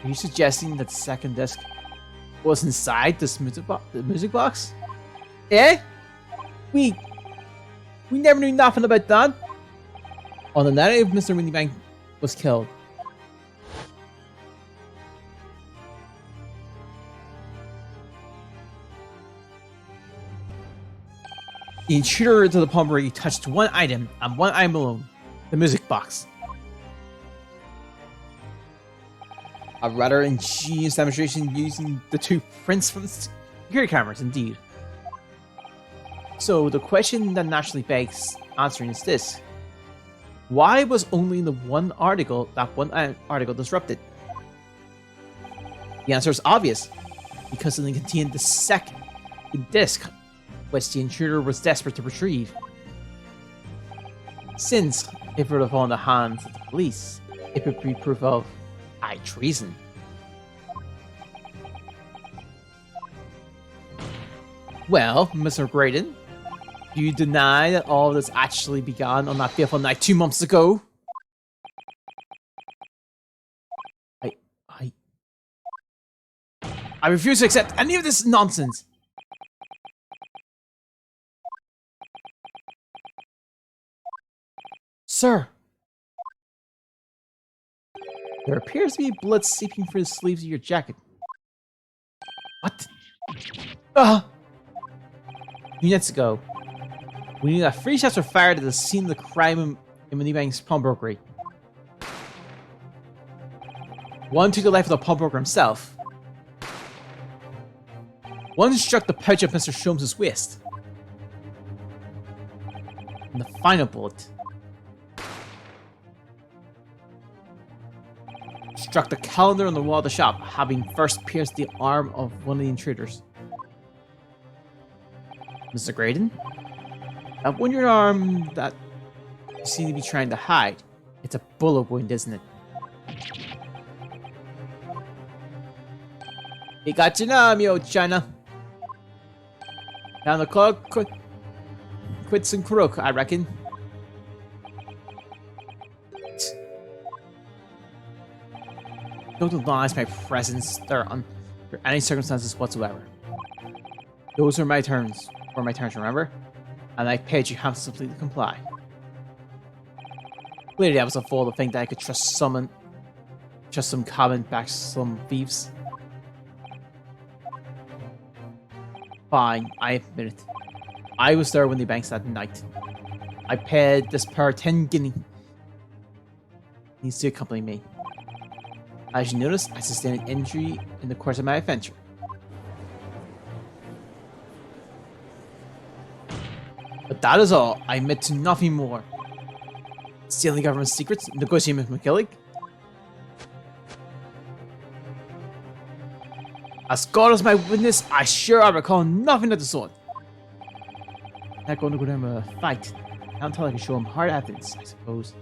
Speaker 1: Are you suggesting that the second disc was inside this music box? Eh? We never knew nothing about that. On the night of Mr. Windybank was killed, the intruder to the pawnbroker touched one item, and one item alone, the music box. A rather ingenious demonstration using the 2 prints from the security cameras, indeed. So the question that naturally begs answering is this. Why was only the one article disrupted? The answer is obvious, because it contained the second disc, which the intruder was desperate to retrieve. Since, if it would have fallen in the hands of the police, it would be proof of high treason. Well, Mr. Graydon, do you deny that all of this actually began on that fateful night 2 months ago? I refuse to accept any of this nonsense. Sir, there appears to be blood seeping through the sleeves of your jacket. What? Ah! Minutes ago, we knew that 3 shots were fired at the scene of the crime in Moneybank's pawnbrokery. One took the life of the pawnbroker himself. One struck the pouch of Mr. Sholmes' waist. And the final bullet struck the calendar on the wall of the shop, having first pierced the arm of one of the intruders. Mr. Graydon, that one your arm that you seem to be trying to hide. It's a bullet wound, isn't it? He got you now, me old China. Down the clock, quits and crook, I reckon. Don't deny my presence there under any circumstances whatsoever. Those are my terms. Were my terms, remember? And I paid you handsomely to comply. Clearly I was a fool to think that I could trust some cabin back some thieves. Fine, I admit it. I was there when the banks that night. I paid this pair 10 guineas. Needs to accompany me. As you notice, I sustained an injury in the course of my adventure. But that is all. I admit to nothing more. Stealing government secrets, negotiating with McGillick. As God is my witness, I recall nothing of the sort. Not going to go down with a fight. Not until I can show him hard evidence, I suppose.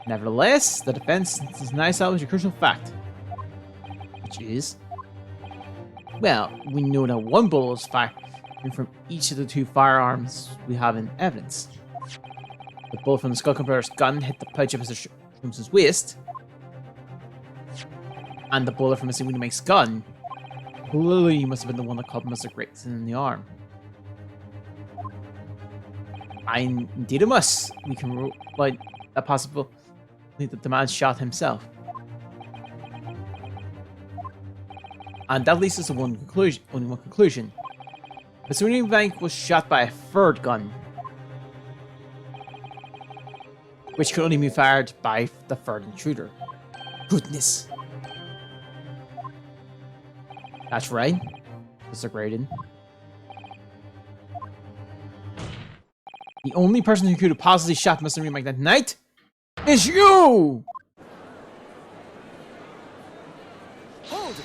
Speaker 1: Nevertheless, the defense denies salvage a crucial fact. Which is... Well, we know that one bullet was fired from each of the 2 firearms we have in evidence. The bullet from the Skull Converter's gun hit the pouch of Mr. Sholmes' waist. And the bullet from Mr. Windybank's gun clearly must have been the one that caught Mr. Grayson in the arm. Indeed it must. We can rule like that possible that the man shot himself. And that leads us to only one conclusion. Mr. Windybank was shot by a third gun. which could only be fired by the third intruder. Goodness. That's right, Mr. Graydon. The only person who could have possibly shot Mr. Remake that night is you!
Speaker 2: Hold it!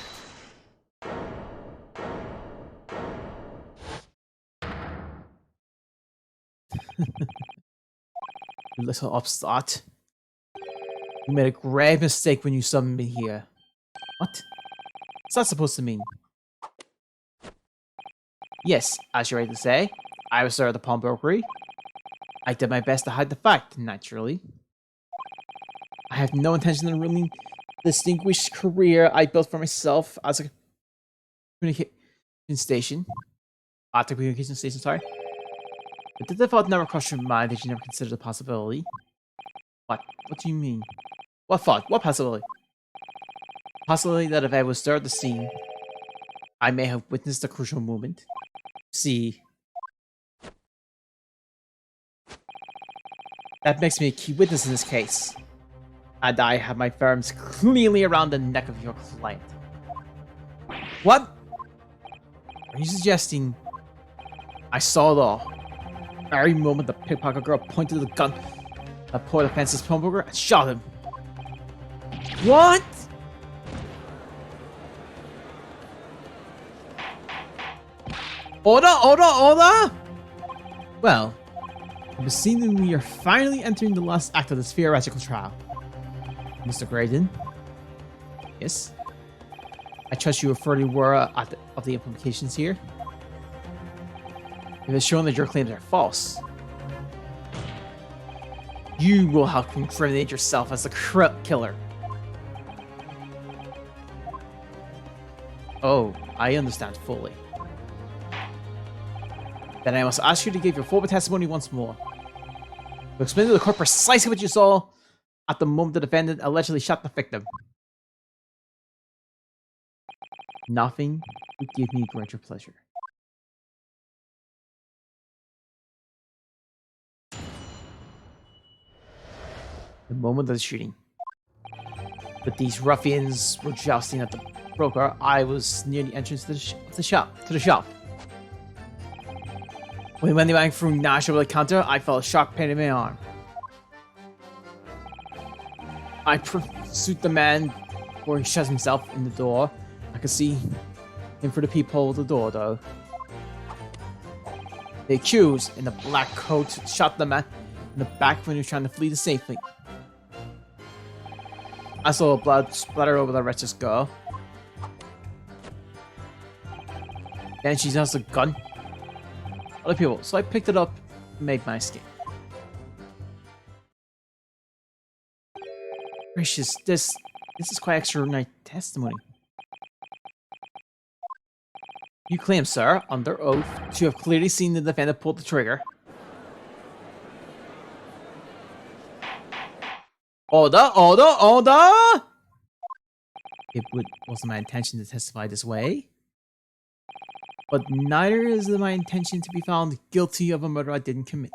Speaker 1: You little upstart. You made a grave mistake when you summoned me here. What? What's that supposed to mean? Yes, as you're right to say, I was there at the pawnbrokery. I did my best to hide the fact, naturally. I have no intention of ruining the distinguished career I built for myself as a communication station. At the communication station, sorry. But did the thought never cross your mind that you never considered the possibility? What? What do you mean? What thought? What possibility? Possibility that if I was there at the scene, I may have witnessed a crucial moment. See, that makes me a key witness in this case. And I have my thumbs cleanly around the neck of your client. What? Are you suggesting I saw the very moment the pickpocket girl pointed the gun at poor defenseless pawnbroker and shot him? What? Order! Well, it would seem that we are finally entering the last act of this theoretical trial. Mr. Graydon? Yes? I trust you are fully aware of the implications here. It is shown that your claims are false. You will have incriminated yourself as the killer. Oh, I understand fully. Then I must ask you to give your full testimony once more. To explain to the court precisely what you saw at the moment the defendant allegedly shot the victim. Nothing would give me greater pleasure. The moment of the shooting. But these ruffians were jousting at the broker. I was near the entrance to the shop. When they went through Nash over the counter, I felt a sharp pain in my arm. I pursued the man before he shut himself in the door. I could see him through the peephole of the door, though. The accused, in the black coat, shot the man in the back when he was trying to flee safely. I saw blood splatter over the wretched girl. Then she has a gun. Other people, so I picked it up and made my escape. Gracious, this is quite extraordinary testimony. You claim, sir, under oath, to have clearly seen the defendant pull the trigger. Order! It wasn't my intention to testify this way. But neither is it my intention to be found guilty of a murder I didn't commit.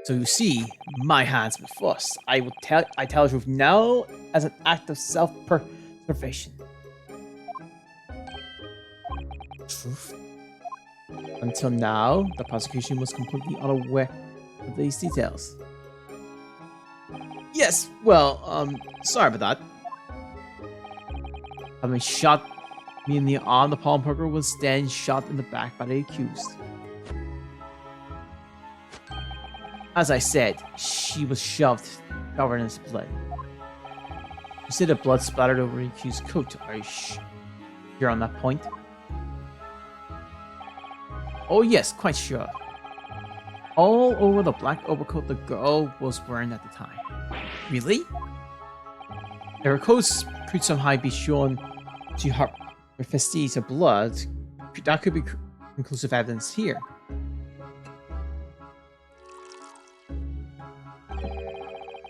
Speaker 1: So you see, my hands were forced. I tell the truth now as an act of self-preservation. Truth? Until now, the prosecution was completely unaware of these details. Yes, well, sorry about that. Having shot me in the arm, the pawnbroker was then shot in the back by the accused. As I said, she was shoved, covered in blood. You said the blood splattered over the accused's coat. Are you sure on that point? Oh yes, quite sure. All over the black overcoat the girl was wearing at the time. Really? If her coats could somehow be shown to her vestige of blood, that could be conclusive evidence here.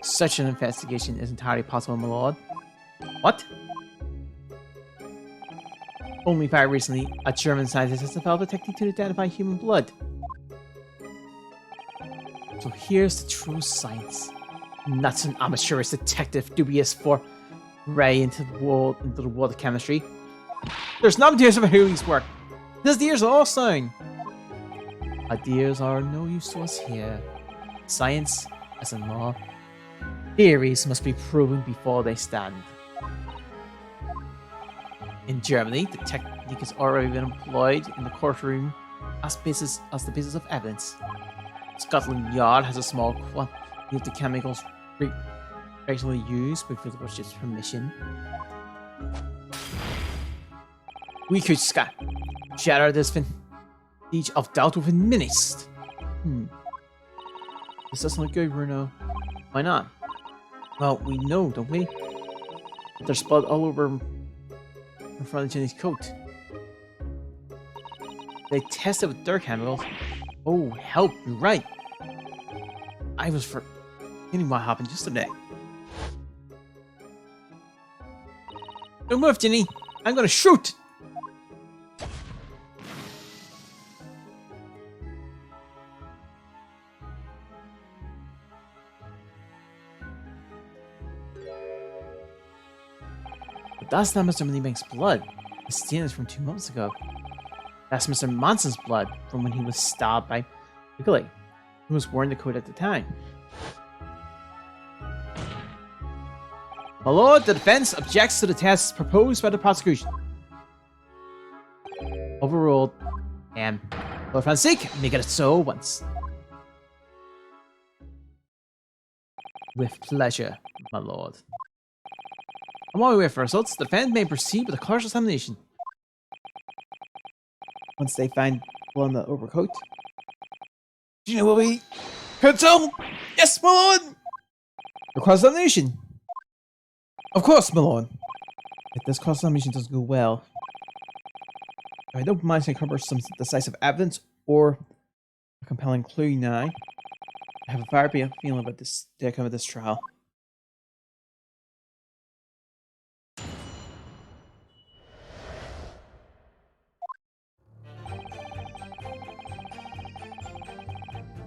Speaker 1: Such an investigation is entirely possible, my lord. What? Only very recently, a German scientist has developed a technique to identify human blood. So here's the true science. Not some amateurish detective dubious foray into the world of chemistry. There's no ideas of how these work. This ideas are all sound. Ideas are no use to us here. Science, as in law, theories must be proven before they stand. In Germany, the technique has already been employed in the courtroom as the basis of evidence. Scotland Yard has a small quantity of the chemicals regularly used with Villagers' permission. We could shatter this vestige of doubt within minutes. This doesn't look good, Bruno. Why not? Well, we know, don't we? There's blood all over in front of Jenny's coat. They tested with their chemicals. Oh, help, you're right. I was forgetting what happened yesterday. Don't move, Jenny. I'm gonna shoot! But that's not Mr. Moneybank's blood. The stain is from 2 months ago. That's Mr. Monson's blood from when he was stabbed by Wiggly, who was wearing the coat at the time. My lord, the defense objects to the tests proposed by the prosecution. Overruled. Lord Francisque, make it so once. With pleasure, my lord. And while we wait for results, the defense may proceed with a close examination. Once they find blood on the overcoat. Do you know what we could tell? Yes, my lord! The cross-examination. Of course, my lord. If this cross-examination doesn't go well, I don't mind to uncover some decisive evidence or a compelling clue now. I have a very bad feeling about the outcome of this trial.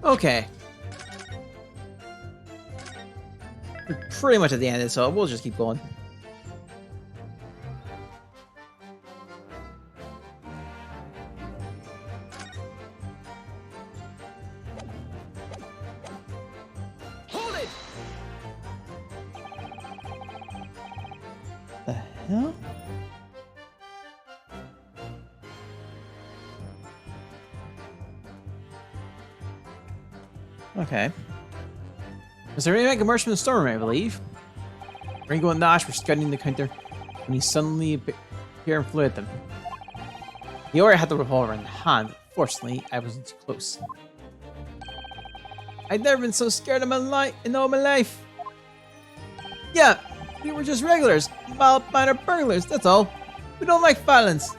Speaker 1: Okay. We're pretty much at the end, so we'll just keep going.
Speaker 2: Hold it!
Speaker 1: The hell? Okay. Mr. Remake emerged from the storm, I believe. Ringo and Nash were scanning the counter when he suddenly appeared and flew at them. He already had the revolver in hand. Fortunately, I wasn't too close. I'd never been so scared in all my life. Yeah, we were just regulars, minor burglars, that's all. We don't like violence.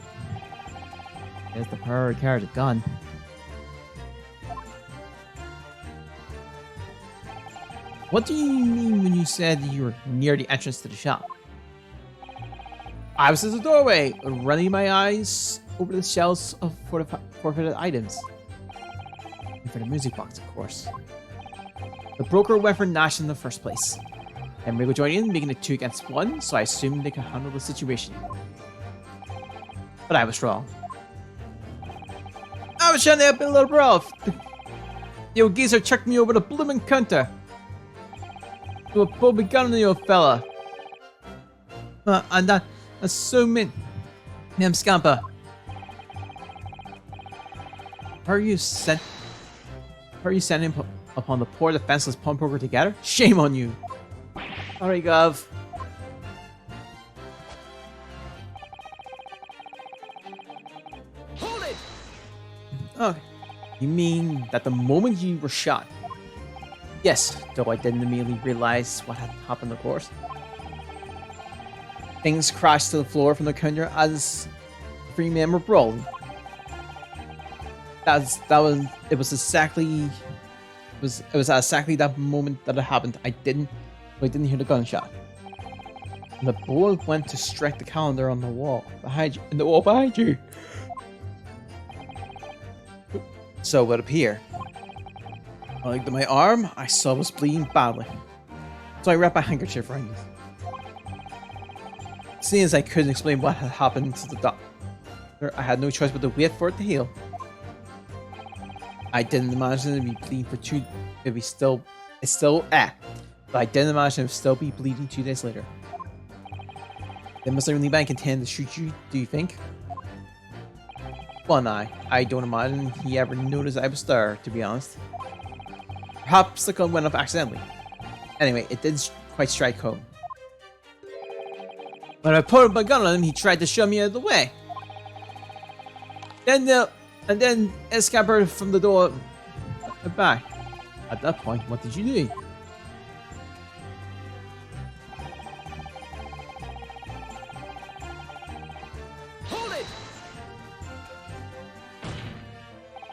Speaker 1: There's the power to carry the gun. What do you mean when you said you were near the entrance to the shop? I was at the doorway, running my eyes over the shelves of forfeited items. And for the music box, of course. The broker went for Nash in the first place. And Rigo joined in, making it 2 against 1, so I assumed they could handle the situation. But I was wrong. I was trying to help a little bro. The old geezer chucked me over the blooming counter. To a pull gun on the old fella. And assuming him scamper. Are you sending upon the poor defenseless pawnbroker together? Shame on you. Sorry, Gov.
Speaker 2: Hold it!
Speaker 1: Okay. You mean that the moment you were shot? Yes, though I didn't immediately realize what had happened, of course. Things crashed to the floor from the counter as 3 men were brawling. It was exactly that moment that it happened. I didn't hear the gunshot. And the bullet went to strike the calendar on the wall behind you, So it would appear. I looked at my arm, I saw it was bleeding badly. So I wrapped my handkerchief around it. Seeing as I couldn't explain what had happened to the doctor, I had no choice but to wait for it to heal. I didn't imagine it would be bleeding for but I didn't imagine it would still be bleeding 2 days later. Did Mr. Leebank intend to shoot you, do you think? Well, I don't imagine he ever noticed I was there, to be honest. Perhaps the gun went off accidentally. Anyway, it did quite strike home. When I put my gun on him, he tried to shove me out of the way. And then escaped from the door back. At that point, what did you do?
Speaker 2: Hold it!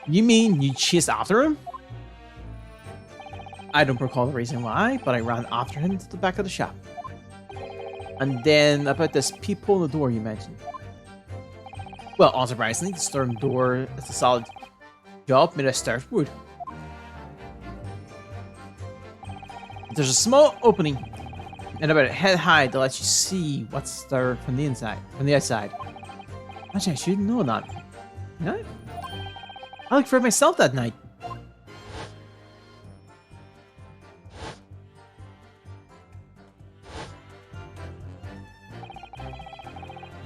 Speaker 1: You mean you chased after him? I don't recall the reason why, but I ran after him to the back of the shop. And then about this peephole in the door you mentioned. Well, unsurprisingly, the stone door is a solid job made of starched wood. There's a small opening and about a head high that lets you see what's there from the outside. Actually, I should know that. No? I looked for it myself that night.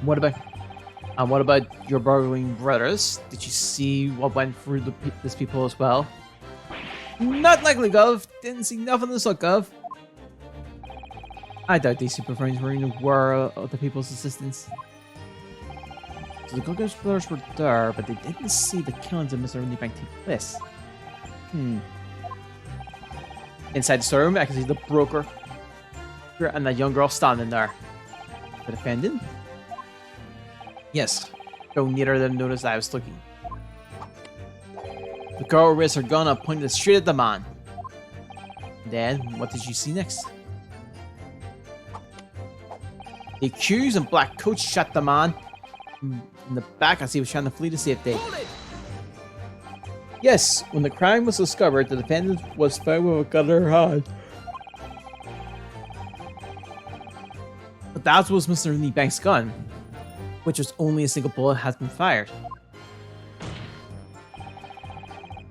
Speaker 1: What about your burgling brothers? Did you see what went through these people as well? Not likely, Gov. Didn't see nothing to suck of. I doubt these super friends were even aware of the people's assistance. So the Gilgamesh brothers were there, but they didn't see the killings of Mr. Leebank take place. Inside the storeroom, I can see the broker and that young girl standing there. The defendant? Yes, though neither of them noticed I was looking. The girl raised her gun and pointed straight at the man. Then, what did you see next? The accused in black coat shot the man in the back as he was trying to flee to safety. Yes, when the crime was discovered, the defendant was found with a gun in her hand. But that was Mr. Leebank's gun, which was only a single bullet has been fired.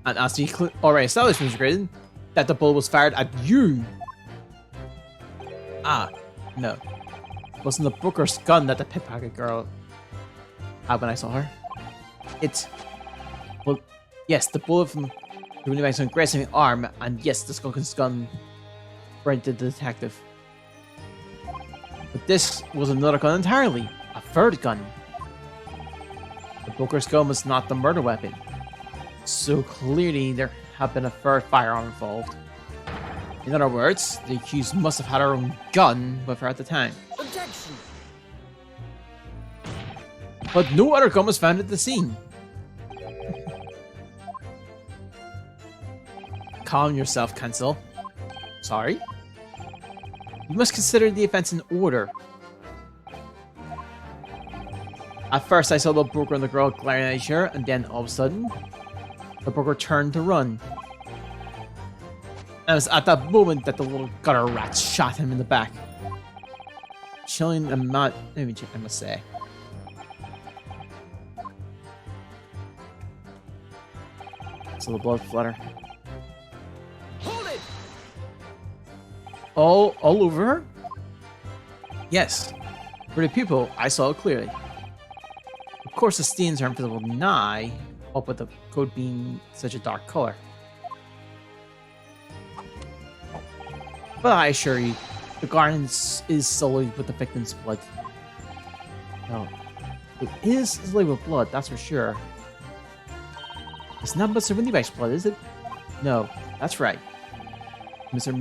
Speaker 1: And as we already established, Mr. Graydon, that the bullet was fired at you. Ah, no. It wasn't the Booker's gun that the pickpocket girl had when I saw her. Well, yes, the bullet from the Leebank's gun grazing my arm, and yes, the Skunk's gun burned the detective. But this was another gun entirely. A third gun. The Booker's gun was not the murder weapon. So clearly there had been a third firearm involved. In other words, the accused must have had her own gun with her at the time.
Speaker 2: Objection!
Speaker 1: But no other gun was found at the scene. Calm yourself, Cancel. Sorry? You must consider the offense in order. At first, I saw the broker and the girl glaring at each other, and then all of a sudden, the broker turned to run. And it was at that moment that the little gutter rat shot him in the back. Chilling and not. Let me check, I must say. So the blood flutter.
Speaker 2: Hold it!
Speaker 1: All over her? Yes. For the pupil, I saw it clearly. Of course, the stains aren't visible nigh, up with the coat being such a dark color. But I assure you, the garden is sullied with the victim's blood. No, it is sullied with blood, that's for sure. It's not Mr. Windyback's blood, is it? No, that's right. Mr.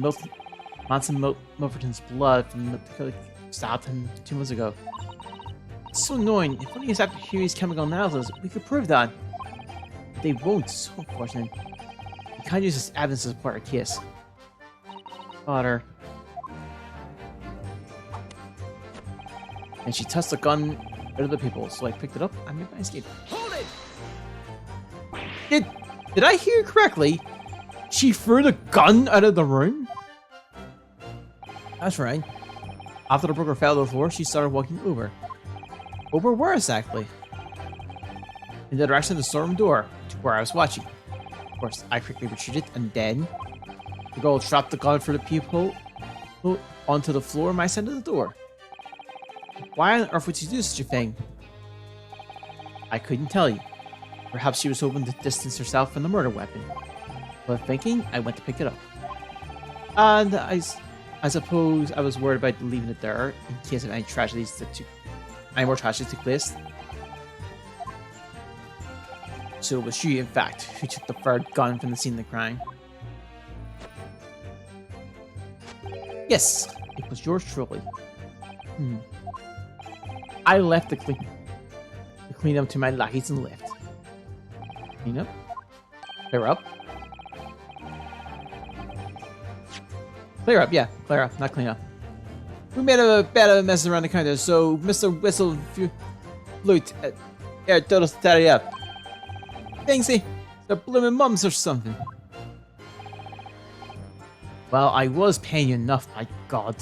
Speaker 1: Manson Milverton's blood from the stabbed him 2 months ago. It's so annoying. If only after Huey's chemical analysis, we could prove that. But they won't, so unfortunate. We can't use this evidence to support our case. Father. And she tossed the gun out of the people, so I picked it up and made my escape.
Speaker 2: Hold it!
Speaker 1: Did I hear correctly? She threw the gun out of the room? That's right. After the broker fell to the floor, she started walking over. Over where exactly? In the direction of the storm door, to where I was watching. Of course, I quickly retreated, and then the girl dropped the gun through the peephole onto the floor on my side of the door. Why on earth would she do such a thing? I couldn't tell you. Perhaps she was hoping to distance herself from the murder weapon. But thinking, I went to pick it up. And I suppose I was worried about leaving it there in case of any more tragedies took place. So it was she, in fact, who took the third gun from the scene of the crime. Yes, it was yours truly. I left the clean up to my lackeys and left. Clean up? Clear up? Clear up, yeah. Clear up, not clean up. We made a bit of a mess around the counter, so Mr. Whistle flute here told us to tidy up. Thingsy, they're blooming mums or something. Well, I was paying you enough, my god.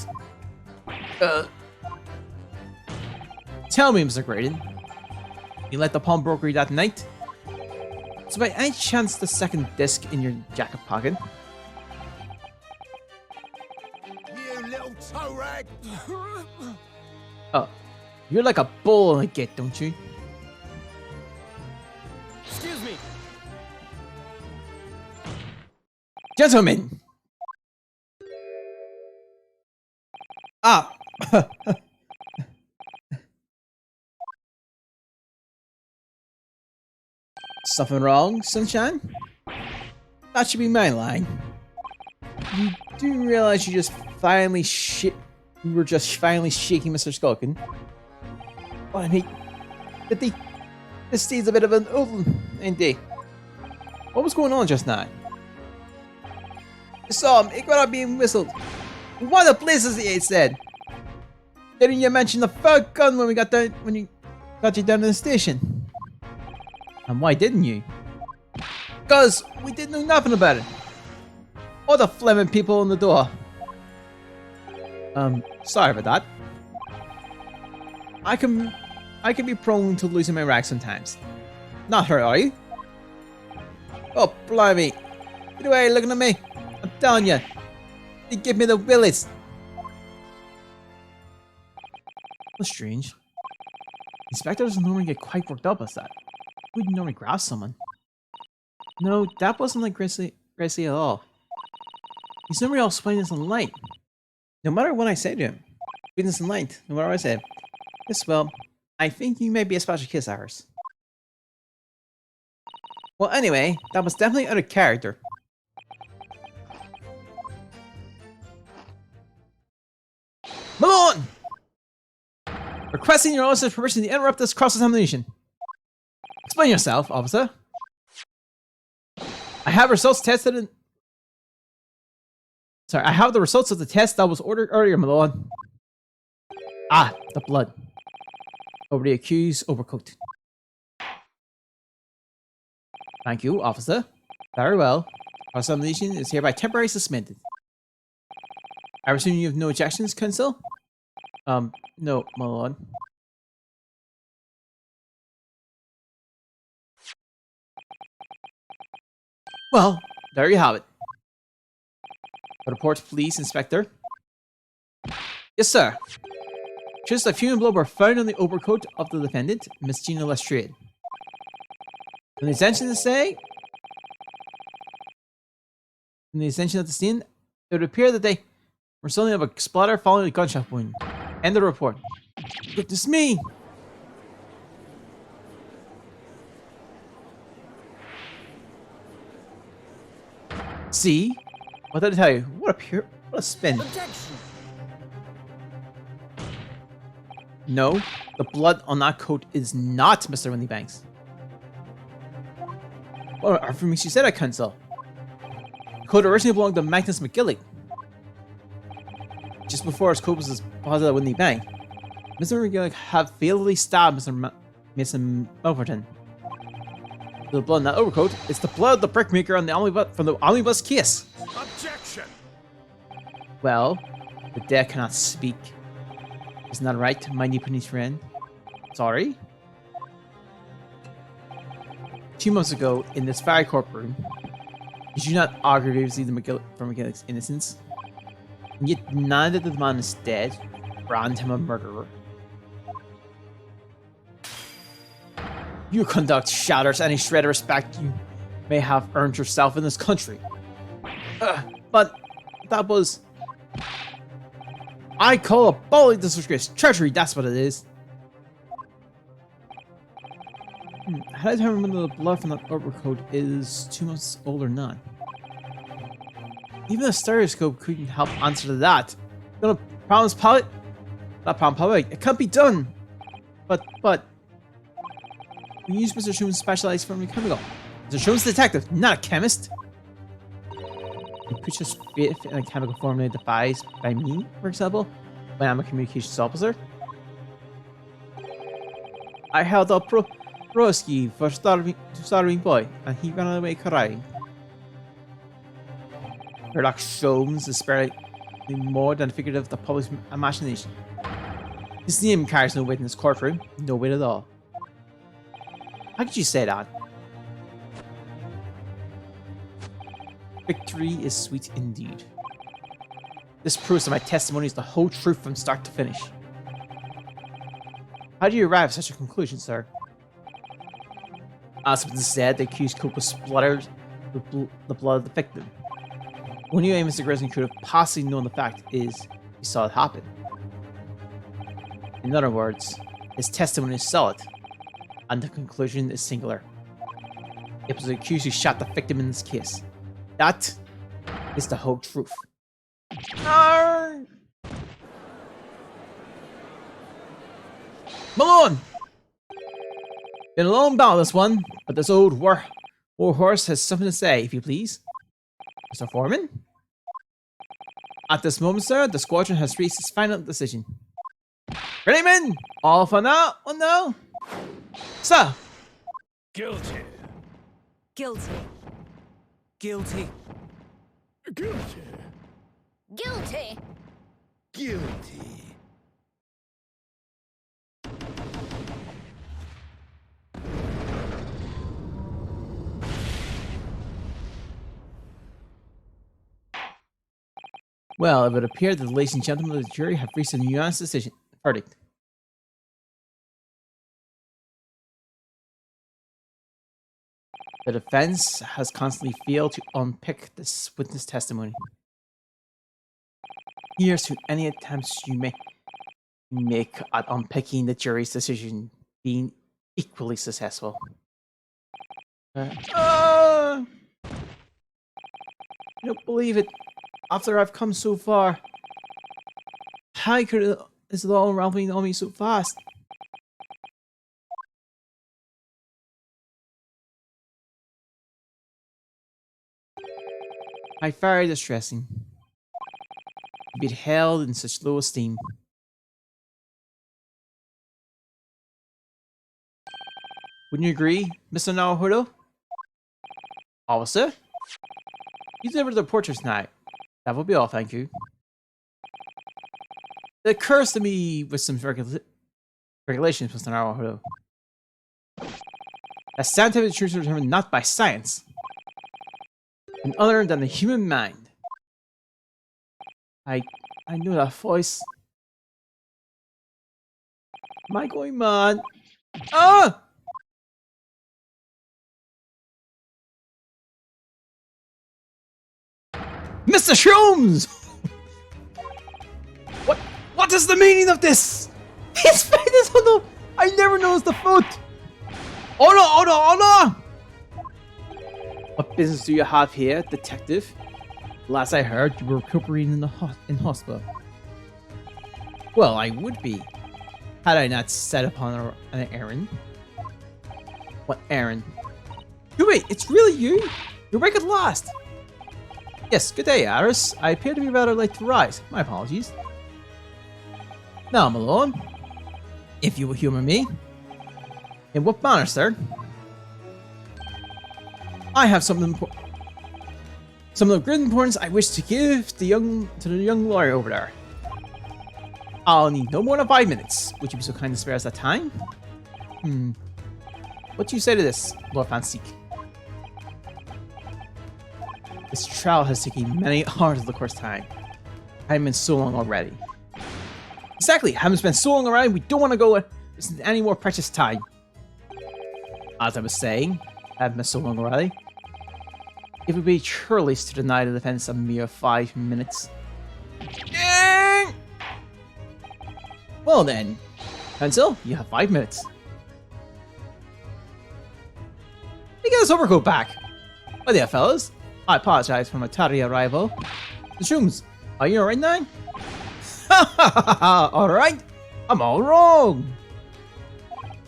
Speaker 1: Tell me, Mr. Graydon. You let the pawnbroker that night? So by any chance the second disc in your jacket pocket?
Speaker 2: You little toe rag!
Speaker 1: Oh, you're like a bull in a gate, don't you?
Speaker 2: Excuse me!
Speaker 1: Gentlemen! Ah! Something wrong, Sunshine? That should be my line. You do realize you were just finally shaking Mr. Skulkin? Well, I mean, this needs a bit of an ain't they? What was going on just now? I saw him, it got up being whistled. What the blazes he said! Didn't you mention the third gun when you got you down to the station? And why didn't you? Because we didn't know nothing about it. All the flaming people on the door. Sorry about that. I can be prone to losing my rag sometimes. Not her, are you? Oh, blimey. Get away looking at me. I'm telling you. You give me the willies. That's strange. Inspector doesn't normally get quite worked up as that. Wouldn't normally grab someone. No, that wasn't like Grizzly at all. He's normally all sweetness and light. No matter what I say to him. Sweetness and light, no matter what I say. Yes, well, I think you may be a special kiss of ours. Well, anyway, that was definitely out of character. Malone! Requesting your officer's permission to interrupt this cross-examination. Explain yourself, officer. I have results tested and... Sorry, I have the results of the test that was ordered earlier, Malone. Ah, the blood. Over the accused's overcoat. Thank you, officer. Very well. Our examination is hereby temporarily suspended. I assume you have no objections, counsel? No, Malone. Well, there you have it. The report, please, Inspector. Yes, sir. Just a few blood were found on the overcoat of the defendant, Miss Gina Lestrade. From the extension of the scene, it would appear that they were something of a splatter following a gunshot wound. End of the report. Goodness me! See? What did I tell you? What a spin.
Speaker 2: Objection!
Speaker 1: No, the blood on that coat is not Mr. Windybanks. What on earth makes you say that, counsel? The coat originally belonged to Magnus McGilly. Just before his coat was deposited at Windybank, Mr. McGilly had fatally stabbed Mr. Mason Melverton. The blood in that overcoat is the blood of the brickmaker on the omnibus from the omnibus case.
Speaker 2: Objection!
Speaker 1: Well, the dead cannot speak. Isn't that right, my Nipponese friend? Sorry? 2 months ago, in this very courtroom, did you not argue vigorously for McGillic's innocence? And yet, now that the man is dead, brand him a murderer. Your conduct shatters any shred of respect you may have earned yourself in this country. But that was... I call a bully disgrace. Treachery, that's what it is. How did I remember the blood from that overcoat is 2 months old or not? Even a stereoscope couldn't help answer to that. Gonna promise pallet? Not promise pallet. It can't be done. But we use Mr. Schuman's specialized form of chemical. Mr. Schuman's a detective, not a chemist. You put your faith in a chemical formula devised by me, for example, when I'm a communications officer. I held up Broski for starving boy, and he ran away crying. Sherlock Holmes is barely more than a figure of the public's imagination. His name carries no weight in this courtroom, no weight at all. How could you say that? Victory is sweet indeed. This proves that my testimony is the whole truth from start to finish. How do you arrive at such a conclusion, sir? As was said, the accused coat was splattered with the blood of the victim. Only way Mr. Grisman could have possibly known the fact is he saw it happen. In other words, his testimony is solid, and the conclusion is singular. It was the accused who shot the victim in this case. That is the whole truth. Arr! Malone! Been a long battle this one, but this old war horse has something to say, if you please. Mr. Foreman? At this moment, sir, the squadron has reached its final decision. Ready, men? All for now? Oh no? Sir!
Speaker 2: Guilty.
Speaker 3: Guilty.
Speaker 4: Guilty.
Speaker 2: Guilty.
Speaker 3: Guilty.
Speaker 2: Guilty.
Speaker 1: Well, it would appear that the ladies and gentlemen of the jury have reached a unanimous decision verdict. The defense has constantly failed to unpick this witness testimony. Here's to any attempts you may make at unpicking the jury's decision being equally successful. I don't believe it. After I've come so far, how is it all unraveling on me so fast? How very distressing to be held in such low esteem. Wouldn't you agree, Mr. Naruhodo? Officer? You deliver the portraits tonight. That will be all, thank you. It occurs to me with some regulations, Mr. Naruhodo. That scientific truths are determined not by science, and other than the human mind. I know that voice. Am I going mad? Ah! Mr. Shrooms! What is the meaning of this? His face is on the... I never noticed the foot! Oh no, oh no, oh no! What business do you have here, detective? Last I heard, you were recuperating in hospital. Well, I would be, had I not set upon an errand. What errand? Wait, it's really you? You're back at last! Yes, good day, Aris. I appear to be rather late to rise. My apologies. Now, Malone, if you will humor me. In what manner, sir? I have something of great importance I wish to give to the young lawyer over there. I'll need no more than 5 minutes. Would you be so kind to spare us that time? What do you say to this, Lord Fanseek? This trial has taken many hours of the course time. I haven't been so long already. Exactly, haven't spent so long already, we don't want to go any more precious time. As I was saying, I haven't been so long already. It would be churlish to deny the defense a mere 5 minutes. Well then, Pencil, you have 5 minutes. Let me get this overcoat back. Oh there, fellas. I apologize for my tardy arrival. The Shrooms, are you alright now? Alright, I'm all wrong.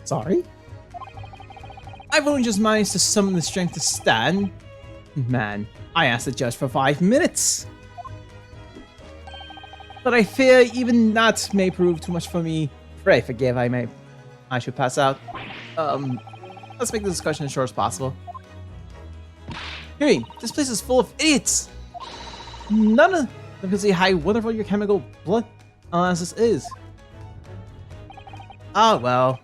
Speaker 1: Sorry? I've only just managed to summon the strength to stand. Man, I asked the judge for 5 minutes. But I fear even that may prove too much for me. Pray forgive, I should pass out. Let's make the discussion as short as possible. Hear me, this place is full of idiots. None of them can see how wonderful your chemical blood analysis is. Ah, well.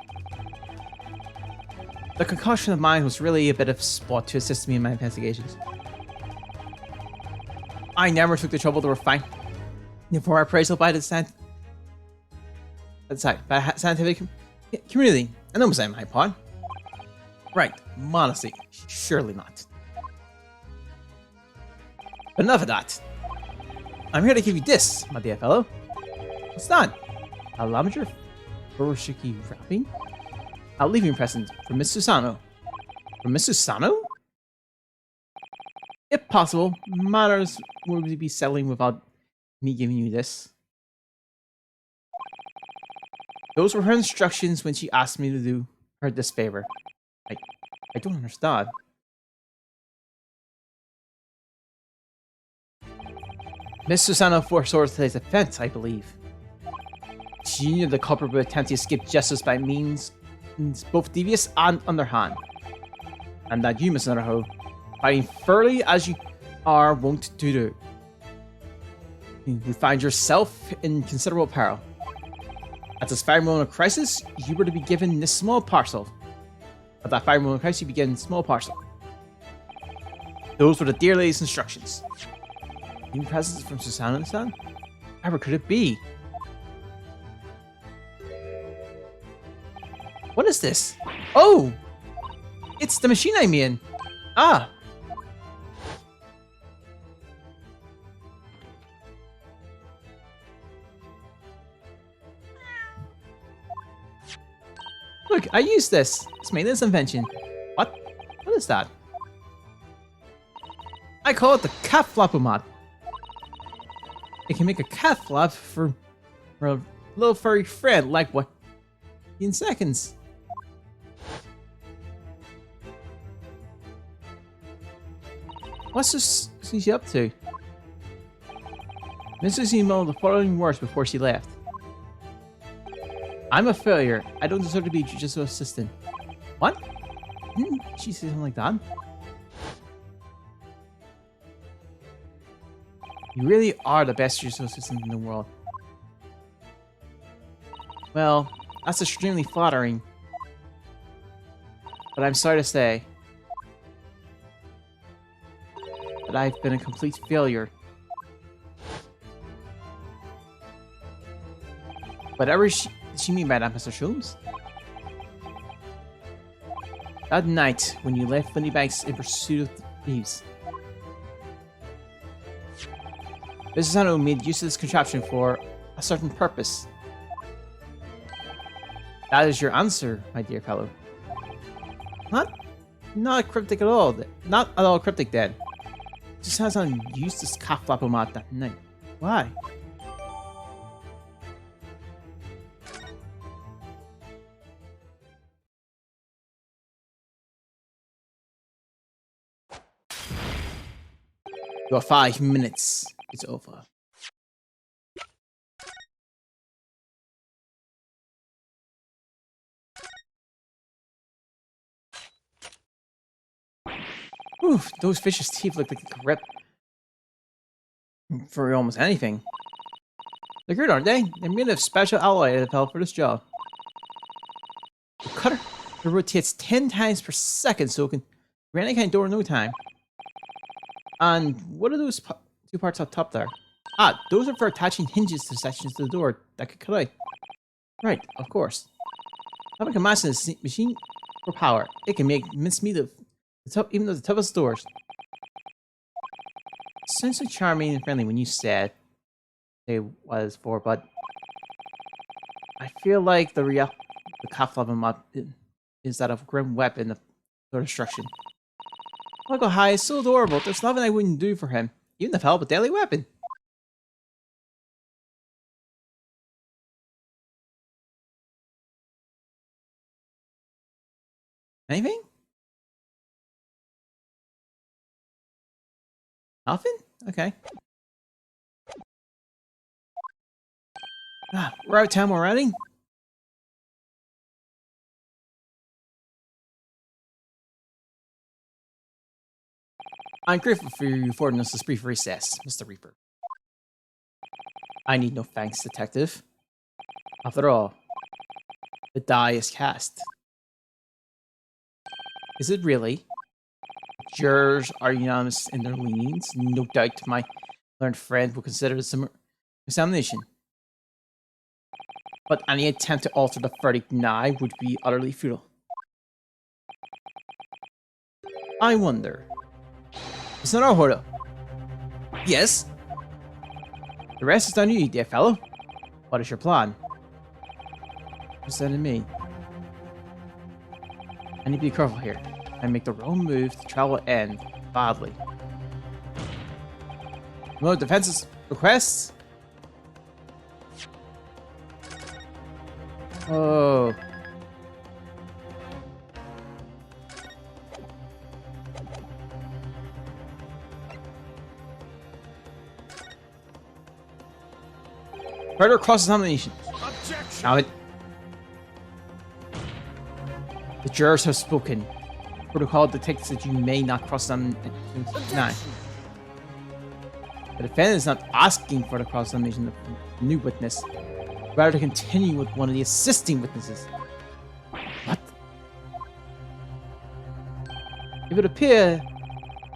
Speaker 1: The concussion of mine was really a bit of sport to assist me in my investigations. I never took the trouble to refine for appraisal by the scientific community. I know I'm my part. Right, modesty, surely not. But enough of that. I'm here to give you this, my dear fellow. What's that? A lavender Furoshiki wrapping? A leaving present from Miss Susano. From Miss Susano? If possible, matters would be settling without me giving you this. Those were her instructions when she asked me to do her this favor. I don't understand. Miss Susano foresaw today's offense, I believe. She knew the culprit would attempt to escape justice by means both devious and underhand. And that you, Miss Underho, fighting fairly as you are wont to do, you find yourself in considerable peril. At this very moment of crisis, you were to be given this small parcel. At that very moment of crisis, you begin a small parcel. Those were the dear lady's instructions. Any presents from Susano-san? Ever could it be? What is this? Oh! It's the machine I'm in! Ah! Look, I used this! It's maintenance invention. What? What is that? I call it the cat flapomat. It can make a cat flap for a little furry friend, like what? In seconds. What's this she up to? Mrs. emailed the following words before she left. I'm a failure. I don't deserve to be judicial assistant. What? Didn't she say something like that? You really are the best judicial assistant in the world. Well, that's extremely flattering. But I'm sorry to say that I've been a complete failure. Whatever she mean by that, Mr. Sholmes? That night, when you left Funnybanks in pursuit of thieves, Mrs. Hano made use of this contraption for a certain purpose. That is your answer, my dear fellow. Not cryptic at all. Not at all cryptic then. Just has on used this Kaflapomat that night. Why? Your 5 minutes is over. Oof, those fish's teeth look like they could rip for almost anything. They're good, aren't they? They're made of special alloy that developed for this job. The cutter it rotates 10 times per second, so it can grant any kind of door in no time. And what are those two parts up top there? Ah, those are for attaching hinges to sections of the door that could cut out. Right, of course. How can imagine this machine for power? It can make mincemeat of the top, even of the toughest doors. Sounds so charming and friendly when you said it was for, but I feel like the calf of him is that of a grim weapon of destruction. Michael High is so adorable. There's nothing I wouldn't do for him, even if help a deadly weapon. Anything? Nothing? Okay. Ah, we're out of time already? I'm grateful for you affording us this brief recess, Mr. Reaper. I need no thanks, Detective. After all, the die is cast. Is it really? Jurors are unanimous in their leanings. No doubt my learned friend will consider this examination. But any attempt to alter the verdict now would be utterly futile. I wonder. It's not our order. Yes? The rest is on you, dear fellow. What is your plan? What's that to me? I need to be careful here. I make the wrong move, the trial will end badly. No defense's requests? Oh. Further cross-examination.
Speaker 2: Objection!
Speaker 1: Now it. The jurors have spoken. Protocol dictates that you may not cross-examine. Nine. The defendant is not asking for the cross-examination of a new witness, rather to continue with one of the assisting witnesses. What? It would appear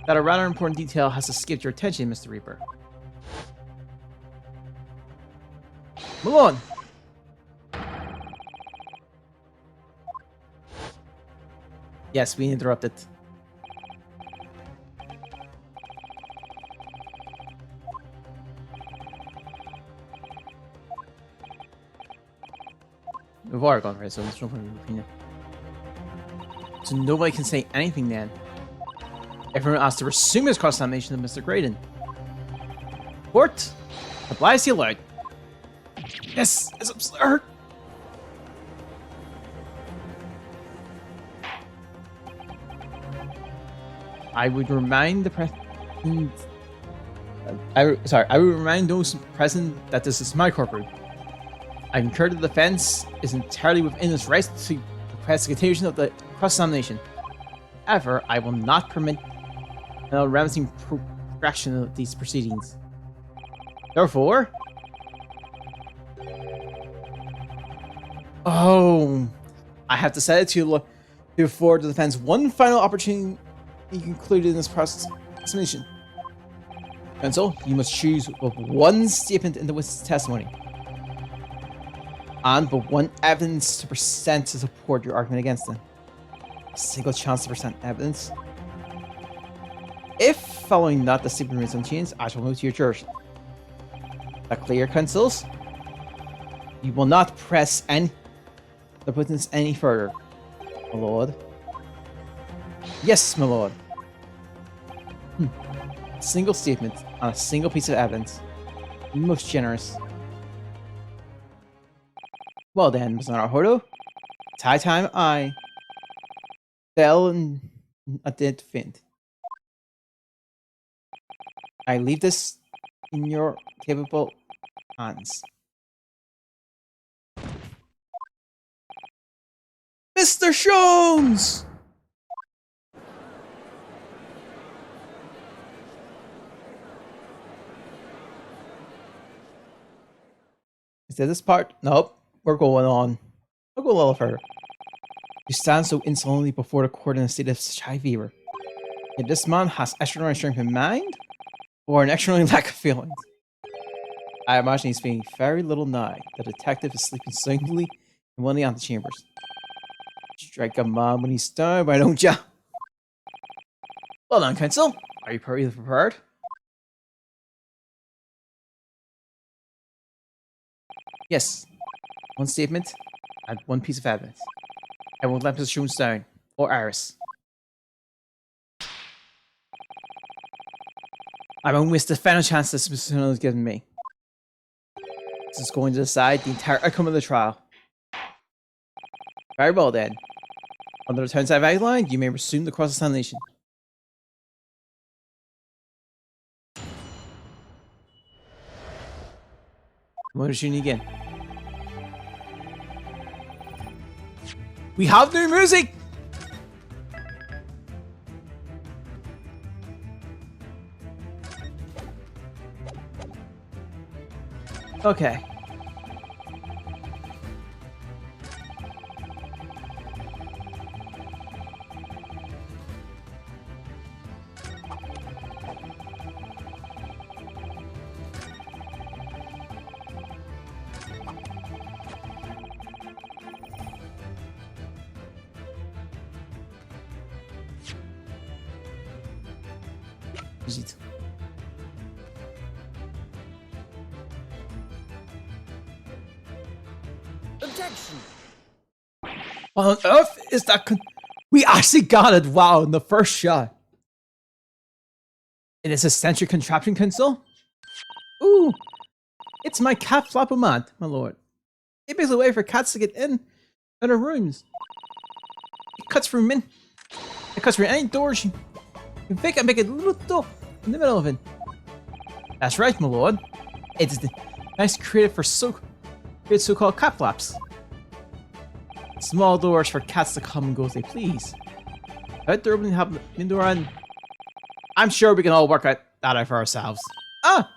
Speaker 1: that a rather important detail has escaped your attention, Mr. Reaper. Malone! Yes, we interrupted. We've already gone right, so there's no point in repeating it. So nobody can say anything then. Everyone has to resume his cross-examination of Mr. Graydon. Court, obliges the alert. Yes, it's absurd. I would remind the present. I would remind those present that this is my courtroom. I concur the defense is entirely within its rights to request the continuation of the cross-examination. However, I will not permit an unremitting protraction of these proceedings. Therefore, I have decided to afford the defense one final opportunity concluded in this cross-examination. Counsel, you must choose one statement in the witness testimony, and but one evidence to present to support your argument against them. A single chance to present evidence. If following that the statement remains unchanged, I shall move to your jurors. That clear, counsels? You will not press the witness any further, my lord. Yes, my lord. A single statement on a single piece of evidence. Most generous. Well then, Mr. Naruhodo. It's high time I fell in a dead faint. I leave this in your capable hands. Mr. Jones! Is this part? Nope. We're going on. We'll go a little further. You stand so insolently before the court in a state of such high fever. Yet this man has extraordinary strength of mind, or an extraordinary lack of feelings. I imagine he's feeling very little now. The detective is sleeping soundly in one of the antechambers. Strike a man when he's down, why don't ya? Well done, counsel. Are you prepared? Yes. One statement and one piece of evidence. I won't let Mr. Jones down, or Iris. I won't waste the final chance this Mr. Jones has given me. This is going to decide the entire outcome of the trial. Very well then. Under the terms I've outlined, you may resume the cross-examination. I'm going to shoot you again. We have new music! Okay. Zit.
Speaker 4: Objection!
Speaker 1: What on earth is that? We actually got it! Wow, in the first shot. It is a eccentric contraption, counsel? Ooh! It's my cat flappomat, my lord. It makes a way for cats to get in our rooms. It cuts through any doors you can pick and make a little door in the middle of it. That's right, my lord. It is the device created for so-called cat flaps. Small doors for cats to come and go as they please. Without the opening have indoor and I'm sure we can all work that out for ourselves. Ah!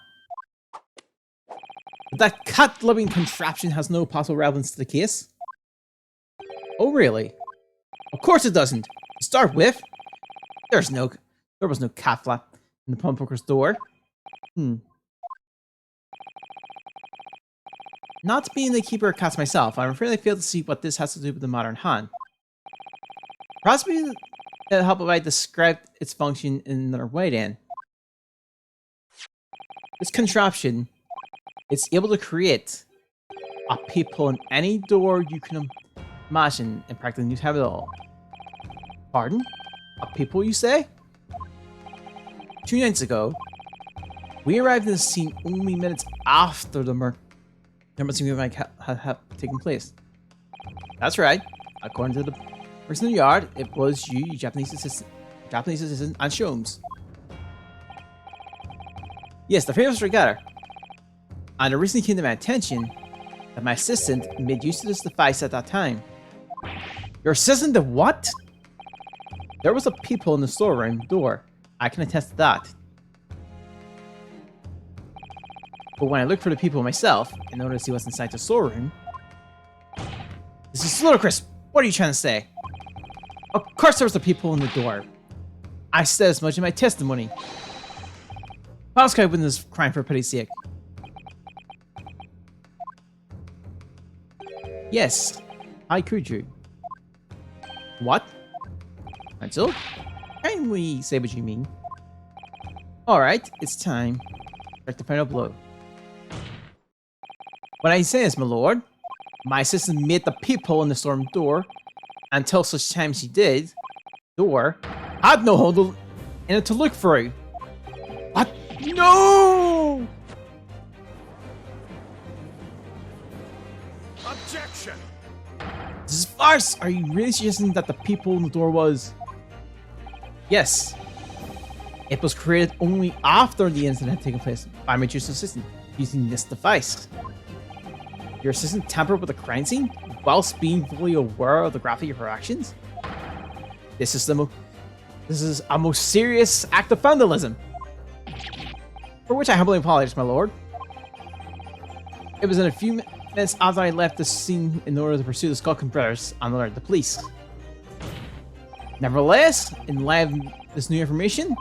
Speaker 1: But that cat-loving contraption has no possible relevance to the case. Oh really? Of course it doesn't. To start with, there was no cat flap in the pawnbroker's door. Not being the keeper of cats myself, I'm afraid I fail to see what this has to do with the modern hand. Perhaps it'll help if I describe its function in another way then. This contraption is able to create a peephole in any door you can imagine and practically you have it all. Pardon? A peephole, you say? 2 nights ago, we arrived in the scene only minutes after the murder might have taken place. That's right. According to the person in the yard, it was you, Japanese assistant, and Sholmes. Yes, the famous regatta. And it recently came to my attention that my assistant made use of this device at that time. Your assistant did what? There was a peephole in the storeroom door. I can attest to that. But when I looked for the peephole myself, in order to see what's inside the storeroom... This is ludicrous! What are you trying to say? Of course there was a peephole in the door. I said as much in my testimony. How else could I win this crime for pity's sake? Yes, I could you. What? Until? Kindly say what you mean. Alright, it's time. Strike the final blow. What I say is, my lord, my assistant made the peephole in the storm door. Until such time she did, door had no hole in it to look through. What? No!
Speaker 2: Objection!
Speaker 1: This is farce! Are you really suggesting that the peephole in the door was... Yes. It was created only after the incident had taken place by my juice assistant using this device. Your assistant tampered with the crime scene whilst being fully aware of the gravity of her actions? This is a most serious act of vandalism. For which I humbly apologize, my lord. It was in a few minutes after I left the scene in order to pursue the Skulkin brothers and alert the police. Nevertheless, in light of this new information,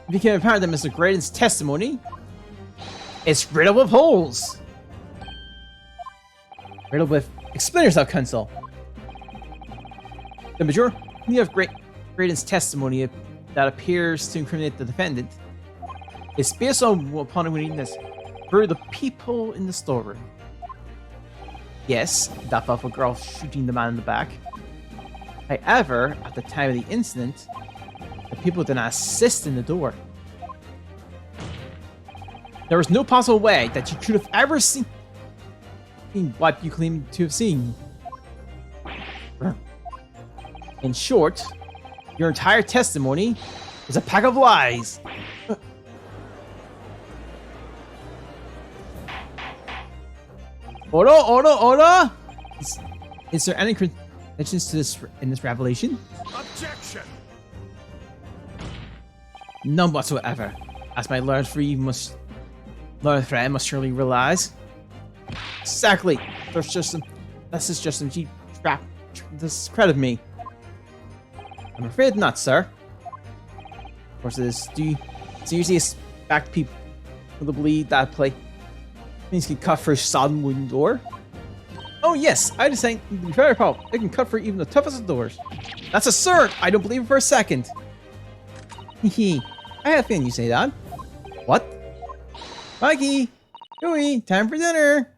Speaker 1: it became apparent that Mr. Graydon's testimony is riddled with holes. Riddled with... Explain yourself, Counsel. The majority of Graydon's testimony that appears to incriminate the defendant is based upon a weakness through the people in the storeroom. Yes, that buffalo girl shooting the man in the back. However, at the time of the incident, the people did not assist in the door. There was no possible way that you could have ever seen what you claim to have seen. In short, your entire testimony is a pack of lies. Order! Is there any credentials to this in this revelation?
Speaker 2: Objection!
Speaker 1: None whatsoever. As my learned friend must surely realize. Exactly. This is just some cheap trap. Discredit me. I'm afraid not, sir. Of course it is. Do you seriously expect people to believe that play means can cut through a sodden wooden door? Oh yes, I just think very powerful. It can cut through even the toughest of doors. That's absurd. I don't believe it for a second. Hehe. I have a feeling you say that. What? Mikey! Joey, time for dinner!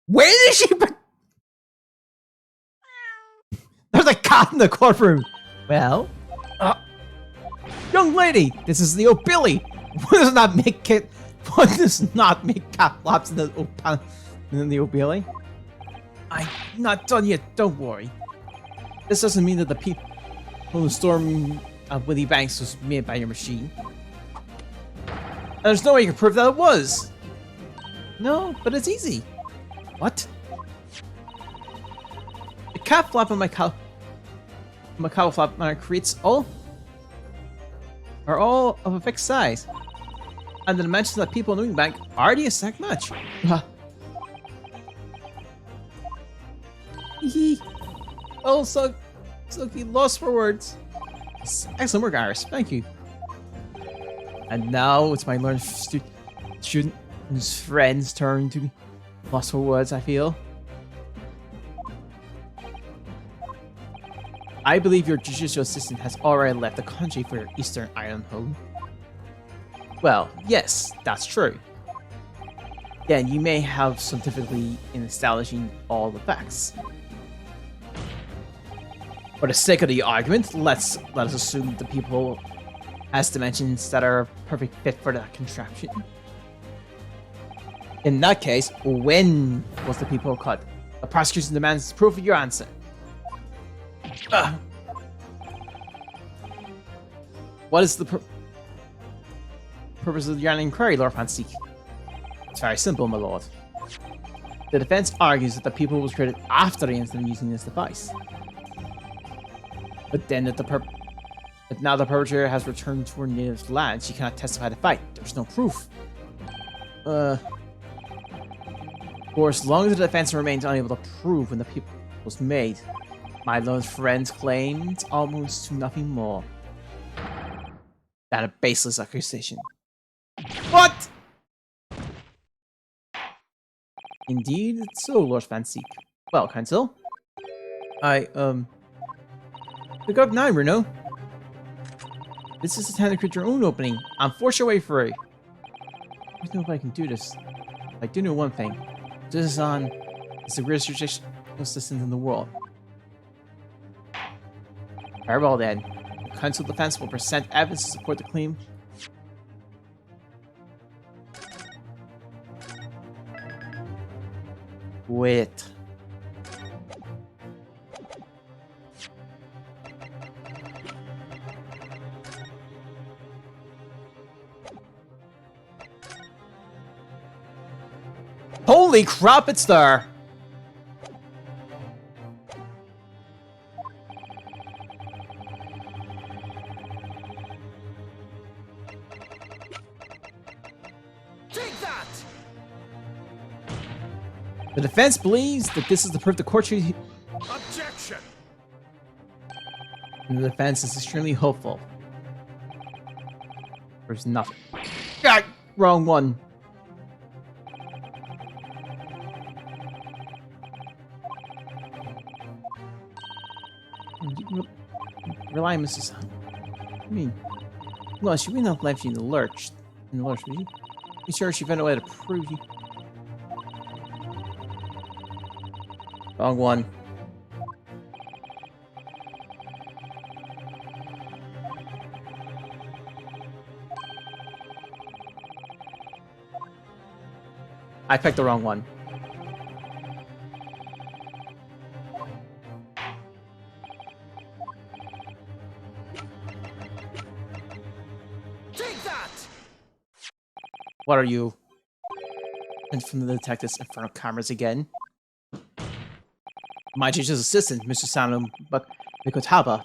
Speaker 1: Where did she put... There's a cat in the courtroom! Well... young lady! This is the old Billy! What does not make cat flops in the old Billy? I'm not done yet, don't worry. This doesn't mean that the people who stormed Willie Banks was made by your machine. There's no way you can prove that it was. No, but it's easy. What? The cat flap on my cow flap creates are all of a fixed size. And the dimensions that people in the Wing Bank are the exact match. Hee. Oh, Silky, lost for words. Excellent work, Iris. Thank you. And now it's my learned student's friend's turn to be lost for words, I feel. I believe your judicial assistant has already left the country for your Eastern Island home. Well, yes, that's true. Then you may have some difficulty in establishing all the facts. For the sake of the argument, let us assume the people has dimensions that are a perfect fit for that contraption. In that case, when was the people cut? The prosecution demands proof of your answer. What is the purpose of your inquiry, Lord Fancy? It's very simple, my lord. The defense argues that the people was created after the incident using this device. But then that now the perpetrator has returned to her native land, she cannot testify to fight. There's no proof. Of course, as long as the defense remains unable to prove when the people was made, my learned friend's claims almost to nothing more than a baseless accusation. What? Indeed, it's so, Lord Fancy. Well, Counsel, pick up 9, Renault. This is the time to create your own opening. I'm forced your way through. I don't know if I can do this. I do know one thing. This is the greatest judicial assistant in the world. Very well then. The Council of Defense will present evidence to support the claim. Wait. Holy crap, it's there! The defense believes that this is the proof the court should.
Speaker 2: Objection.
Speaker 1: And the defense is extremely hopeful. There's nothing. Ah, wrong one. Rely on Mrs. I mean, well, she wouldn't have left you in the lurch. Would you? Be sure she found a way to prove you. Wrong one. I picked the wrong one.
Speaker 2: Take that.
Speaker 1: What are you? And from the detectives in front of cameras again. My teacher's assistant, Mr. Sanum, but Mikotaba,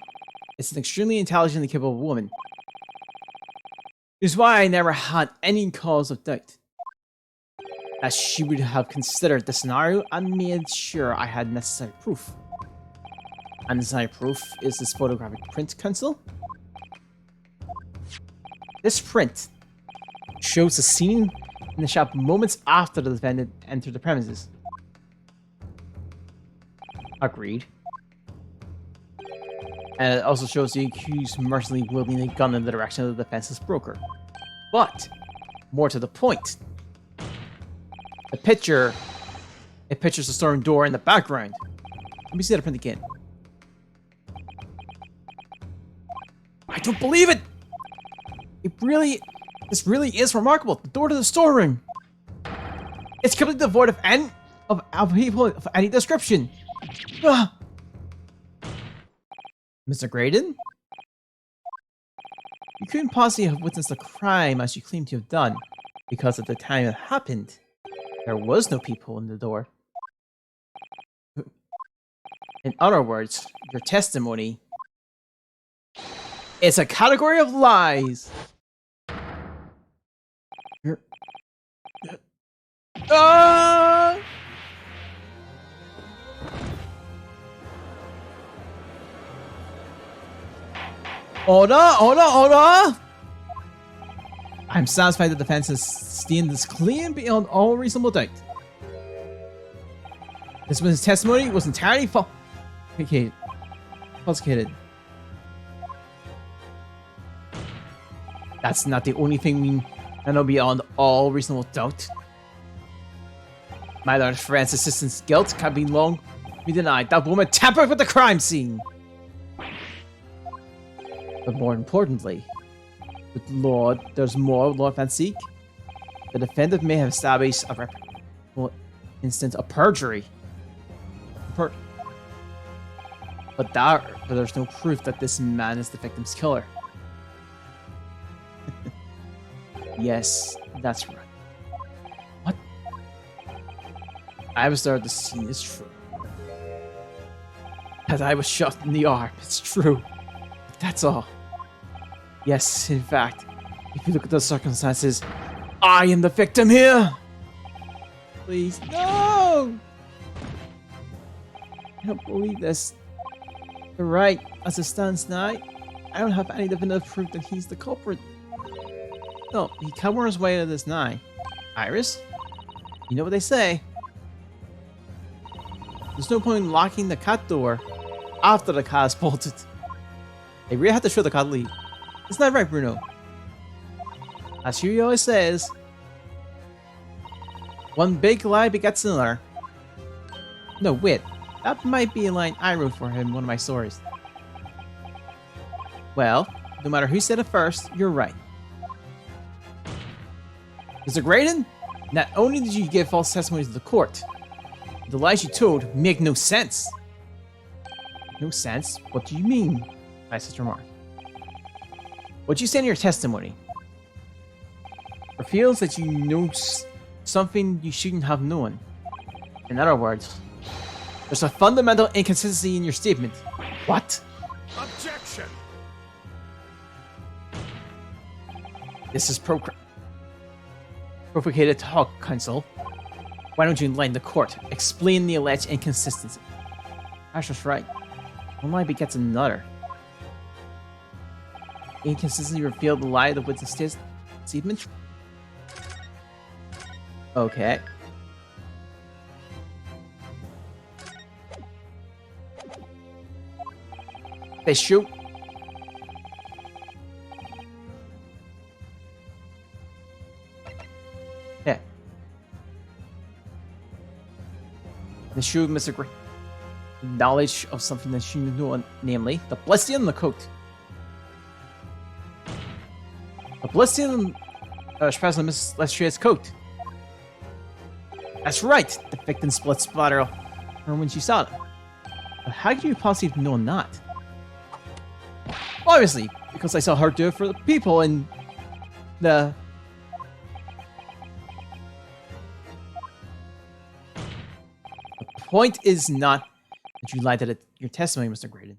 Speaker 1: is an extremely intelligent and capable woman. Which is why I never had any cause of doubt. As she would have considered the scenario and made sure I had necessary proof. And necessary proof is this photographic print, Counsel. This print shows the scene in the shop moments after the defendant entered the premises. Agreed. And it also shows the accused mercilessly wielding a gun in the direction of the defense's broker. But, more to the point, it pictures the storm door in the background. Let me see that print again. I don't believe it! This really is remarkable. The door to the storeroom. It's completely devoid of people of any description. Ah. Mr. Graydon? You couldn't possibly have witnessed the crime as you claim to have done, because at the time it happened, there was no peephole in the door. In other words, your testimony is a category of lies. Ah! Order! I'm satisfied the defense has stated this clean beyond all reasonable doubt. This witness testimony was entirely falsified. That's not the only thing we know beyond all reasonable doubt. My large friend's assistant's guilt can be long be denied. That woman tampered with the crime scene. But more importantly, there's more Lord Van Seek. The defendant may have established a reputable instance of perjury. But there's no proof that this man is the victim's killer. Yes, that's right. What? I was there at the scene, it's true. That I was shot in the arm, it's true. But that's all. Yes, in fact, if you look at the circumstances, I am the victim here! Please, no! I don't believe this. You're right, as it stands now, I don't have any definitive proof that he's the culprit. No, he can't work his way out of this now. Iris? You know what they say. There's no point in locking the cat door after the cat is bolted. They really have to show the cat leave. Isn't that right, Bruno? As Huey always says, one big lie begets another. No, wait. That might be a line I wrote for him in one of my stories. Well, no matter who said it first, you're right. Mr. Graydon, not only did you give false testimony to the court, the lies you told make no sense. No sense? What do you mean? I such remark. What you say in your testimony reveals that you know something you shouldn't have known. In other words, there's a fundamental inconsistency in your statement. What?
Speaker 2: Objection.
Speaker 1: This is provocated talk, Counsel. Why don't you enlighten the court? Explain the alleged inconsistency. Asher's right. One lie begets another. Inconsistency revealed the lie of the witness statement. Okay. They shoot. Yeah. They shoot Mr. Gray. Knowledge of something that she knew, namely the blessing and the coat. The blessing expressed on Miss Lestria's coat. That's right. The victim's blood splattered her when she saw it. But how could you possibly have known that? Obviously, because I saw her do it for the people and the... The point is not that you lied at your testimony, Mr. Graydon.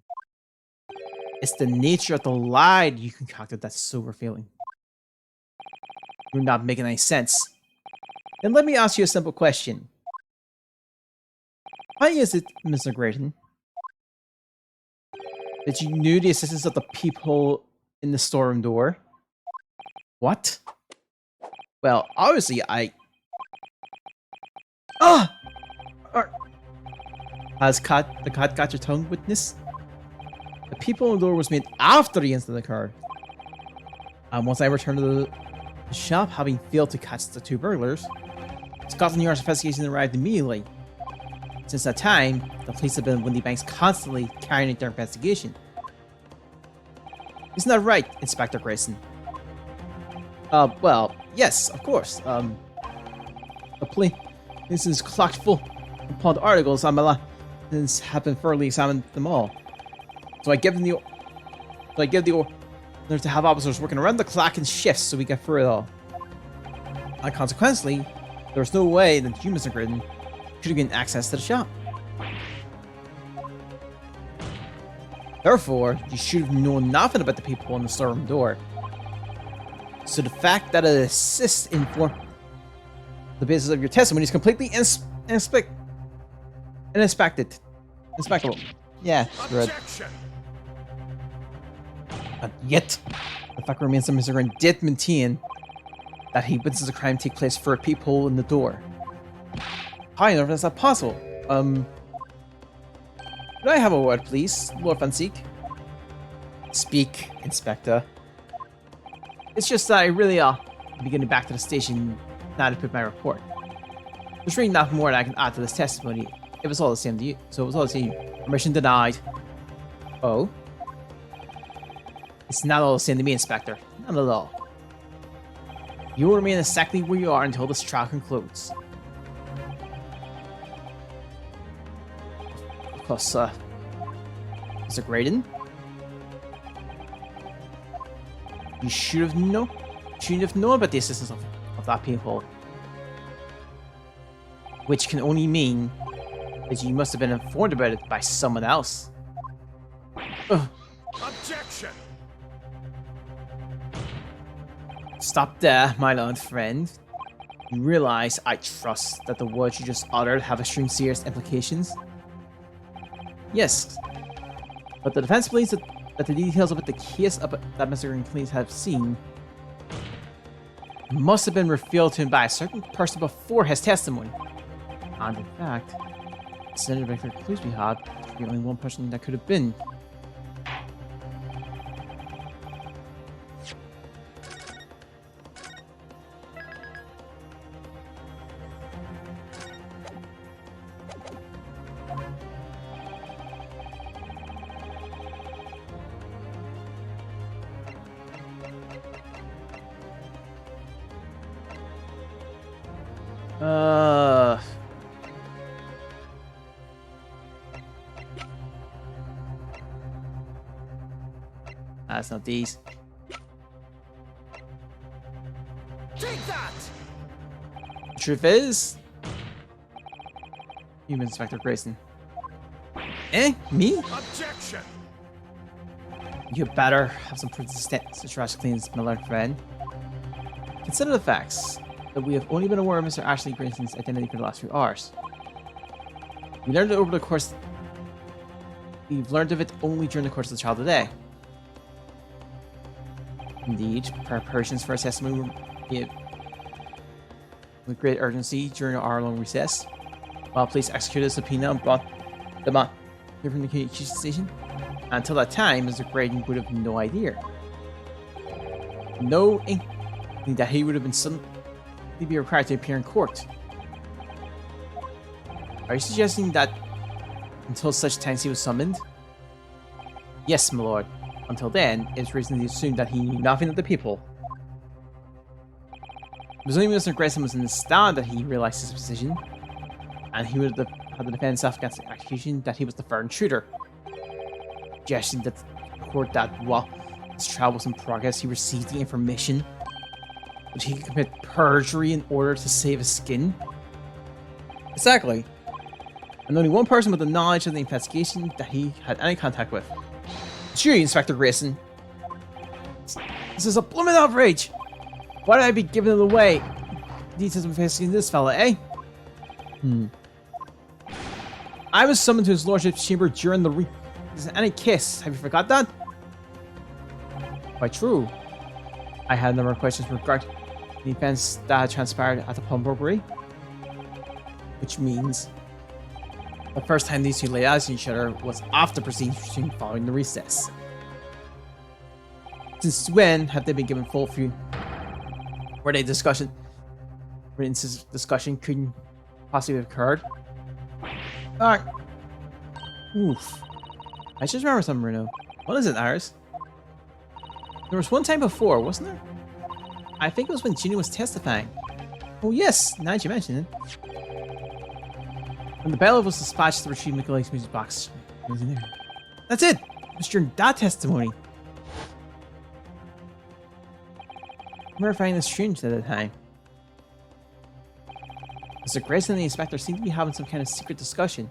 Speaker 1: It's the nature of the lie you concocted that's so revealing. You're not making any sense. Then let me ask you a simple question. Why is it, Mr. Graydon, that you knew the existence of the peephole in the storeroom door? What? Well, obviously I... Ah! Has the cat got your tongue, witness? The peephole in the door was made after the incident occurred. And once I returned to the shop, having failed to catch the two burglars, Scotland Yard's investigation arrived immediately. Since that time, the police have been Windy Banks constantly carrying out their investigation. Isn't that right, Inspector Grayson? Well, yes, of course. The police is clocked full upon the articles on my lap since have been thoroughly examined them all. So I give the order to have officers working around the clock in shifts so we get through it all. And consequently, there's no way that you, Mr. Graydon, should have gained access to the shop. Therefore, you should have known nothing about the people in the storeroom door. So the fact that it assists in the basis of your testimony is completely inspectable. Yeah, good.
Speaker 2: Objection!
Speaker 1: But yet, the fact remains that Mr. Grant did maintain that he witnessed the crime take place through a peephole in the door. How on earth is that possible? Could I have a word, please, Lord Van Seek? Speak, Inspector. It's just that I really be getting back to the station now to put my report. There's really nothing more that I can add to this testimony. It was all the same to you. So it was all the same. Permission denied. Oh? It's not all the same to me, Inspector. Not at all. You will remain exactly where you are until this trial concludes. Of course, Mr. Graydon? You shouldn't have known about the existence of that peephole. Which can only mean that you must have been informed about it by someone else. Ugh.
Speaker 2: Objection!
Speaker 1: Stop there, my learned friend. You realize, I trust, that the words you just uttered have extreme serious implications? Yes. But the defense believes that the details about the case that Mr. Green claims have seen must have been revealed to him by a certain person before his testimony. And in fact, Senator Victor clues we had, the only one person that could have been. That's not these.
Speaker 2: Take that!
Speaker 1: The truth is, you, Inspector Grayson. Eh? Me?
Speaker 2: Objection!
Speaker 1: You better have some proof to such claims, my learned friend. Consider the facts. that we have only been aware of Mr. Ashley Grayson's identity for the last few hours. We learned it over the course. We've learned of it only during the course of the trial today. Indeed, preparations for assessment were made with great urgency during our long recess, while police executed a subpoena and brought them on here from the communication station. Until that time, Mr. Graydon would have no idea. No inkling that he would have been suddenly be required to appear in court. Are you suggesting that until such time he was summoned? Yes, my lord. Until then, it's reasonably assumed that he knew nothing of the people. It was only when Mr. Grayson was in the stand that he realized his position, and he would have had to defend himself against the accusation that he was the third intruder. Suggesting that the court that while his trial was in progress, he received the information that he could commit perjury in order to save his skin. Exactly. And only one person with the knowledge of the investigation that he had any contact with. It's you, Inspector Grayson. This is a blooming outrage. Why did I be giving it away? Details of investigating this fella, eh? I was summoned to his lordship's chamber during the any kiss. Have you forgot that? Quite true. I had a number of questions regarding the events that had transpired at the pawnbrokery. Which means the first time these two laid eyes on each other was after proceedings following the recess. Since when have they been given full view? Were they discussion couldn't possibly have occurred? Alright. Oof. I just remember something, Bruno. What is it, Iris? There was one time before, wasn't there? I think it was when Ginny was testifying. Oh yes, now that you mention it. When the bailiff was dispatched to retrieve Nicolay's music box. That's it! It was during that testimony. I remember finding this strange at the time. Mr. Grayson and the inspector seemed to be having some kind of secret discussion.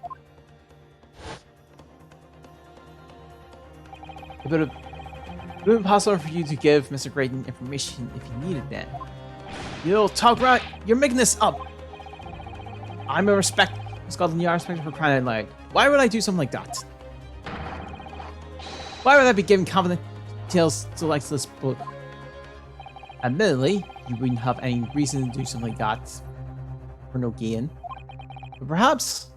Speaker 1: It would have been possible for you to give Mr. Graydon information if you needed that. You little talk rat, you're making this up. I'm a Scotland Yard inspector for crying out loud. Why would I do something like that? Why would I be giving confident details to like this book? Admittedly, you wouldn't have any reason to do something like that for no gain. But perhaps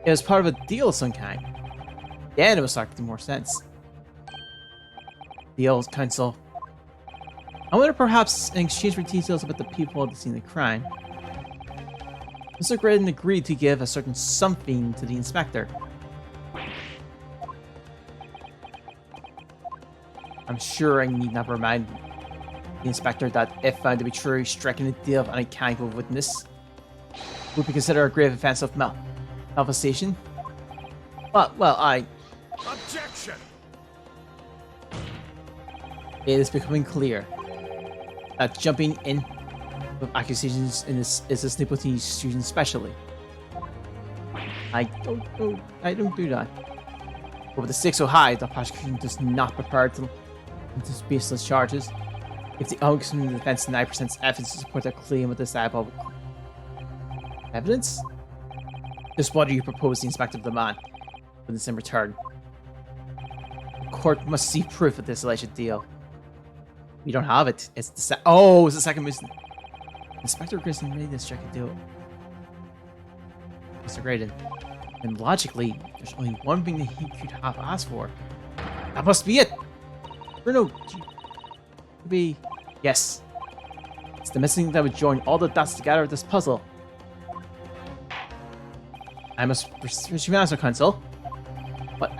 Speaker 1: it was part of a deal of some kind. Then it would start to make more sense. The old council. I wonder perhaps in exchange for details about the people at the scene of the crime, Mr. Graydon agreed to give a certain something to the inspector. I'm sure I need not remind the inspector that if found to be true, striking a deal of any kind with witness would be considered a grave offense of malversation. Well,
Speaker 2: Objection!
Speaker 1: It is becoming clear that jumping in with accusations in this is a Snippety student specially. I don't do that. But with the stakes so high, the prosecution does not prepare to into baseless charges. If the argument defense denies presents evidence to support their claim with this diabolical evidence, just what do you propose the inspector demand for this in return? The court must see proof of this alleged deal. We don't have it. It's the it's the second mission. Inspector Grayson made this check a deal. Mr. Graydon. And logically, there's only one thing that he could have asked for. That must be it! Bruno, be yes. It's the missing that would join all the dots together with this puzzle. I must pursue my answer, Counsel. But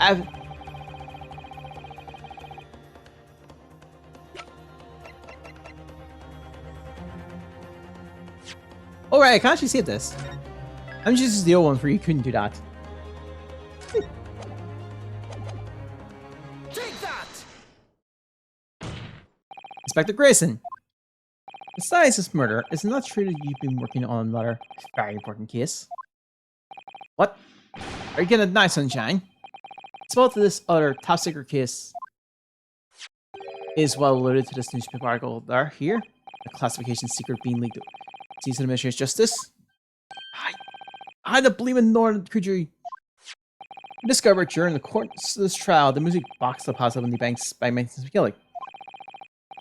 Speaker 1: alright, I can actually save this. I'm just using the old one where you couldn't do that.
Speaker 2: Take that!
Speaker 1: Inspector Grayson. Besides this murder, it's not true that you've been working on another very important case. What? Are you getting a nice sunshine? It's about this other top secret case is well alluded to this newspaper article there here. The classification secret being leaked. Season Administrator's Justice. I the bleeding northern creature discovered during the course of this trial the music box deposited on the banks by Mason McGillick.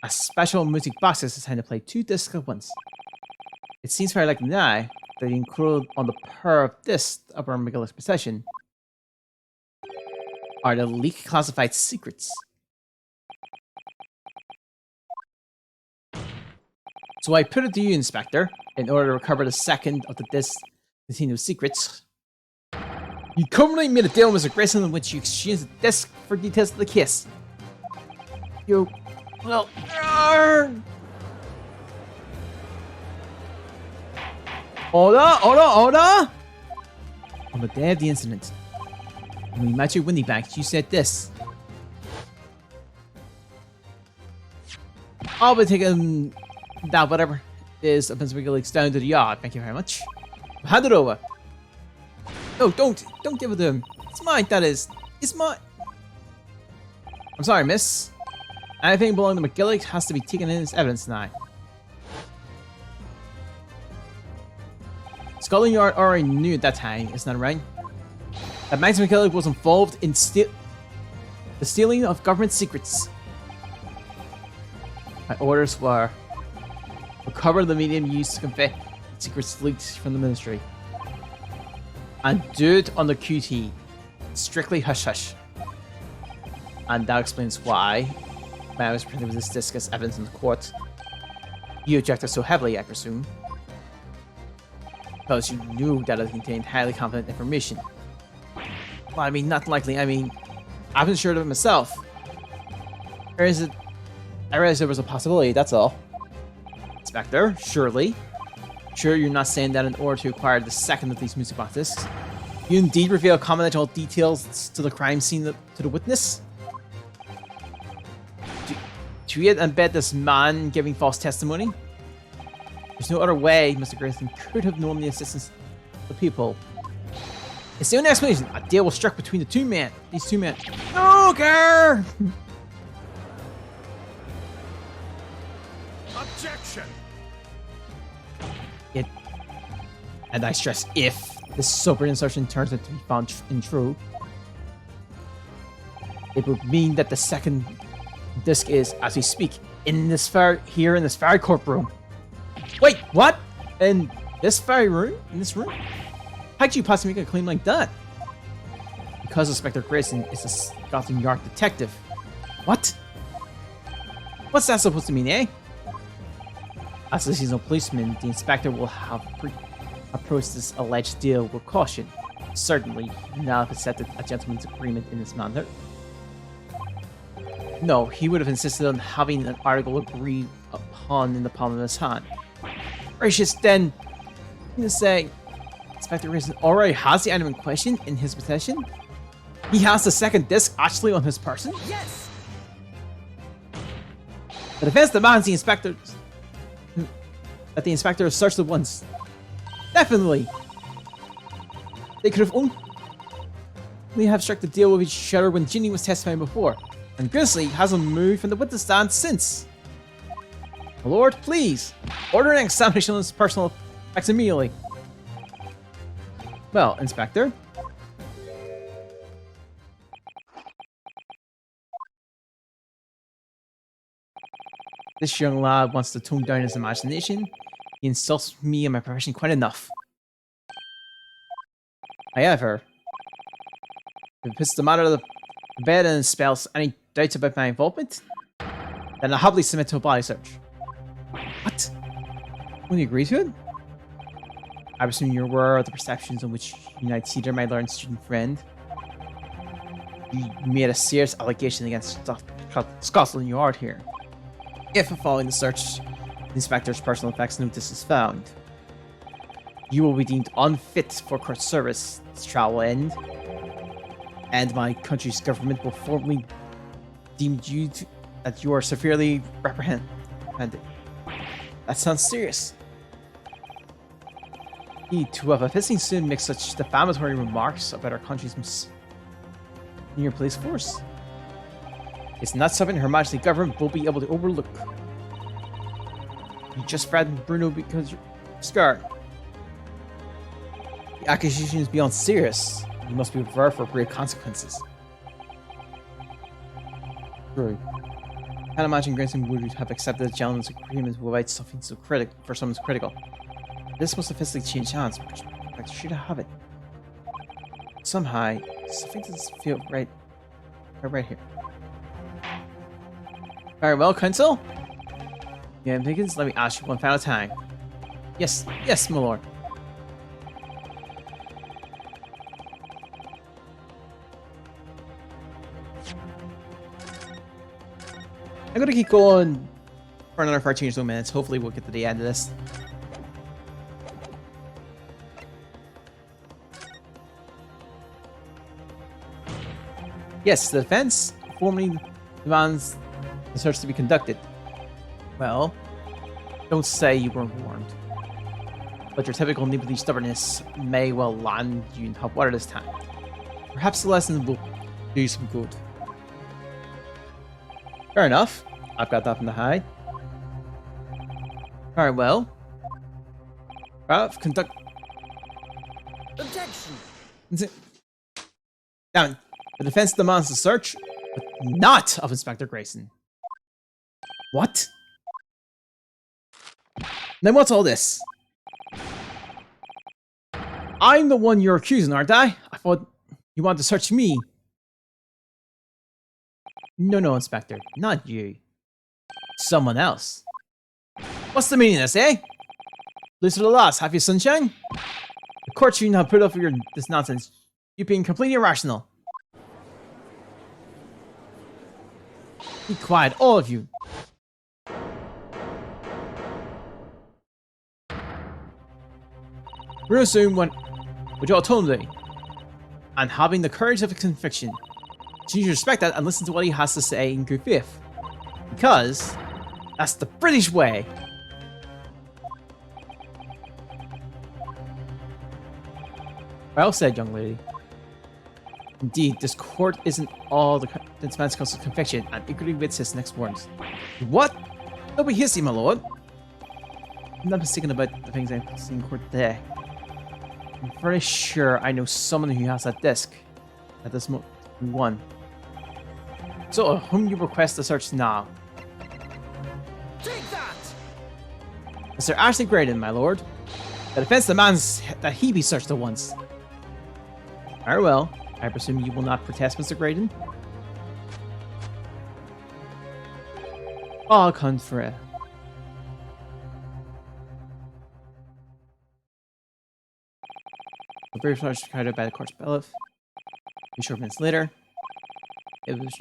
Speaker 1: A special music box is designed to play 2 discs at once. It seems very likely now that he included on the pair of discs of our McGillick's possession are the leaked classified secrets. So I put it to you, Inspector, in order to recover the second of the discs containing secrets. You currently made a deal with Mr. Grayson in which you exchanged the disc for details of the case. You... well... Order! On the day of the incident, when we met you at Windy Bank, you said this. I'll be taking that whatever is of Mr. McGillick's down to the yard. Thank you very much. Hand it over. No, don't give it to him. It's mine, that is. It's mine. I'm sorry, miss. Anything belonging to McGillick has to be taken in as evidence now. Scotland Yard already knew at that time, isn't that right? That Max McGillick was involved in the stealing of government secrets. My orders were recover the medium used to convey secrets leaked from the ministry. And do it on the QT. Strictly hush-hush. And that explains why when I was printed with this disc as evidence in the court. You objected so heavily, I presume. Because you knew that it contained highly confidential information. Well, I mean, not likely. I mean, I wasn't sure of it myself. Or is it... I realized there was a possibility, that's all. Inspector, surely. Sure you're not saying that in order to acquire the second of these music boxes, you indeed reveal confidential details to the crime scene to the witness? Do you yet embed this man giving false testimony? There's no other way Mr. Grayson could have known the assistance of the people. It's the only explanation. A deal was struck between the two men. These two men. Okay!
Speaker 2: Objection!
Speaker 1: It, and I stress if this sober insertion turns out to be found true, it would mean that the second disc is, as we speak, in this very courtroom. Wait, what? In this very room? In this room? How could you possibly make a claim like that? Because Inspector Grayson is a Scotland Yard detective. What? What's that supposed to mean, eh? As a seasonal policeman, the inspector will have approached this alleged deal with caution. Certainly, now have accepted a gentleman's agreement in this manner. No, he would have insisted on having an article agreed upon in the palm of his hand. Gracious, then, I'm gonna say, Inspector Grayson already has the item in question in his possession? He has the second disc actually on his person?
Speaker 4: Yes!
Speaker 1: The defense demands that the inspector search the once. Definitely! They could have only have struck the deal with each other when Ginny was testifying before, and Grizzly hasn't moved from the witness stand since. My lord, please, order an examination on his personal effects immediately. Well, Inspector. This young lad wants to tone down his imagination. He insults me and my profession quite enough. However, if it puts the matter of the bed and spells any doubts about my involvement, then I'll happily submit to a body search. What? Will you agree to it? I presume you're aware of the perceptions on which United Cedar, my learned student friend. You made a serious allegation against Scotland Yard here. If, following the search, the inspector's personal effects notice is found, you will be deemed unfit for court service. This trial will end, and my country's government will formally deem you that you are severely reprehended. That sounds serious. To have a visiting student make such defamatory remarks about our country's senior police force is not something Her Majesty government will be able to overlook. You just threatened Bruno because you're scared. The accusation is beyond serious. You must be prepared for great consequences. True. I can't imagine Grayson would have accepted a gentleman's agreement without something so critical. This was a physically changed chance, but you should have it. Somehow, something doesn't feel right here. Very well, Counsel. Yeah, Higgins, let me ask you one final time. Yes, my lord. I'm gonna keep going for another 13 or so minutes. Hopefully we'll get to the end of this. Yes, the defense formally demands the search to be conducted. Well, don't say you weren't warned. But your typical nibbly stubbornness may well land you in hot water this time. Perhaps the lesson will do you some good. Fair enough. I've got that from the high. Alright, well. Ralph, conduct...
Speaker 4: Objection!
Speaker 1: Damn it. The defense demands the search, but not of Inspector Grayson. What? Then what's all this? I'm the one you're accusing, aren't I? I thought you wanted to search me. No, Inspector. Not you. Someone else. What's the meaning of this, eh? Lose for the loss, have you, sunshine? The court shouldn't have put up with this nonsense. You're being completely irrational. Be quiet, all of you. We're assuming what you all told me, and having the courage of a conviction. So you should respect that and listen to what he has to say in good faith. Because that's the British way. Well said, young lady. Indeed, this court isn't all the defense counsel's conviction, and equally with his next words. What? Don't be hissy, my lord. I'm not mistaken about the things I've seen in court today. I'm very sure I know someone who has that disc at this moment. One. So, whom you request the search now?
Speaker 4: Take that!
Speaker 1: Mr. Ashley Graydon, my lord. The defense demands that he be searched at once. Very well. I presume you will not protest, Mr. Graydon? Au contraire. The brief search was carried out by the court's bailiff. A short minutes later, it was...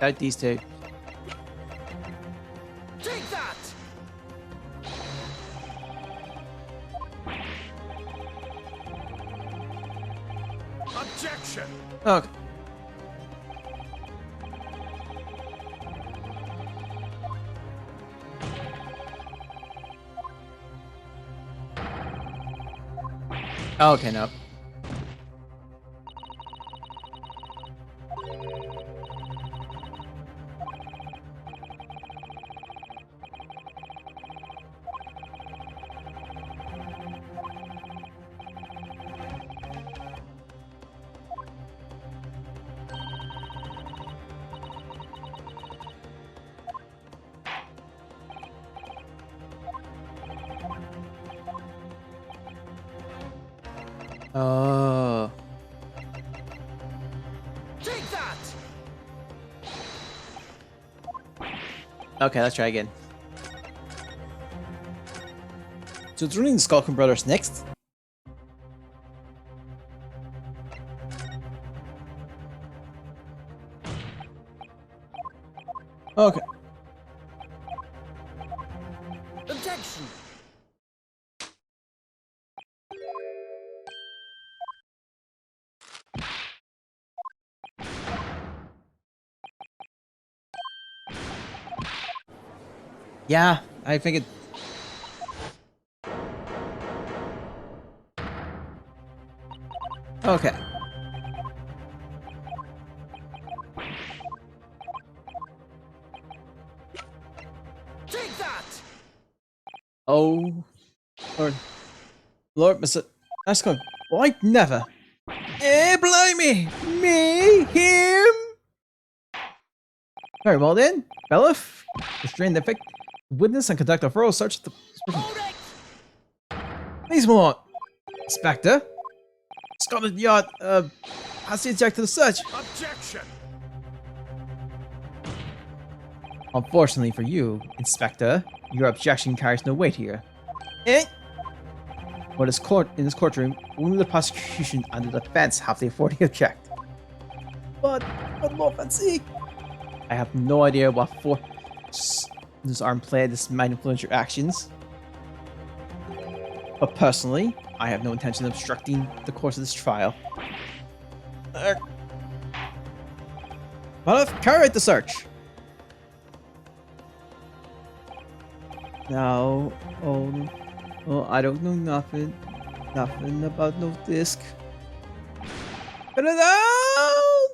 Speaker 1: Out these two.
Speaker 4: Take that!
Speaker 2: Objection!
Speaker 1: Okay. Okay, no. Oh.
Speaker 4: Take that!
Speaker 1: Okay, let's try again. So it's running the Skulkin Brothers next. Okay. Yeah, I think it. Okay.
Speaker 4: Take that!
Speaker 1: Oh, Lord, Mr. That's going. Like never. Eh, blimey! Me? Him? Very well then, Belif. Restrain the effect. Witness and conduct a thorough search.
Speaker 4: Hold it!
Speaker 1: Please, Malone. Inspector. Scotland Yard, has the object to the search.
Speaker 2: Objection!
Speaker 1: Unfortunately for you, Inspector, your objection carries no weight here. Eh? But in this courtroom, only the prosecution and the defense have the authority to object. But Lord Fancy, I have no idea what force this arm play this might influence your actions. But personally, I have no intention of obstructing the course of this trial. Well, carry out the search. Now, oh, I don't know nothing about no disc. Put it down!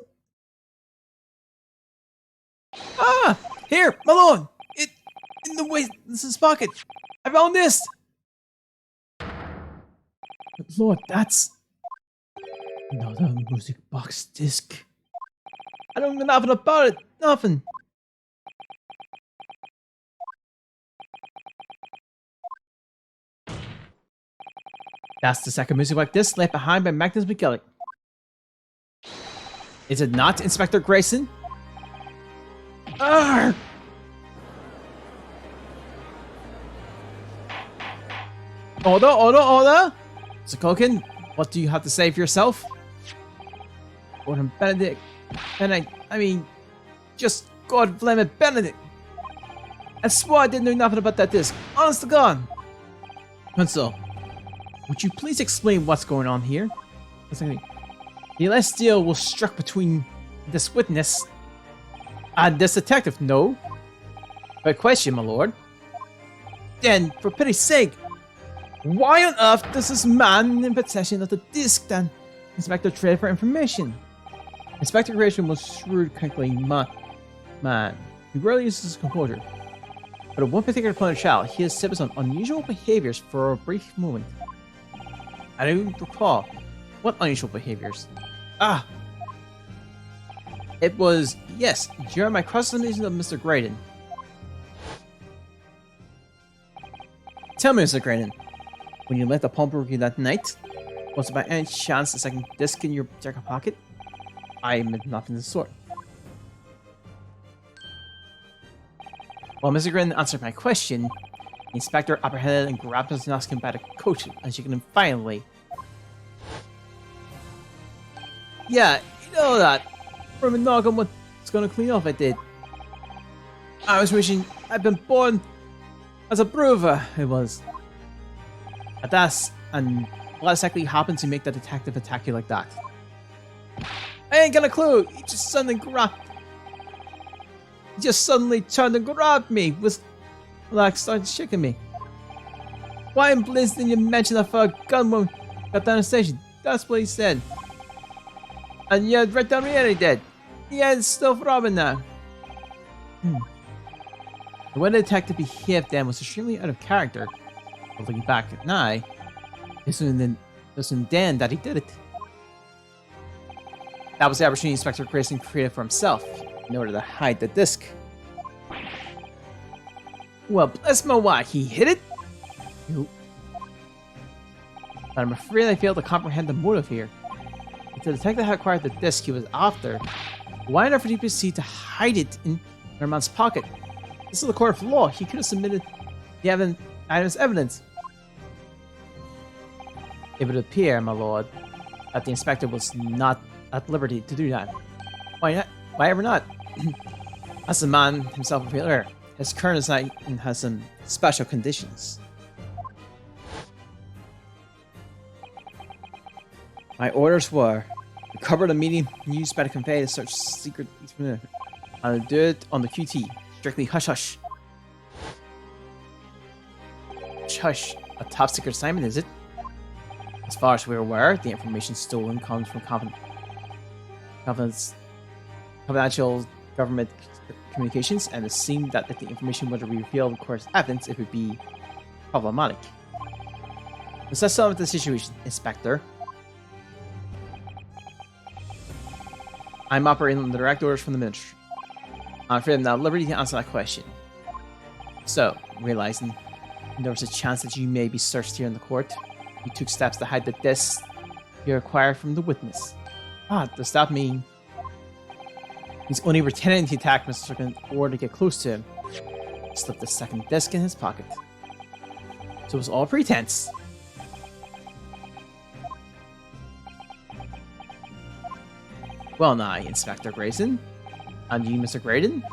Speaker 1: Ah! Here, Malone! In the way, this is his pocket. I found this! Lord, that's another music box disc. I don't know nothing about it. Nothing. That's the second music box disc left behind by Magnus McGillick. Is it not, Inspector Grayson? Arrgh! Order! Sokokin, what do you have to say for yourself? Gordon Benedict. I mean, just God blame it, Benedict. I swore I didn't know nothing about that disc. Honest to God. Consul, would you please explain what's going on here? The last deal was struck between this witness and this detective, no? But question, my lord. Then, for pity's sake, why on earth does this man in possession of the disc then Inspector trade for information? Inspector Grayson was shrewd, calculating man. He rarely uses his composure. But at one particular point of trial, he exhibits some unusual behaviors for a brief moment. I don't recall. What unusual behaviors? Ah! It was, yes, during my cross-examination of Mr. Graydon. Tell me, Mr. Graydon, when you left the pump rookie that night, was there by any chance a second disc in your jacket pocket? I admit nothing of the sort. While Mr. Graydon answered my question, the inspector apprehended and grabbed Mr. Noskin by the coat and shaking him violently. Yeah, you know that. From a noggin was gonna clean off, I did. I was wishing I'd been born as a prover, it was. And what exactly happened to make that detective attack you like that? I ain't got a clue. He just suddenly turned and grabbed me with like started shaking me. Why in blizz didn't you mention that for a gun when we got down the station? That's what he said. And yeah, right down reality dead. Yeah, it's still throbbing now. The way the detective behaved then was extremely out of character. But looking back at now, it wasn't then that he did it. That was the opportunity Inspector Grayson created for himself in order to hide the disc. Well, bless my why, he hid it? Nope. But I'm afraid I failed to comprehend the motive here. If the detective had acquired the disc he was after, why on earth would he proceed to hide it in Norman's pocket? This is the court of law. He could have submitted the items evidence. It would appear, my lord, that the inspector was not at liberty to do that. Why not? Why ever not? As the man himself will be aware, his current assignment has some special conditions. My orders were Recover the medium used by the convey to search secret. I'll do it on the QT. Strictly hush hush. Hush hush. A top secret assignment, is it? As far as we're aware, the information stolen comes from confidential government communications, and it seemed that if the information were to be revealed in court evidence, it would be problematic. Let's solve the situation, Inspector. I'm operating on the direct orders from the Ministry. I'm afraid I'm not at liberty to answer that question. So, realizing there was a chance that you may be searched here in the court, you took steps to hide the discs you acquired from the witness. Does that mean he's only pretending to attack Mr. Strickland or to get close to him? Slipped the second disc in his pocket. So it was all pretense. Well, now, Inspector Grayson. And you, Mr. Graydon?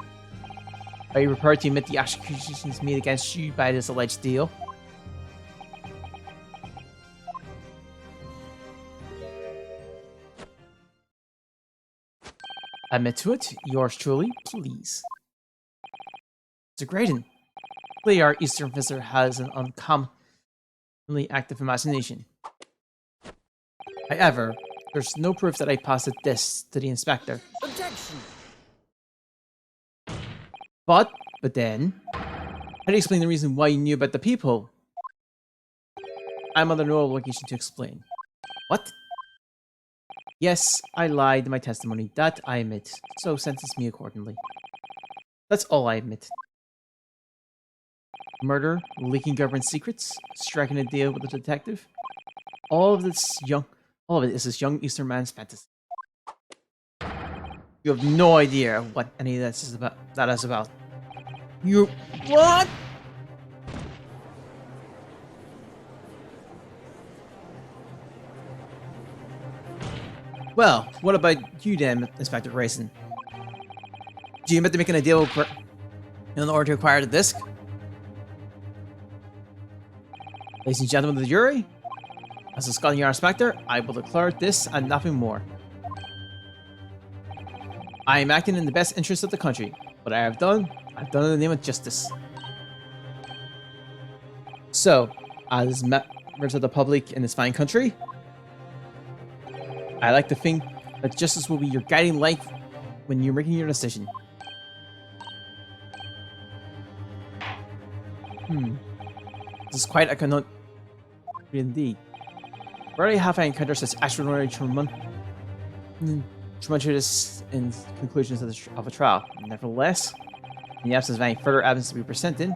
Speaker 1: Are you prepared to admit the accusations made against you by this alleged deal? Admit to it. Yours truly, please. Mr. Graydon. Clearly our Eastern visitor has an uncommonly active imagination. However, there's no proof that I posted this to the inspector.
Speaker 4: Objection!
Speaker 1: But then, how do you explain the reason why you knew about the people? I'm under no obligation to explain. What? Yes, I lied in my testimony. That I admit. So sentence me accordingly. That's all I admit. Murder, leaking government secrets, striking a deal with a detective. All of it is this young Eastern man's fantasy. You have no idea what any of this is about. That is about. You what? Well, what about you then, Inspector Grayson? Do you admit to making a deal in order to acquire the disc? Ladies and gentlemen of the jury, as a Scotland Yard Inspector, I will declare this and nothing more. I am acting in the best interest of the country. What I have done in the name of justice. So, as members of the public in this fine country, I like to think that justice will be your guiding light when you're making your decision. This is quite a conundrum indeed. Rarely have I encountered such extraordinary tumultuous in conclusions of a trial. Nevertheless, in the absence of any further evidence to be presented,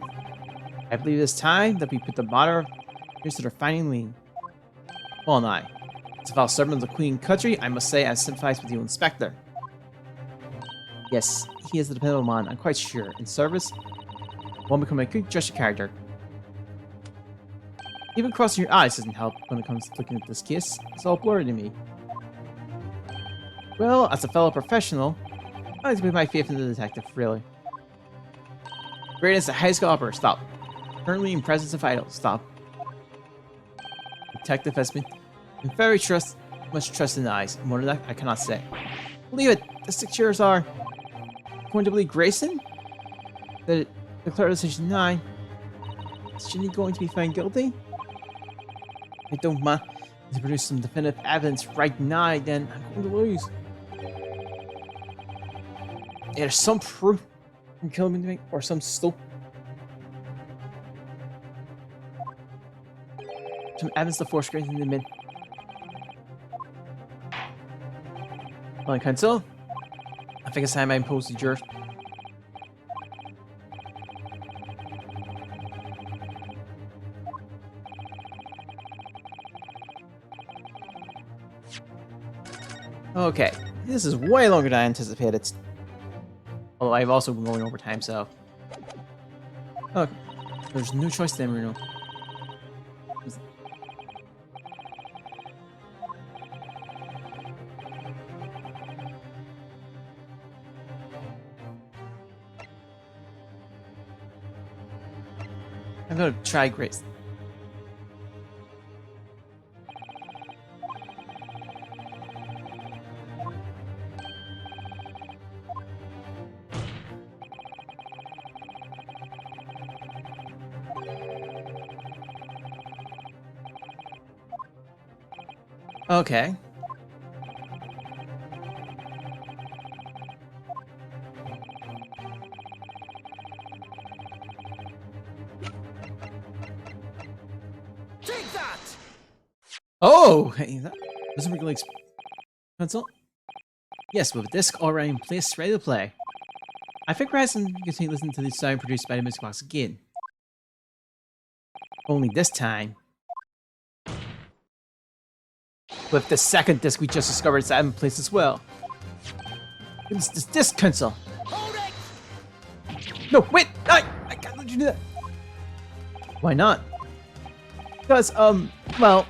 Speaker 1: I believe it is time that we put the matter to their finding lean. Well, and I, as a fellow servant of the Queen country, I must say I sympathize with you, Inspector. Yes, he is a dependable man, I'm quite sure. In service, one become a good judge of character. Even crossing your eyes doesn't help when it comes to looking at this case. It's all blurry to me. Well, as a fellow professional, I like to put my faith in the detective, really. Great as a high school opera, stop. Currently in presence of idol, stop. Detective has been very much trust in the eyes. More than that, I cannot say. Believe it, the 6 years are going to believe Grayson? The declared decision 9. Is Ginny going to be found guilty? I don't mind to produce some definitive evidence right now, then I'm going to lose. There's some proof from killing me or some stuff. Some evidence to force Grayson to admit. On counsel, I think it's time I impose the juror. Okay, this is way longer than I anticipated. Although I've also been going over time, so... Okay, there's no choice then, Reno. I'm gonna try Grace. Okay.
Speaker 4: Take that!
Speaker 1: Oh, hey, that doesn't really pencil. Yes, with a disc already in place, ready to play. I think Ryzen can continue listening to the sound produced by the music box again. Only this time, with the second disc we just discovered is in place as well. It's this disc console.
Speaker 4: Hold it!
Speaker 1: No, wait! I can't let you do that. Why not? Because, well,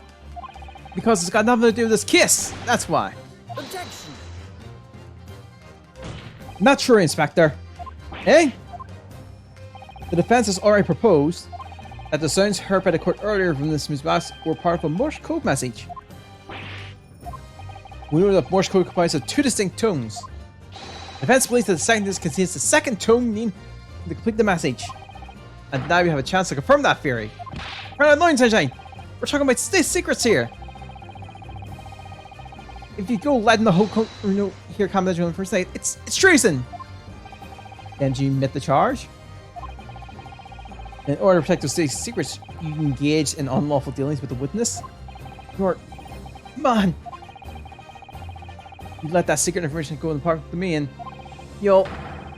Speaker 1: because it's got nothing to do with this kiss. That's why.
Speaker 4: Objection!
Speaker 1: Not sure, Inspector. Eh? The defense has already proposed that the sounds heard by the court earlier from this music box were part of a Morse code message. We know that Morse code comprises of 2 distinct tones. Defense believes that the second disc contains the second tone needed to complete the message. And now we have a chance to confirm that theory. Turn on line, Sunshine! We're talking about state secrets here! If you go letting the whole hear confidential on the first night, it's treason! Then do you admit the charge? In order to protect those state secrets, you engage in unlawful dealings with the witness? You're... Man! You let that secret information go in the public domain, you'll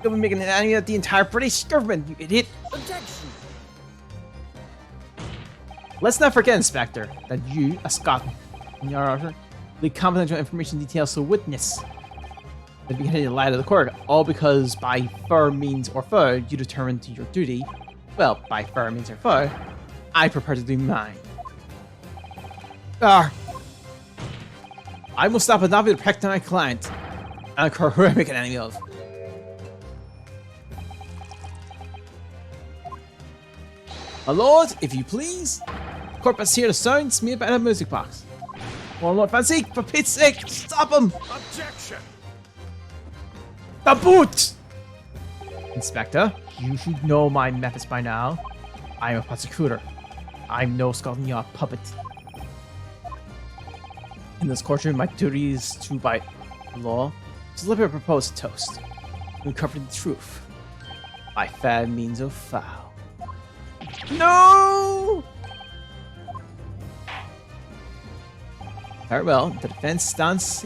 Speaker 1: be making an enemy of the entire British government, you idiot!
Speaker 4: Objection!
Speaker 1: Let's not forget, Inspector, that you, a Scot, in your order, leak confidential information details to a witness. At the beginning of the lie to the court, all because by fair means or foul, you determined your duty. Well, by fair means or foul, I prepare to do mine. I must stop and not be to protect my client. I don't care who I make an enemy of. My lord, if you please. Court must hear the sounds made by the music box. Oh Lord Fancy, for Pete's sake, stop him!
Speaker 2: Objection!
Speaker 1: The boot! Inspector, you should know my methods by now. I am a prosecutor. I'm no Scotland Yard puppet. In this courtroom, my duty is to, by law, to deliver a proposed toast, to uncover the truth, by fair means or foul. No! Very well, the defense stance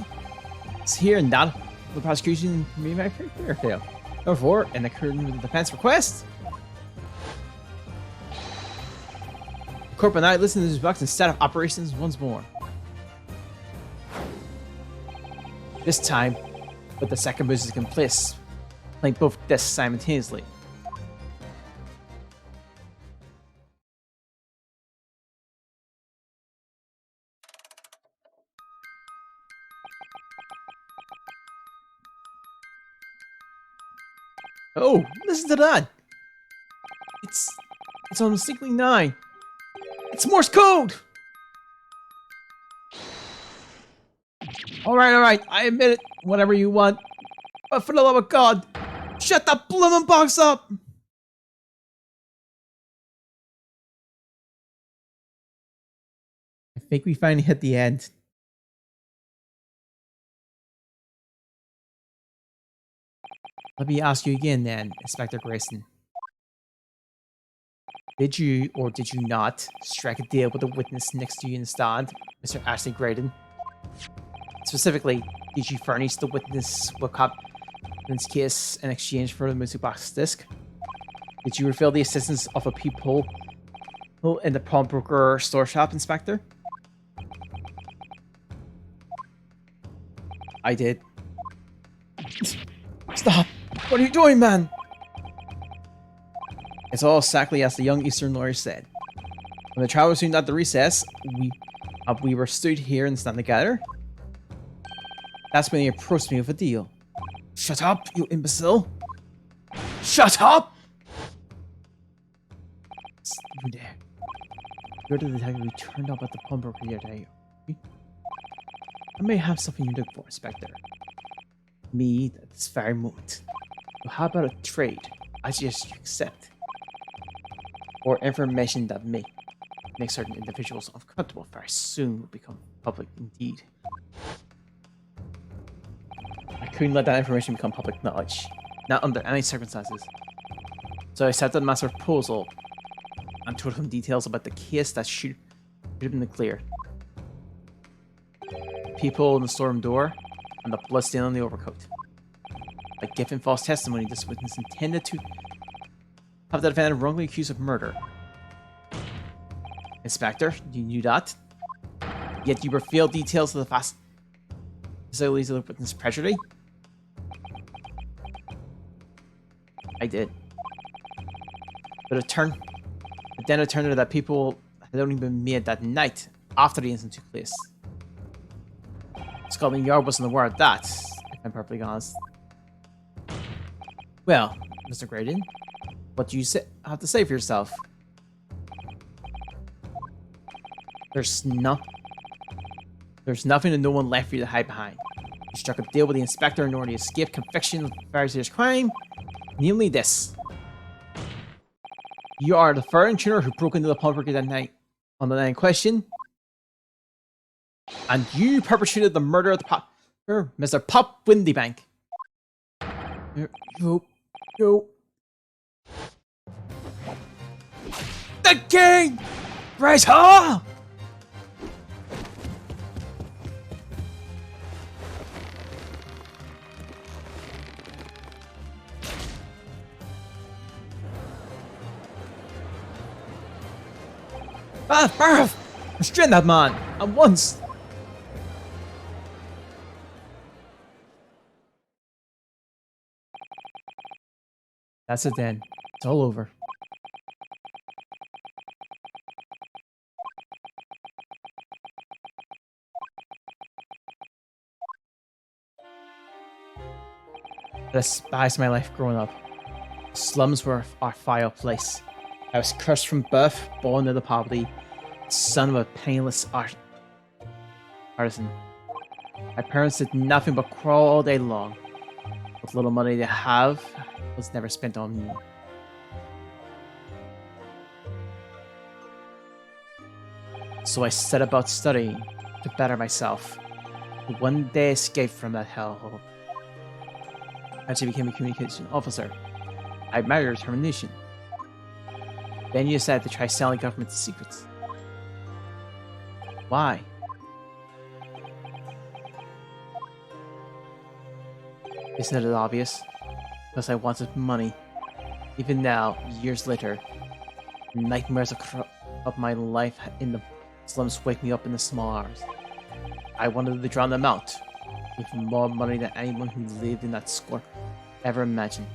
Speaker 1: is here and that of the prosecution may be very clear fail. Therefore, in accordance with the defense request, the court will now listen to this box instead of operations once more. This time, with the second music in place, playing both discs simultaneously. Oh, listen to that! It's on distinctly 9. It's Morse code! Alright, I admit it, whatever you want. But for the love of God, shut that bloomin' box up! I think we finally hit the end. Let me ask you again then, Inspector Grayson. Did you or did you not strike a deal with the witness next to you in the stand, Mr. Ashley Graydon? Specifically, did you furnish the witness with confidence case in exchange for the music box disc? Did you reveal the assistance of a peephole in the pawnbroker store shop, Inspector? I did. Stop! What are you doing, man? It's all exactly as the young Eastern lawyer said. When the trial was soon at the recess, we were stood here and stand together. That's when he approached me with a deal. Shut up, you imbecile! Shut up! You there. You're the detective who turned up at the pawnbroker the other day. I may have something you look for, Inspector. Me at this very moment. So how about a trade? I suggest you accept. Or information that may make certain individuals uncomfortable very soon will become Public, indeed. I couldn't let that information become public knowledge. Not under any circumstances. So I accepted the master's proposal and told him details about the case that should have been cleared. People in the storeroom door and the bloodstain on the overcoat. By giving false testimony, this witness intended to have the defendant wrongly accused of murder. Inspector, you knew that? Yet you revealed details of the facilities of the witness' prejudice? I did. But then it turned out that people had only been made that night after the incident took place. Scotland Yard wasn't aware of that, if I'm perfectly honest. Well, Mr. Graydon, what do you have to say for yourself? There's nothing and no one left for you to hide behind. You struck a deal with the inspector in order to escape conviction of a very serious crime, namely this. You are the third intruder who broke into the pawnbroker that night on the night in question. And you perpetrated the murder of the Mr. Pop Windybank. Yo. The king! Rise hall! Barf! Restrain that man! At once! That's it then. It's all over. I despised my life growing up. Slums were our vile place. I was cursed from birth, born into poverty, son of a penniless artisan. My parents did nothing but crawl all day long. What little money they have was never spent on me. So I set about studying to better myself. To one day escape from that hellhole. I actually became a communication officer. I admire your determination. Then you decided to try selling government secrets. Why? Isn't it obvious? Because I wanted money. Even now, years later, nightmares of my life in the slums wake me up in the small hours. I wanted to drown them out with more money than anyone who lived in that score ever imagined.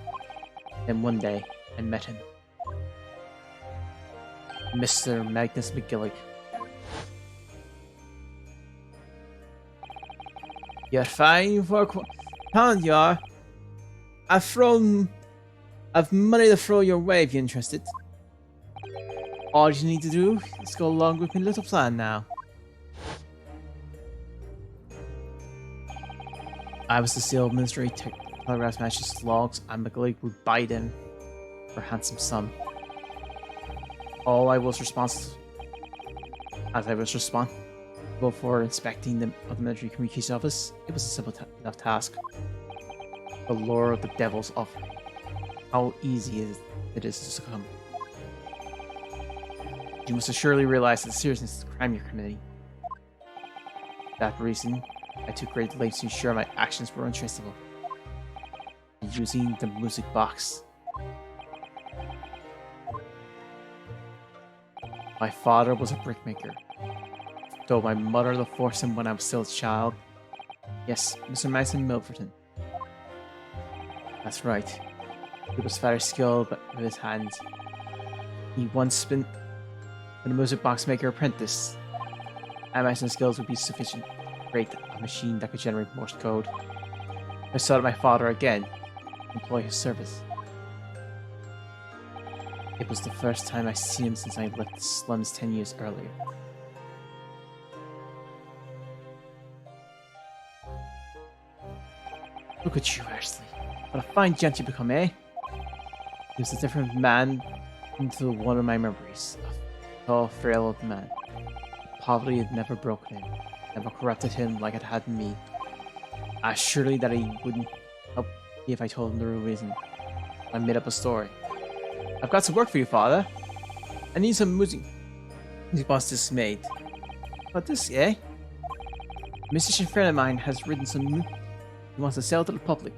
Speaker 1: Then one day, I met him. Mr. Magnus McGillig. You're fine for pound, you are. I've money to throw your way if you're interested. All you need to do is go along with my little plan now. I was to steal ministry telegraph matches logs, and McGillig would buy them for a handsome sum. I was responsible for inspecting the military communications office, it was a simple enough task. The lure of the devil's offer. How easy it is to succumb. You must surely realize the seriousness of the crime you're committing. For that reason, I took great lengths to ensure my actions were untraceable. Using the music box. My father was a brickmaker, though my mother divorced him when I was still a child. Yes, Mr. Mason Milverton. That's right. He was very skilled with his hands. He once been a music box maker apprentice. I imagine skills would be sufficient to create a machine that could generate Morse code. I sought my father again, to employ his service. It was the first time I'd seen him since I left the slums 10 years earlier. Look at you, Ashley. What a fine gent you become, eh? He was a different man into one of my memories. A tall, frail old man. Poverty had never broken him. Never corrupted him like it had me. Surely that he wouldn't help me if I told him the real reason. I made up a story. I've got some work for you, father. I need some music. Music boss dismayed. What this, eh? A musician friend of mine has written some he wants to sell to the public.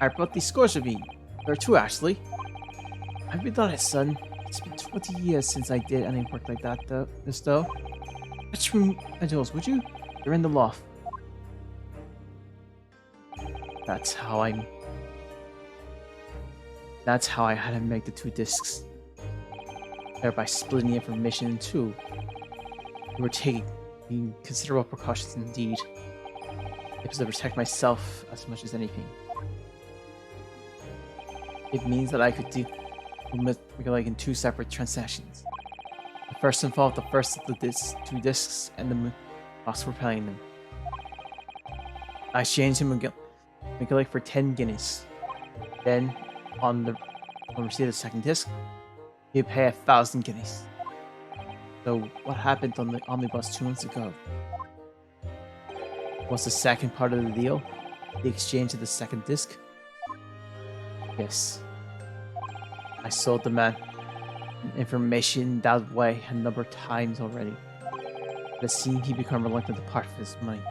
Speaker 1: I brought these scores with me. There are two, actually. I've been on it, son. It's been 20 years since I did any work like that, though. Fetch me my tools, would you? They're in the loft. That's how I had him make the two discs. Thereby splitting the information in two. We were taking considerable precautions indeed. Because I protect myself as much as anything. It means that I could do like in two separate transactions. The first involved the first of the two discs and the box repelling them. I exchanged him McGillick for 10 guineas. Then, on receipt of the second disc, he'd pay 1,000 guineas. So, what happened on the omnibus 2 months ago? Was the second part of the deal the exchange of the second disc? Yes. I sold the man information that way a number of times already. But it seemed he become reluctant to part with his money.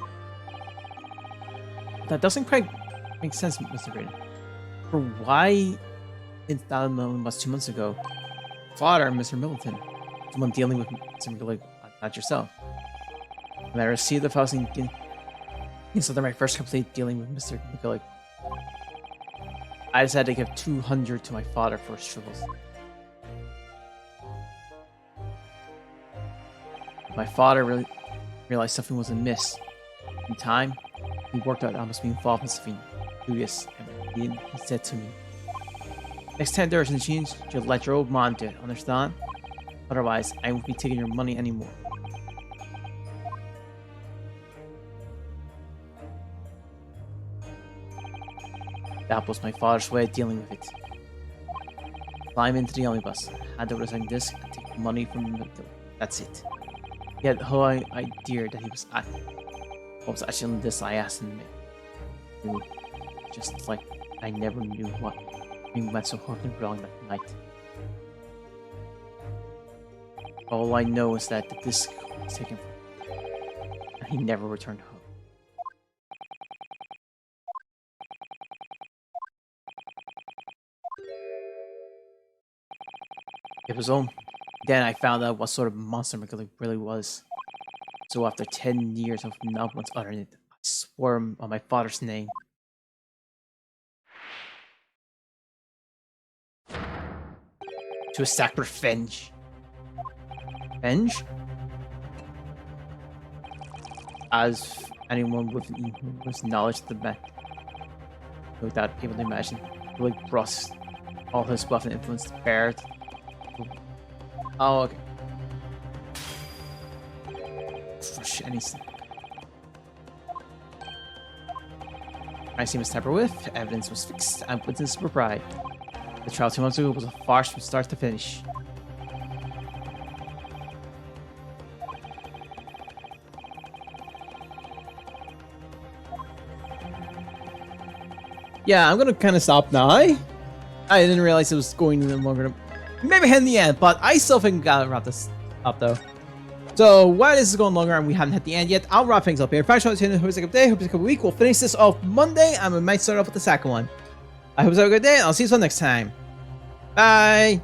Speaker 1: That doesn't quite make sense, Mr. Raiden. For why in that was 2 months ago, father, Mr. Middleton, someone dealing with Mr. McGillig, not yourself. When I received the 1,000 guineas, so they're my first complete dealing with Mr. McGillig. I decided to give 200 to my father for his troubles. My father really realized something was amiss. In time, he worked out I must be involved in something dubious, and he said to me, "Next time there's a change, you'll let your old man do it, understand? Otherwise, I won't be taking your money anymore." That was my father's way of dealing with it. Climb into the omnibus, hand over the second disc, and take the money from the that's it. He had the whole idea that he was what was actually on this I asked him to make. Just like I never knew what went so horribly wrong that night. All I know is that the disc was taken from him, and he never returned home. It was then I found out what sort of monster McGillig really was. So after 10 years of not once uttering it, I swore on my father's name. To exact revenge. Revenge? As anyone with knowledge of the man, without able to imagine, really brought all his wealth and influence to bear. Oh, okay. Fresh anything. I see Miss Temper with, evidence was fixed, and witnesses were bribed. The trial 2 months ago was a farce from start to finish. Yeah, I'm gonna kind of stop now. I didn't realize it was going any longer. Maybe hit the end, but I still think we gotta wrap this up though. So while this is going longer and we haven't hit the end yet, I'll wrap things up here. Thanks for watching. Hope it's a good day. Hope it's a good week. We'll finish this off Monday, and we might start off with the second one. I hope you have a good day, and I'll see you all next time. Bye.